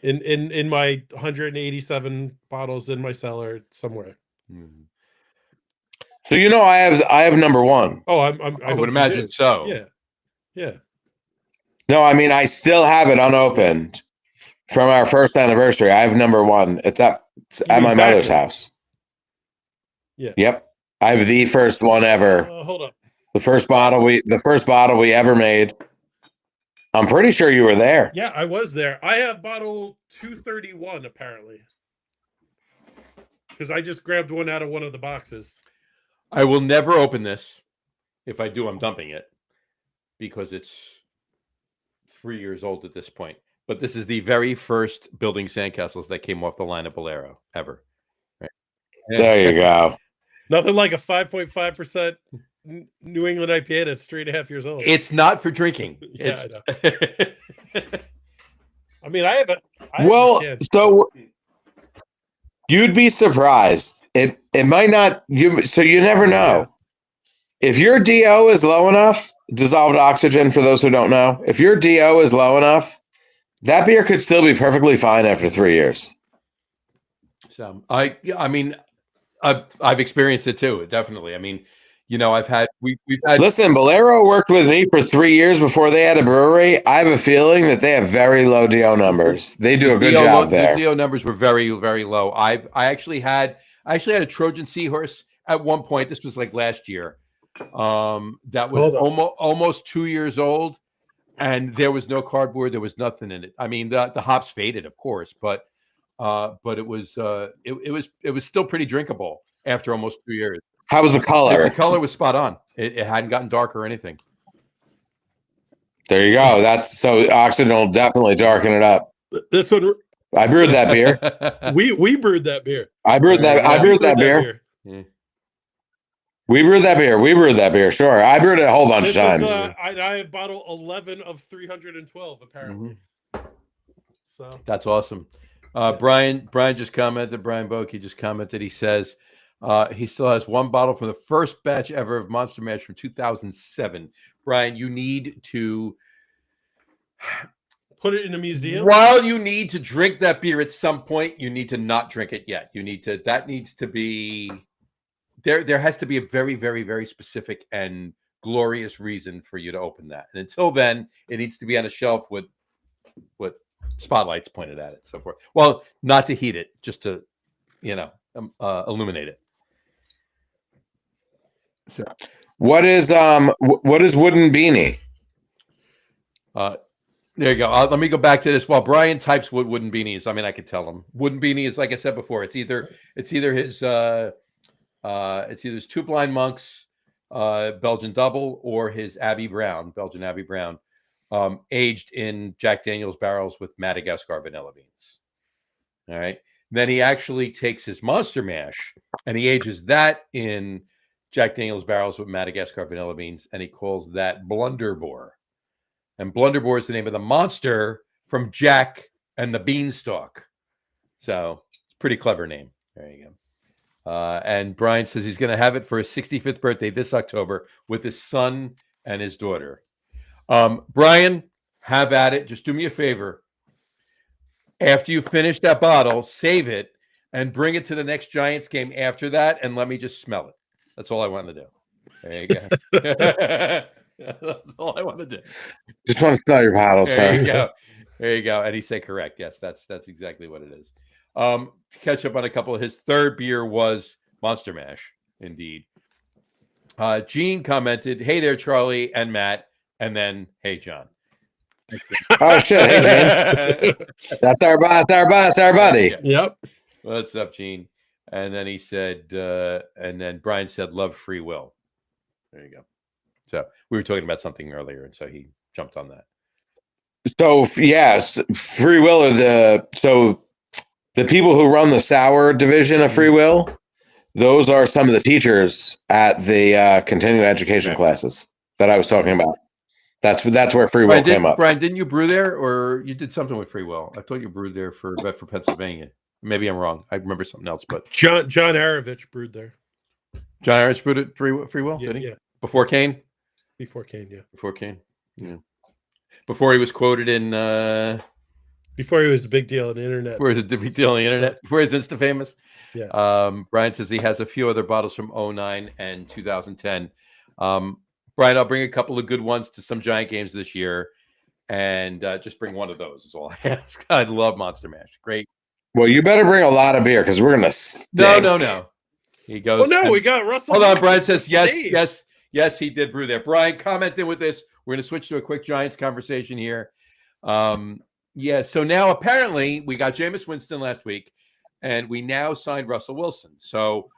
In my 187 bottles in my cellar somewhere. Mm-hmm. So I have number 1. Oh, I would imagine so. Yeah. No, I mean I still have it unopened from our first anniversary. I have number 1. It's at my mother's house. Yeah. Yep. I have the first one ever. Hold up. The first bottle we ever made. I'm pretty sure you were there. Yeah, I was there. I have bottle 231 apparently. Because I just grabbed one out of one of the boxes. I will never open this. If I do, I'm dumping it. Because it's 3 years old at this point. But this is the very first building sandcastles that came off the line of Bolero ever. Right. There you go. Nothing like a 5.5% New England IPA that's 3.5 years old. It's not for drinking. Yeah, I know. I mean, I have a. So you'd be surprised. It might not. You never know. If your DO is low enough, dissolved oxygen. For those who don't know, if your DO is low enough, that beer could still be perfectly fine after 3 years. So I've experienced it too. Definitely. I mean. We've had. Listen, Bolero worked with me for 3 years before they had a brewery. I have a feeling that they have very low DO numbers. They do a good job there. The DO numbers were very, very low. I actually had a Trojan Seahorse at one point. This was like last year. That was almost 2 years old, and there was no cardboard. There was nothing in it. I mean, the hops faded, of course, but it was still pretty drinkable after almost 2 years. How was the color? The color was spot on. It hadn't gotten dark or anything. There you go. That's so oxygen will definitely darken it up. This one, I brewed that beer. we brewed that beer. I brewed that beer. Yeah. We brewed that beer. Sure. I brewed it a whole bunch of times. I have bottle 11 of 312 apparently. So that's awesome. Brian just commented. Brian Boke just commented. He says he still has one bottle from the first batch ever of Monster Mash from 2007. Brian, you need to put it in a museum. While you need to drink that beer at some point, you need to not drink it yet. That needs to be there. There has to be a very, very, very specific and glorious reason for you to open that. And until then, it needs to be on a shelf with spotlights pointed at it, so forth. Well, not to heat it, just to, illuminate it. So, what is Wooden Beanie? There you go. let me go back to this. While Brian types what Wooden Beanie is, I can tell him. Wooden Beanie is, like I said before, it's either his Two Blind Monks Belgian Double or his Belgian Abbey Brown, aged in Jack Daniel's barrels with Madagascar vanilla beans. All right. Then he actually takes his Monster Mash and he ages that in Jack Daniel's barrels with Madagascar vanilla beans, and he calls that Blunderbore. And Blunderbore is the name of the monster from Jack and the Beanstalk. So it's a pretty clever name. There you go. And Brian says he's going to have it for his 65th birthday this October with his son and his daughter. Brian, have at it. Just do me a favor. After you finish that bottle, save it and bring it to the next Giants game after that, and let me just smell it. That's all I want to do. There you go. That's all I want to do. Just want to smell your bottle, There you go. There you go. And he said correct. Yes, that's exactly what it is. To catch up on a couple of his third beer was Monster Mash, indeed. Gene commented, "Hey there, Charlie and Matt," and then, "Hey, John." Oh shit! Hey, Gene. That's our buddy. Yep. What's up, Gene? And then he said, and then Brian said, "Love free will." There you go. So we were talking about something earlier, and so he jumped on that. So yes, Free Will are the people who run the sour division of Free Will. Those are some of the teachers at the continuing education classes that I was talking about. That's where Free Will came up. Brian, didn't you brew there, or you did something with Free Will? I thought you brewed there for Pennsylvania. Maybe I'm wrong. I remember something else, but John Arovich brewed there. John Arovich brewed at Free Will, yeah, did he? Yeah. Before Kane? Before Kane, yeah. Before Kane, yeah. Before he was quoted in... Before he was a big deal on the internet. Before he was a big deal on the internet. Before he was Insta famous. Yeah. Brian says he has a few other bottles from 2009 and 2010. Brian, I'll bring a couple of good ones to some Giant games this year, and just bring one of those is all I ask. I love Monster Mash. Great. Well, you better bring a lot of beer because we're gonna stink. No. He goes. Oh no, we got Russell. Hold on, Brian says yes, he did brew there. Brian, comment in with this. We're gonna switch to a quick Giants conversation here. So now apparently we got Jameis Winston last week, and we now signed Russell Wilson. So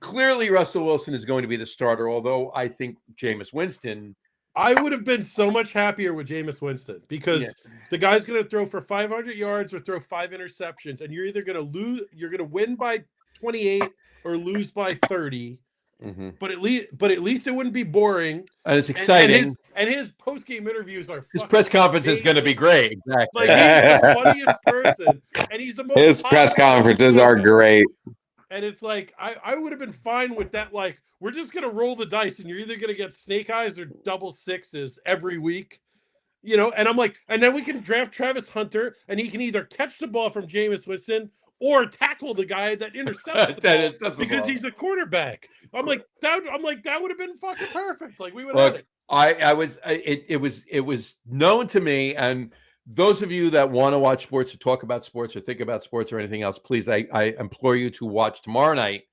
clearly Russell Wilson is going to be the starter, although I think Jameis Winston... I would have been so much happier with Jameis Winston because the guy's going to throw for 500 yards or throw 5 interceptions, and you're either going to win by 28 or lose by 30. Mm-hmm. But at least it wouldn't be boring, and it's exciting. And his post-game interviews are his press conference is going to be great. Exactly. Like, he's the funniest person, and he's the most. His press conferences are great. And it's like I would have been fine with that. Like, we're just gonna roll the dice, and you're either gonna get snake eyes or double sixes every week, And I'm like, and then we can draft Travis Hunter, and he can either catch the ball from Jameis Winston or tackle the guy that intercepts the ball because he's a quarterback. I'm like that would have been fucking perfect. Like, we would have it. It was known to me, and those of you that want to watch sports or talk about sports or think about sports or anything else, please, I implore you to watch tomorrow night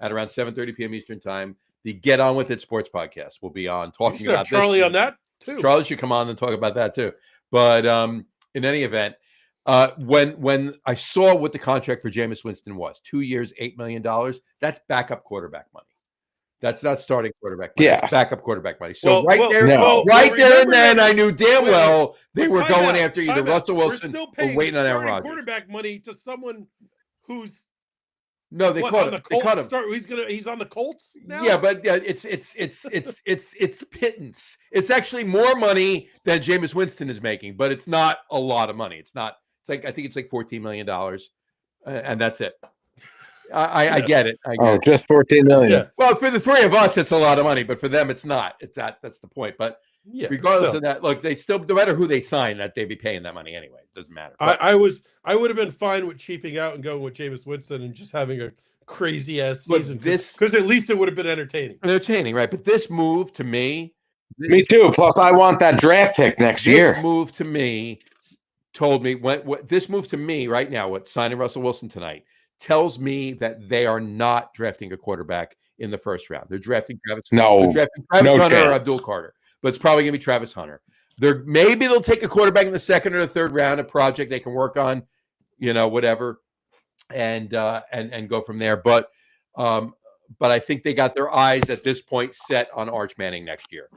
at around 7:30 p.m. Eastern time. The Get On With It sports podcast will be on talking about Charlie this. on that too. Charlie should come on and talk about that too. But in any event, when I saw what the contract for Jameis Winston was, 2 years, $8 million, that's backup quarterback money. That's not starting quarterback money. Yeah. It's backup quarterback money. So right there and then I knew damn well they were going after either Russell Wilson or waiting on Aaron Rodgers. Quarterback money to someone who's No, they What, caught on him. the They Colts? caught him. He's on the Colts now. Yeah, but it's pittance. It's actually more money than Jameis Winston is making, but it's not a lot of money. It's not. It's like I think it's like $14 million, and that's it. I get it. I get it. Just 14 million. Yeah. Well, for the three of us, it's a lot of money, but for them, it's not. That's the point. But Yeah. regardless still. of that, look, they still, no matter who they sign, that they'd be paying that money anyway. It doesn't matter. I would have been fine with cheaping out and going with Jameis Winston and just having a crazy ass Look, season this- because at least it would have been entertaining. Entertaining, right? But this move to me, Me too. Plus, I want that draft pick next year. This move to me told me what this move to me right now, what signing Russell Wilson tonight tells me that they are not drafting a quarterback in the first round. They're drafting Travis. No, they're drafting Travis no Hunter or chance. Abdul Carter, but it's probably going to be Travis Hunter. Maybe they'll take a quarterback in the second or the third round, a project they can work on, whatever, and go from there. But I think they got their eyes at this point set on Arch Manning next year,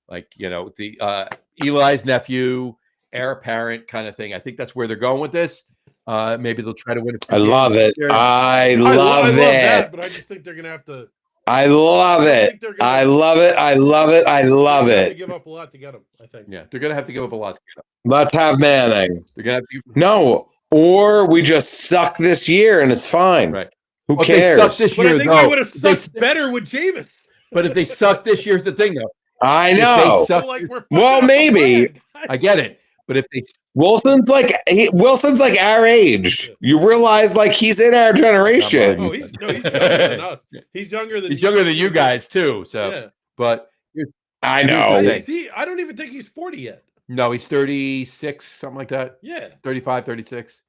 like the Eli's nephew, heir apparent kind of thing. I think that's where they're going with this. Maybe they'll try to win. I love it. I love love that, it. but I just think they're gonna have to. I love it. I love it. I love it. I love They're gonna have to it. give up a lot to get him. I think. Yeah, they're gonna have to give up a lot to get up. Let's have Manning. They're gonna have to give, No, or we just suck this year and it's fine. right. Who Well, if they suck cares? this But I year, think though, they would have if they sucked better with Jameis. But if they suck this year's the thing, though. I If they know. suck- So, like, we're Well, fucking up the maybe. plan, guys. I get it. But if they Wilson's like our age. You realize like he's in our generation. Oh, he's younger than us. He's younger than you guys too. So, Yeah. but I Here's know. the thing. I don't even think he's 40 yet. no, he's 36, something like that. Yeah. 35, 36.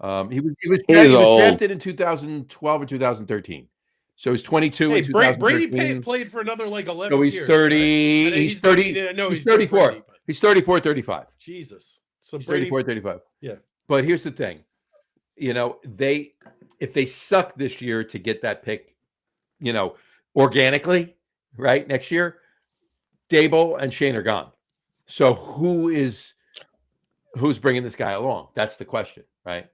He was He's old. drafted in 2012 or 2013. So he's 22 Hey, in Brady 2013. played for another like 11 So he's years. 30. Right? And He's 30. No, he's he's 34. Brady, but- He's 34, 35. Jesus. So He's Brady. 34, 35. Yeah. But here's the thing. If they suck this year to get that pick, organically, right, next year, Dable and Shane are gone. So who's bringing this guy along? That's the question, right?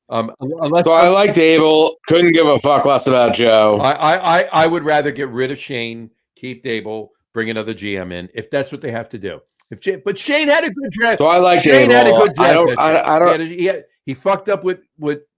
Unless So I like Dable. Couldn't give a fuck less about Joe. I would rather get rid of Shane, keep Dable, bring another GM in if that's what they have to do. But Shane had a good draft. So I like Shane Dable. had a good draft. I don't. He fucked up with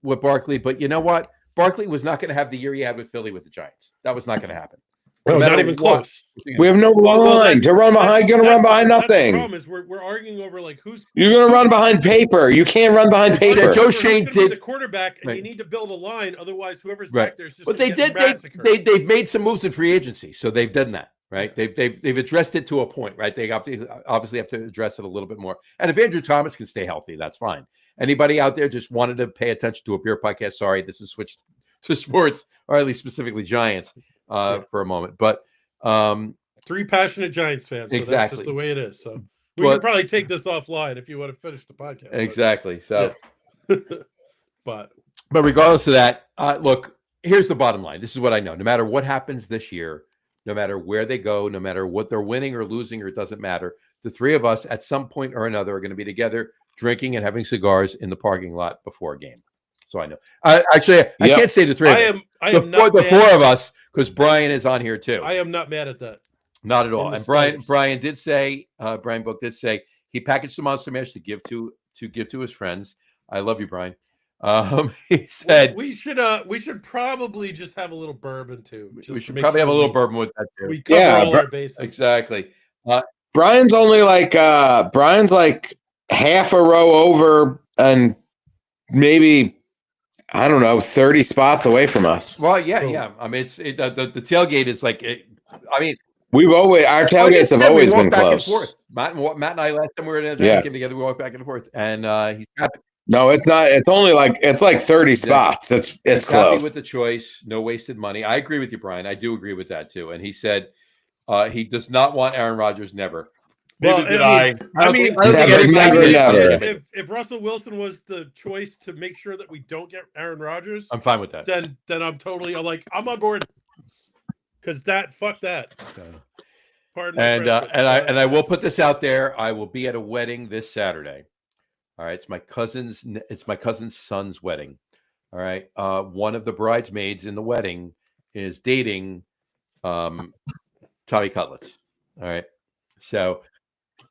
Barkley, but you know what? Barkley was not going to have the year he had with Philly with the Giants. That was not going to happen. No, matter not even what. close. We have no line to run behind. You're gonna run behind That's the nothing. problem is we're arguing over like who's You're gonna run behind paper. You can't run behind paper. Joe who's Shane gonna be did- the quarterback, and Right. you need to build a line. Otherwise, whoever's Right. back there is just. But gonna they get did. massacred. They've made some moves in free agency, so they've done that, right? They've addressed it to a point, right? They obviously have to address it a little bit more. And if Andrew Thomas can stay healthy, that's fine. Anybody out there just wanted to pay attention to a beer podcast? Sorry, this is switched to sports, or at least specifically Giants, for a moment. But 3 passionate Giants fans. So Exactly. That's just the way it is. So we But- can probably take this offline if you want to finish the podcast. but- exactly. So. But But regardless of that, look, here's the bottom line. This is what I know. No matter what happens this year, no matter where they go, no matter what they're winning or losing, or it doesn't matter, the three of us at some point or another are going to be together drinking and having cigars in the parking lot before a game. So I know. I can't say the three of us. I am The not four mad. of us, because Brian is on here too. I am not mad at that. Not at all. in the And slightest. Brian did say, Brian Book did say he packaged some Monster Mash to give to his friends. I love you, Brian. He said we should probably just have a little bourbon too. we just to should make probably sure have a little we- bourbon with that too. We cover Yeah, all our bases. Exactly. Brian's only like half a row over and maybe I don't know 30 spots away from us. Well, yeah, So- yeah. I mean, the tailgate is like. We've always our tailgates have always been close. Matt and I last time we were in a Yeah. game together, we walked back and forth, and he's happy. No, it's not. It's only like 30 spots. It's He's happy close. with the choice. No wasted money. I agree with you, Brian. I do agree with that too. And he said he does not want Aaron Rodgers. Never. Well, Neither did I I. mean, don't think never, anybody never, did. never. if Russell Wilson was the choice to make sure that we don't get Aaron Rodgers, I'm fine with that. then I'm on board. Because fuck that. Pardon. my And French, but, and I will put this out there. I will be at a wedding this Saturday. All right, it's my cousin's son's wedding. All right. One of the bridesmaids in the wedding is dating Tommy Cutlets. All right. So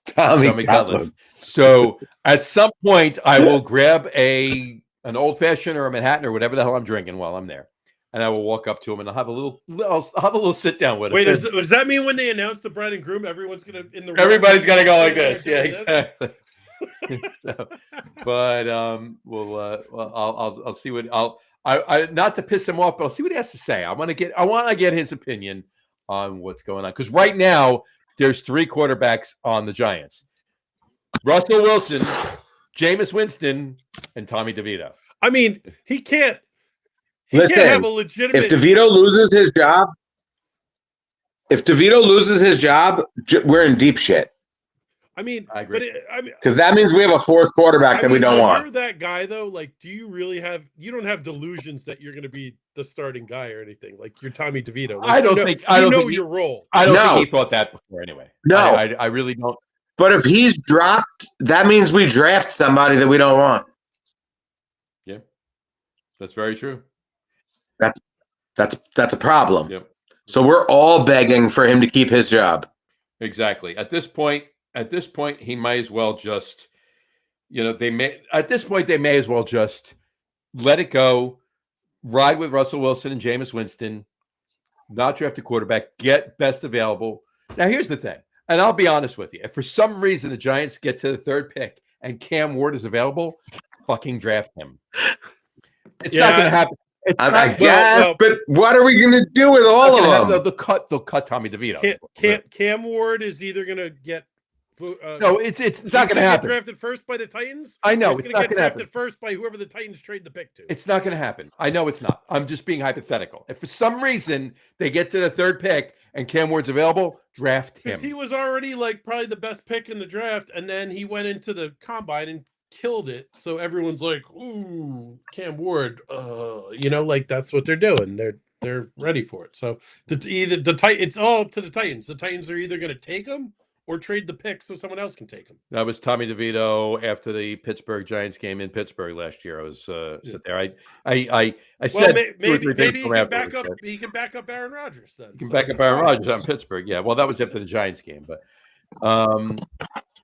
Tommy Cutlets. Cutlets. So at some point, I will grab an old fashioned or a Manhattan or whatever the hell I'm drinking while I'm there, and I will walk up to him and I'll have a little sit down with him. Wait, does that mean when they announce the bride and groom, everyone's gonna in the room, Everybody's gonna go like this? Yeah, this? exactly. So, but I'll see what I not to piss him off, but I'll see what he has to say. I want to get his opinion on what's going on, because right now there's 3 quarterbacks on the Giants: Russell Wilson, Jameis Winston, and Tommy DeVito. I mean, he can't Listen, have a legitimate. If DeVito loses his job, we're in deep shit. I mean, I agree. Because that means we have a 4th quarterback that we don't want. You're that guy though. Like, do you really have? You don't have delusions that you're going to be the starting guy or anything. Like, you're Tommy DeVito. Like, I don't think your role. I don't think he thought that before. Anyway, no, I really don't. But if he's dropped, that means we draft somebody that we don't want. Yeah, that's very true. That's a problem. Yep. So we're all begging for him to keep his job. Exactly. At this point, he might as well just, they may as well just let it go, ride with Russell Wilson and Jameis Winston, not draft a quarterback, get best available. Now, here's the thing, and I'll be honest with you. If for some reason the Giants get to the 3rd pick and Cam Ward is available, fucking draft him. It's not going to happen. I guess, but what are we going to do with all of them? They'll cut Tommy DeVito. Cam Ward is either going to get. No, it's not going to happen. Drafted first by the Titans. I know it's going to get drafted first by whoever the Titans trade the pick to. It's not going to happen. I know it's not. I'm just being hypothetical. If for some reason they get to the 3rd pick and Cam Ward's available, draft him. He was already probably the best pick in the draft, and then he went into the combine and killed it. So everyone's like, "Ooh, Cam Ward." That's what they're doing. They're ready for it. So it's all up to the Titans. The Titans are either going to take him or trade the pick so someone else can take him. That was Tommy DeVito after the Pittsburgh Giants game in Pittsburgh last year. I was sitting there. I said maybe he can back up Aaron Rodgers then. He can back up Aaron Rodgers on Pittsburgh. Yeah. Well, that was after the Giants game, but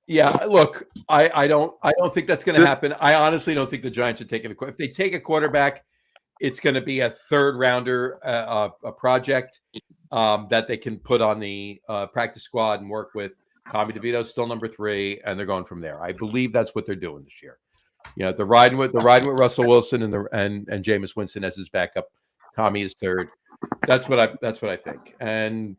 yeah. Look, I don't think that's going to happen. I honestly don't think the Giants are taking if they take a quarterback, it's going to be a 3rd rounder, a project that they can put on the practice squad and work with. Tommy DeVito's still number 3, and they're going from there. I believe that's what they're doing this year. They're riding with Russell Wilson and Jameis Winston as his backup. Tommy is 3rd. That's what I think. And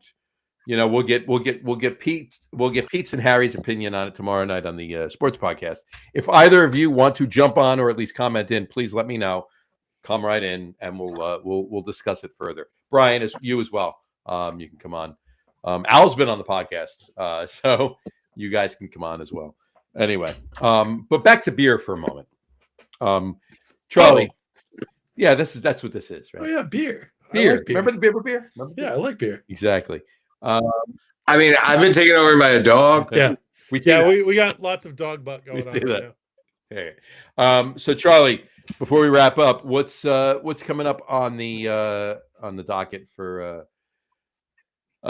we'll get Pete's and Harry's opinion on it tomorrow night on the sports podcast. If either of you want to jump on or at least comment in, please let me know. Come right in, and we'll discuss it further. Brian, you as well. You can come on. Al's been on the podcast, so you guys can come on as well. Anyway, but back to beer for a moment. Charlie, yeah, that's what this is, right? Oh yeah, beer. Beer. Like beer. Remember the beer? Yeah, I like beer. Exactly. I mean, I've been taken over by a dog. Yeah, we got lots of dog butt going on. We see that. Okay. So Charlie, before we wrap up, what's coming up on the docket for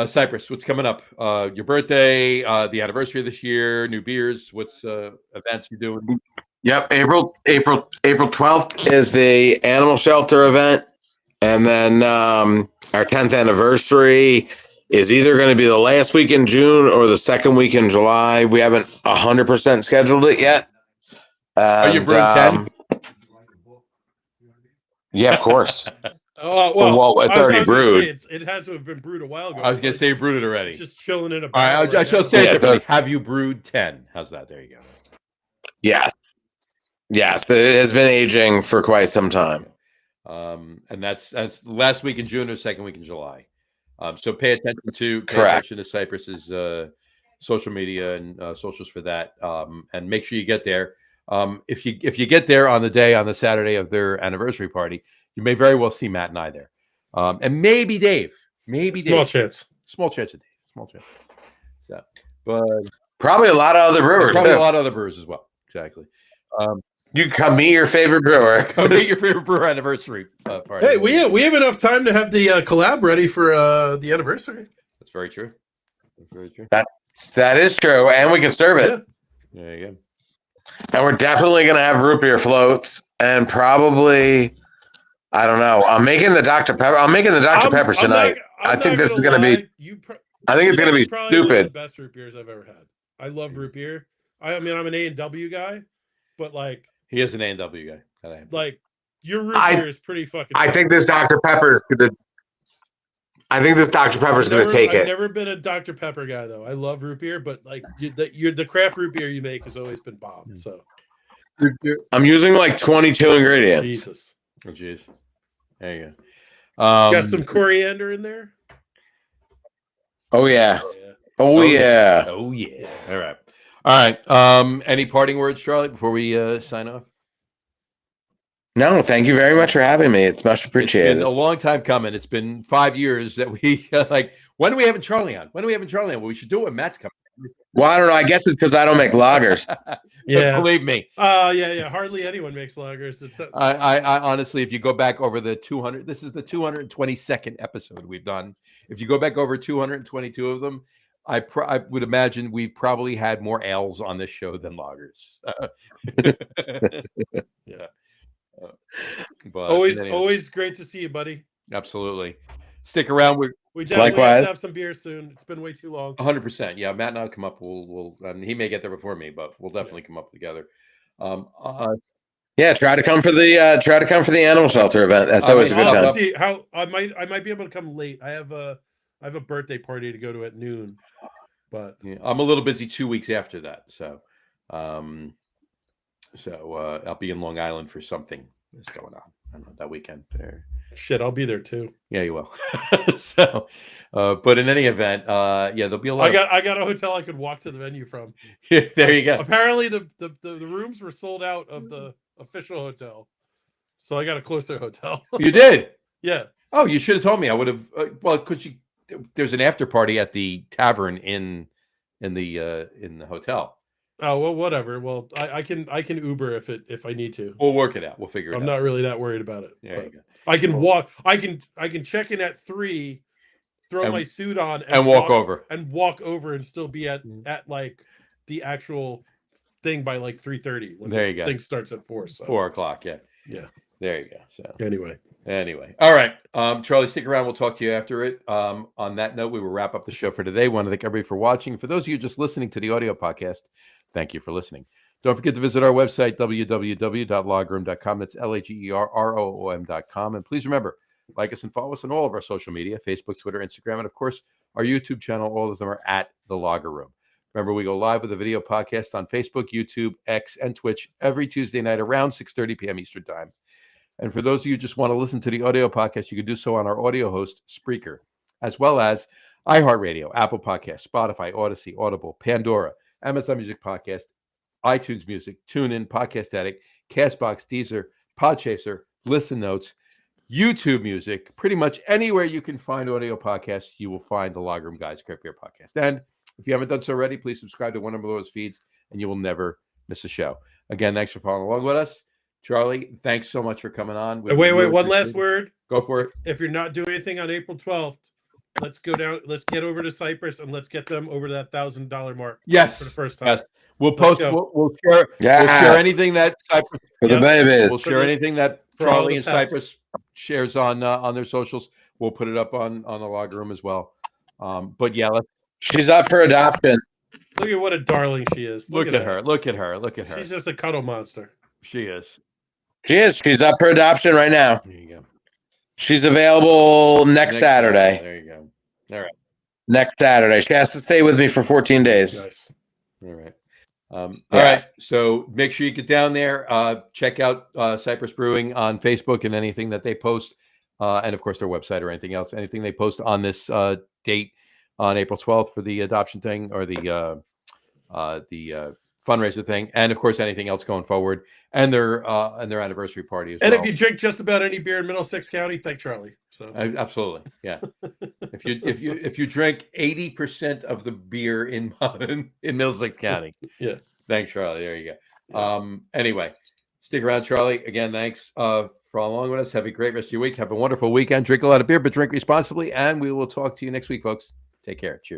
Cypress? What's coming up? Your birthday, the anniversary of this year, new beers. What's events you're doing? Yep, April 12th is the animal shelter event, and then our 10th anniversary is either going to be the last week in June or the 2nd week in July. We haven't 100% scheduled it yet. Are you brewing 10? Yeah, of course. Well, it's already brewed. It has to have been brewed a while ago. I was going to say you brewed it already. It's just chilling in a barrel. All right, I shall say it differently. Have you brewed 10? How's that? There you go. Yeah. Yes, but it has been aging for quite some time. And that's last week in June or 2nd week in July. So pay attention to Cypress's social media and socials for that, and make sure you get there. If you get there on the Saturday of their anniversary party, you may very well see Matt and I there, and maybe Dave. Small chance of Dave. Small chance. So, but probably a lot of other brewers. Probably a lot of other brewers as well. Exactly. You can come meet your favorite brewer. Come meet your favorite brewer anniversary party. Hey, we have enough time to have the collab ready for the anniversary. That's very true. That's very true. That is true, and we can serve it. Yeah. There you go. And we're definitely going to have root beer floats, and probably, I don't know. I'm making the Dr. Pepper. I'm making the Dr. Pepper tonight. I think this is going to be. I think it's going to be probably one of the stupid. best root beers I've ever had. I love root beer. I mean, I'm an A&W guy, but like He is an A&W guy. like your root beer is pretty fucking. I think this Dr. Pepper is going to. I think this Dr. Pepper is going to take it. I've never been a Dr. Pepper guy though. I love root beer, but like the craft root beer you make has always been bomb. So I'm using like 22 ingredients. Jesus. Oh, jeez. There you go. Got some coriander in there. Oh yeah. Oh yeah. Oh yeah. All right. All right. Any parting words, Charlie, before we sign off? No, thank you very much for having me. It's much appreciated. It's been a long time coming. It's been 5 years that we like. When are we having Charlie on? When are we having Charlie on? Well, we should do it when Matt's coming. Well, I don't know. I guess it's because I don't make lagers. Yeah, believe me. Yeah. Hardly anyone makes lagers. It's I honestly, if you go back over the 200, this is the 222nd episode we've done. If you go back over 222 of them, I would imagine we've probably had more ales on this show than lagers. Yeah. But always great to see you, buddy. Absolutely. Stick around. We definitely have to have some beer soon. It's been way too long. 100%. Yeah, Matt and I'll come up. We'll he may get there before me, but we'll definitely come up together. Yeah, try to come for the animal shelter event. That's always a good time. See how I might be able to come late. I have a birthday party to go to at noon, but yeah, I'm a little busy 2 weeks after that, so I'll be in Long Island for something that's going on. I don't know, that weekend there. Shit, I'll be there too. Yeah, you will. So, but in any event, yeah, there'll be a lot. I got a hotel I could walk to the venue from. Yeah, there you go. Apparently, the rooms were sold out of the official hotel, so I got a closer hotel. You did? Yeah. Oh, you should have told me. I would have. Well, because there's an after party at the tavern in the hotel. Oh well, whatever. Well, I can Uber if I need to. We'll work it out. We'll figure it out. I'm not really that worried about it. There you go. I can walk. I can check in at 3, throw my suit on, and walk over, and still be at like the actual thing by like 3:30. There you go. Thing starts at 4. So 4 o'clock. Yeah. Yeah. There you go. So anyway, all right. Charlie, stick around. We'll talk to you after it. On that note, we will wrap up the show for today. Want to thank everybody for watching. For those of you just listening to the audio podcast, thank you for listening. Don't forget to visit our website, www.lagerroom.com. That's LAGEROOM.com. And please remember, like us and follow us on all of our social media, Facebook, Twitter, Instagram, and of course, our YouTube channel. All of them are at The Lager Room. Remember, we go live with a video podcast on Facebook, YouTube, X, and Twitch every Tuesday night around 6:30 p.m. Eastern Time. And for those of you who just want to listen to the audio podcast, you can do so on our audio host, Spreaker, as well as iHeartRadio, Apple Podcasts, Spotify, Odyssey, Audible, Pandora, Amazon Music Podcast, iTunes Music, TuneIn, Podcast Addict, Castbox, Deezer, Podchaser, Listen Notes, YouTube Music. Pretty much anywhere you can find audio podcasts, you will find the Lager Room Guys Craft Beer Podcast. And if you haven't done so already, please subscribe to one of those feeds, and you will never miss a show. Again, thanks for following along with us. Charlie, thanks so much for coming on. Wait, one last word. Go for it. If you're not doing anything on April 12th, let's go down. Let's get over to Cypress and let's get them over that $1,000 mark. Yes, for the first time. Yes, we'll post. We'll share. Yeah. We'll share anything that Cypress. For the babies. We'll share anything that Charlie and Cypress shares on their socials. We'll put it up on the Lager Room as well. But yeah, she's up for adoption. Look at what a darling she is. Look at her. Look at her. Look at her. She's just a cuddle monster. She is. She is. She's up for adoption right now. There you go. She's available next Saturday. There you go. All right. Next Saturday. She has to stay with me for 14 days. Nice. All right. All right. So make sure you get down there. Check out Cypress Brewing on Facebook and anything that they post. And, of course, their website or anything else. Anything they post on this date on April 12th for the adoption thing or the fundraiser thing. And, of course, anything else going forward. And their anniversary party as well. And if you drink just about any beer in Middlesex County, thank Charlie. So absolutely. Yeah. If you drink 80% of the beer in Middlesex County. Yeah. Thanks, Charlie. There you go. Anyway, Stick around, Charlie. Again, thanks for along with us. Have a great rest of your week. Have a wonderful weekend. Drink a lot of beer, but drink responsibly. And we will talk to you next week, folks. Take care. Cheers.